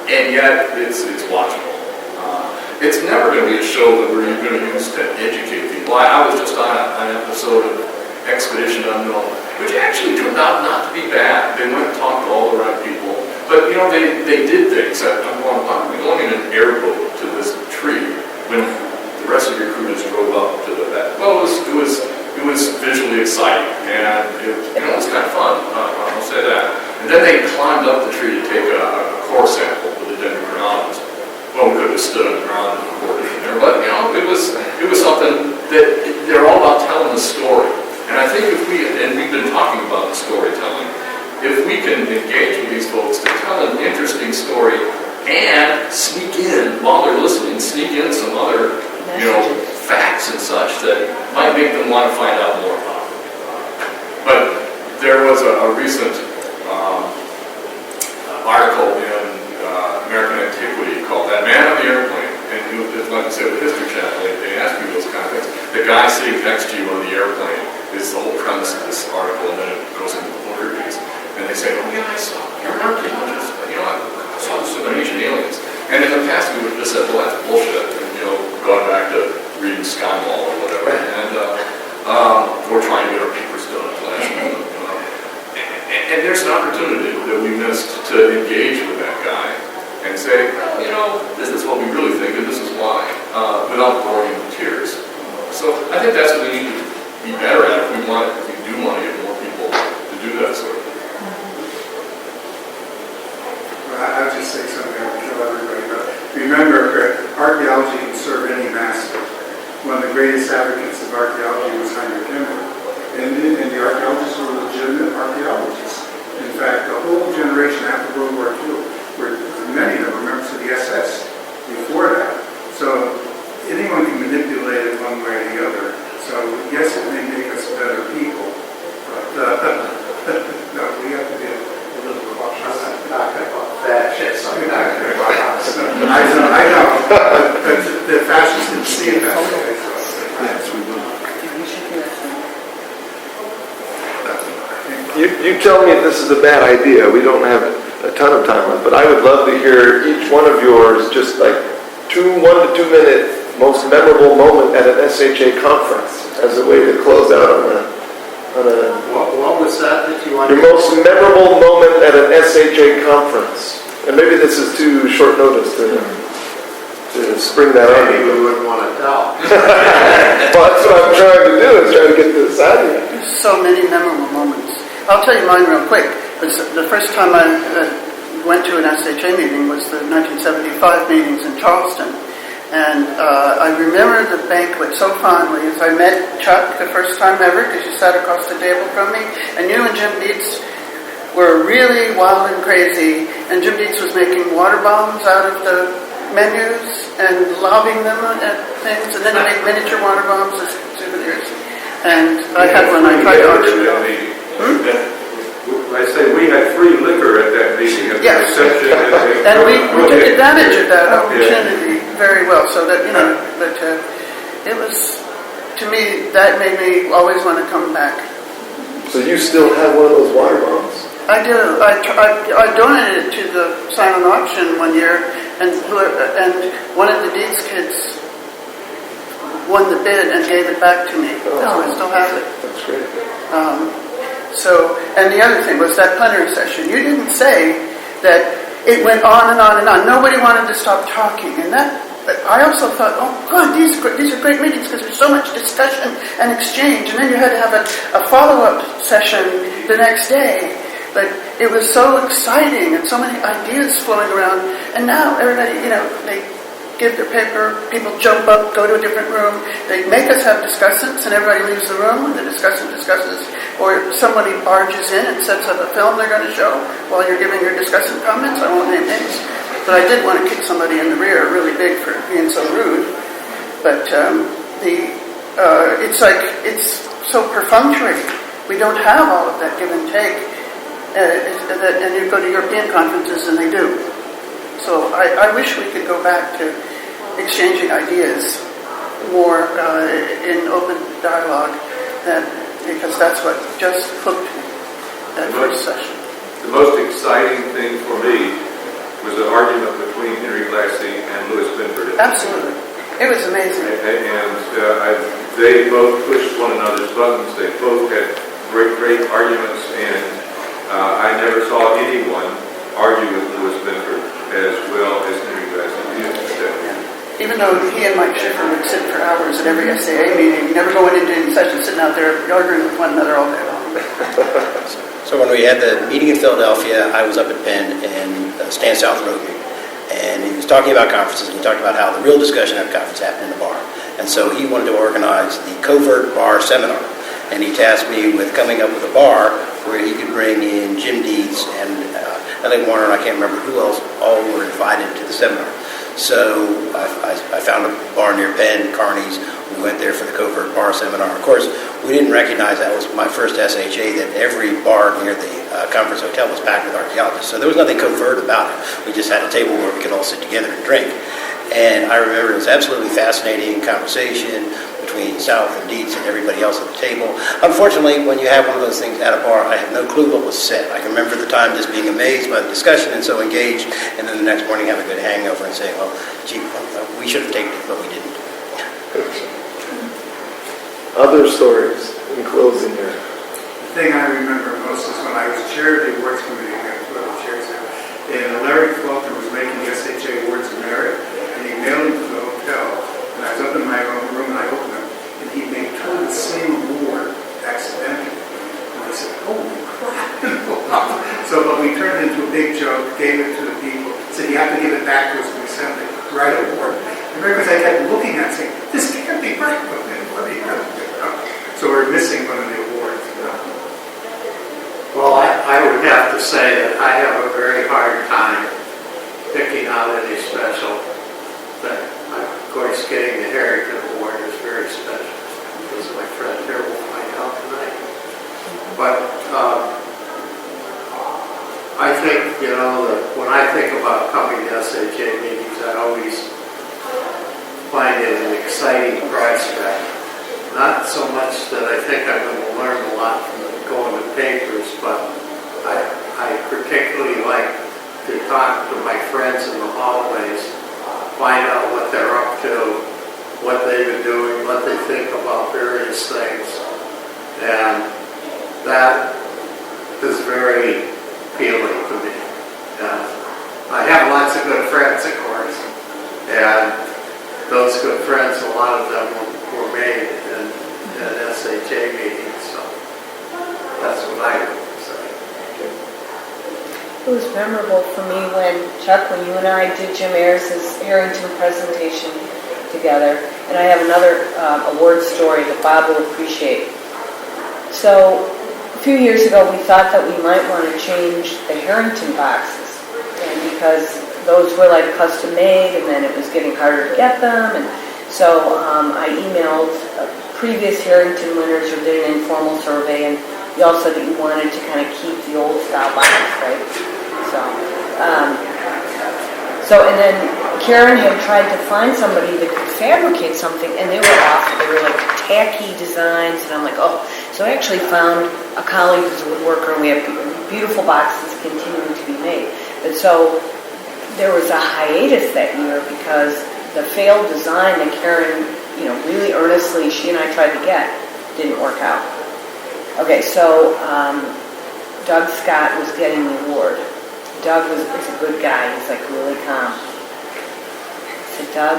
and yet it's watchable. It's never going to be a show that we're going to use to educate people. I was just on an episode of Expedition Unknown, which actually turned out not to be bad. They went and talked to all the right people. But, you know, they did things. I'm going, why are we going in an airboat to this tree when the rest of your crew just drove up to that? Well, it was visually exciting, and it was kind of fun. I'll say that. And then they climbed up the tree to take a core sample with a dendrochronologist. Well, we could have stood on the ground and recorded in there, but, you know, it was something that they're all about telling the story. And I think we've been talking about the storytelling, if we can engage with these folks to tell an interesting story and sneak in, while they're listening, sneak in some other, facts and such that might make them want to find out more about it. But there was a recent article in American Antiquity called "That Man on the Airplane," and like I said, with History Channel, they ask you those kind of things. The guy sitting next to you on the airplane is the whole premise of this article, and then it goes into the book reviews. And they say, "Oh yeah, I saw you're an archaeologist. I saw the Indonesian aliens." And in the past, we would have just said, "Well, that's bullshit," and going back to reading Skymall or whatever, and we're trying to get our papers done at last minute. And there's an opportunity that we missed to engage with that guy and say, this is what we really think, and this is why, without boring him to tears. So I think that's what we need to be better at if we do want to get more people to do that sort of thing. I'll just say something I would tell everybody about. Remember, archaeology can serve any master. One of the greatest advocates of archaeology was Heinrich Himmler. And the archaeologists were legitimate archaeologists. In fact, the whole generation after World War II, many of them were members of the SS before that. So anyone can manipulate it one way or the other. So yes, it may make us better people, but no, we have to be a little cautious. I'm not going to call fascists. I'm not going to call us. I know. But the fascists didn't see it that way. Yes, we will. You tell me if this is a bad idea. We don't have a ton of time left, but I would love to hear each one of yours, just like 1 to 2 minute most memorable moment at an SHA conference as a way to close out on a. What was that you wanted? Your most memorable moment at an SHA conference, and maybe this is too short notice to spring that on Maybe you. we wouldn't want to tell. Well, that's what I'm trying to do, is try to get this out of you. So many memorable moments. I'll tell you mine real quick. The first time I went to an SHA meeting was the 1975 meetings in Charleston. And I remember the banquet so fondly as I met Chuck the first time ever, because you sat across the table from me, and you and Jim Dietz were really wild and crazy, and Jim Dietz was making water bombs out of the menus and lobbing them at things, and then he made miniature water bombs as souvenirs. And I had one I tried to auction off. I say we had free liquor at that meeting. Yes, and we took advantage of that opportunity very well. So that but it was, to me, that made me always want to come back. So you still have one of those water bombs? I do. I donated it to the silent auction one year, and one of the Dietz kids won the bid and gave it back to me. So I still have it. That's great. And the other thing was that plenary session. You didn't say that it went on and on and on. Nobody wanted to stop talking, and I also thought, oh God, these are great meetings because there's so much discussion and exchange, and then you had to have a follow-up session the next day. But it was so exciting and so many ideas flowing around. And now everybody, they give their paper, people jump up, go to a different room. They make us have discussants, and everybody leaves the room, and the discussant discusses. Or somebody barges in and sets up a film they're going to show while you're giving your discussant comments. I won't name names. But I did want to kick somebody in the rear really big for being so rude. But it's so perfunctory. We don't have all of that give and take. And you go to European conferences and they do. So I wish we could go back to exchanging ideas more in open dialogue, because that's what just hooked me, that first session. The most exciting thing for me was the argument between Henry Glassy and Louis Binford. Absolutely. It was amazing. And they both pushed one another's buttons. They both had great arguments, and I never saw anyone argue with Louis Binford as well as Henry Glassy did. Even though he and Mike Schiffer would sit for hours at every SAA meeting, never going into any session, sitting out there arguing with one another all day long. So when we had the meeting in Philadelphia, I was up at Penn, and Stan South wrote me. And he was talking about conferences, and he talked about how the real discussion at a conference happened in the bar. And so he wanted to organize the Covert Bar Seminar. And he tasked me with coming up with a bar where he could bring in Jim Deeds and L.A. Warner, and I can't remember who else, all were invited to the seminar. So I found a bar near Penn, Carney's. We went there for the Covert Bar Seminar. Of course, we didn't recognize that was my first SHA, that every bar near the conference hotel was packed with archaeologists. So there was nothing covert about it. We just had a table where we could all sit together and drink. And I remember it was absolutely fascinating conversation between South and Dietz and everybody else at the table. Unfortunately, when you have one of those things at a bar, I have no clue what was said. I can remember the time just being amazed by the discussion and so engaged, and then the next morning have a good hangover and say, well, gee, we should have taken it, but we didn't. Other stories in closing here. The thing I remember most is when I was chair of the awards committee, I had 12 chairs there, and Larry Faulkner was making the SHA awards of merit, and he mailed them to the hotel, and I was up in my own room, and I opened them, and he made two of the same award accidentally. And I said, holy crap. So but we turned it into a big joke, gave it to the people, said you have to give it back to us when we send the right award. And because I kept looking at it saying, this can't be right, but then what are you going to do? So we're missing one of the awards. Well, I would have to say that I have a very hard time picking out any special thing. Of course, getting the Harrington Award is very special, as my friend here will find out tonight. But I think, when I think about coming to SHA meetings, I always find it an exciting prospect. Not so much that I think I'm going to learn a lot from going to papers, but I particularly like to talk to my friends in the hallways, find out what they're up to, what they've been doing, what they think about various things. And that is very appealing to me. I have lots of good friends, of course, and those good friends, a lot of them were made in SHA meetings, so that's what I would say. It was memorable for me when you and I did Jim Ayers' Harrington presentation together, and I have another award story that Bob will appreciate. So a few years ago we thought that we might want to change the Harrington boxes, and because those were like custom made, and then it was getting harder to get them, and so I emailed previous Harrington winners or did an informal survey, and you all said that you wanted to kind of keep the old style boxes, right? And then Karen had tried to find somebody that could fabricate something, and they were awful. They were like tacky designs, and I'm like, oh. So I actually found a colleague who's a woodworker, and we have beautiful boxes continuing to be made. And so there was a hiatus that year because the failed design that Karen, really earnestly, she and I tried to get, didn't work out. Okay, so Doug Scott was getting the award. Doug is a good guy. He's like really calm. I said, Doug,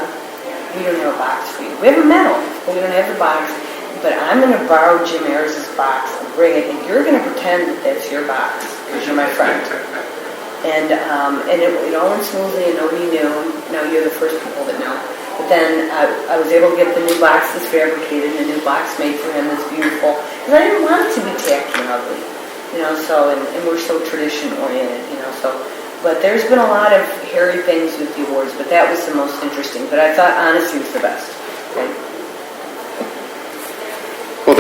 we don't have a box for you. We have a medal, but we don't have the box. But I'm going to borrow Jim Ayers' box and bring it, and you're going to pretend that that's your box because you're my friend. And it all went smoothly, and nobody knew. Now you're the first people that know. But then I was able to get the new boxes fabricated, and a new box made for him that's beautiful. Because I didn't want it to be tacky and ugly, and we're so tradition oriented, so. But there's been a lot of hairy things with the awards, but that was the most interesting. But I thought honesty was the best. Okay?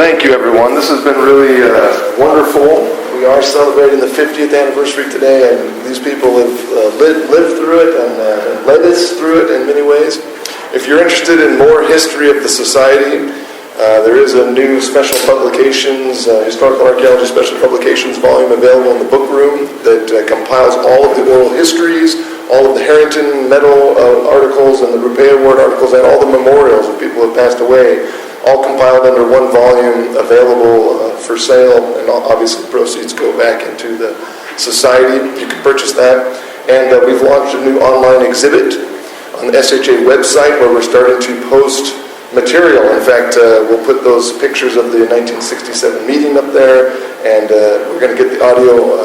thank you, everyone. This has been really wonderful. We are celebrating the 50th anniversary today, and these people have lived through it and led us through it in many ways. If you're interested in more history of the society, there is a new special publications, Historical Archaeology Special Publications volume available in the book room that compiles all of the oral histories, all of the Harrington Medal articles and the Rupe Award articles, and all the memorials of people who have passed away, all compiled under one volume, available for sale, and obviously proceeds go back into the society. You can purchase that. And we've launched a new online exhibit on the SHA website where we're starting to post material. In fact, we'll put those pictures of the 1967 meeting up there, and we're going to get the audio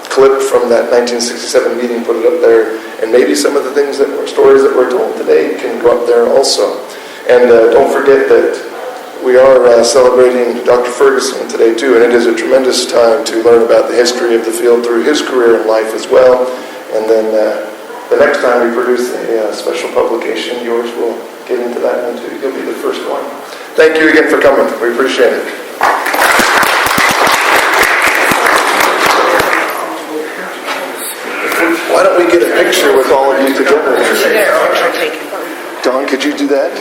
clip from that 1967 meeting, put it up there, and maybe some of the things that were stories that were told today can go up there also. And don't forget that we are celebrating Dr. Ferguson today too, and it is a tremendous time to learn about the history of the field through his career and life as well. And then the next time we produce a special publication, yours will get into that one too. You'll be the first one. Thank you again for coming. We appreciate it. Why don't we get a picture with all of you together? Dawn, could you do that?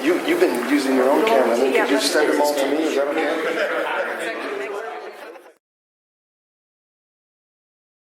You've been using your own camera. Could you send them all to me? Is that okay?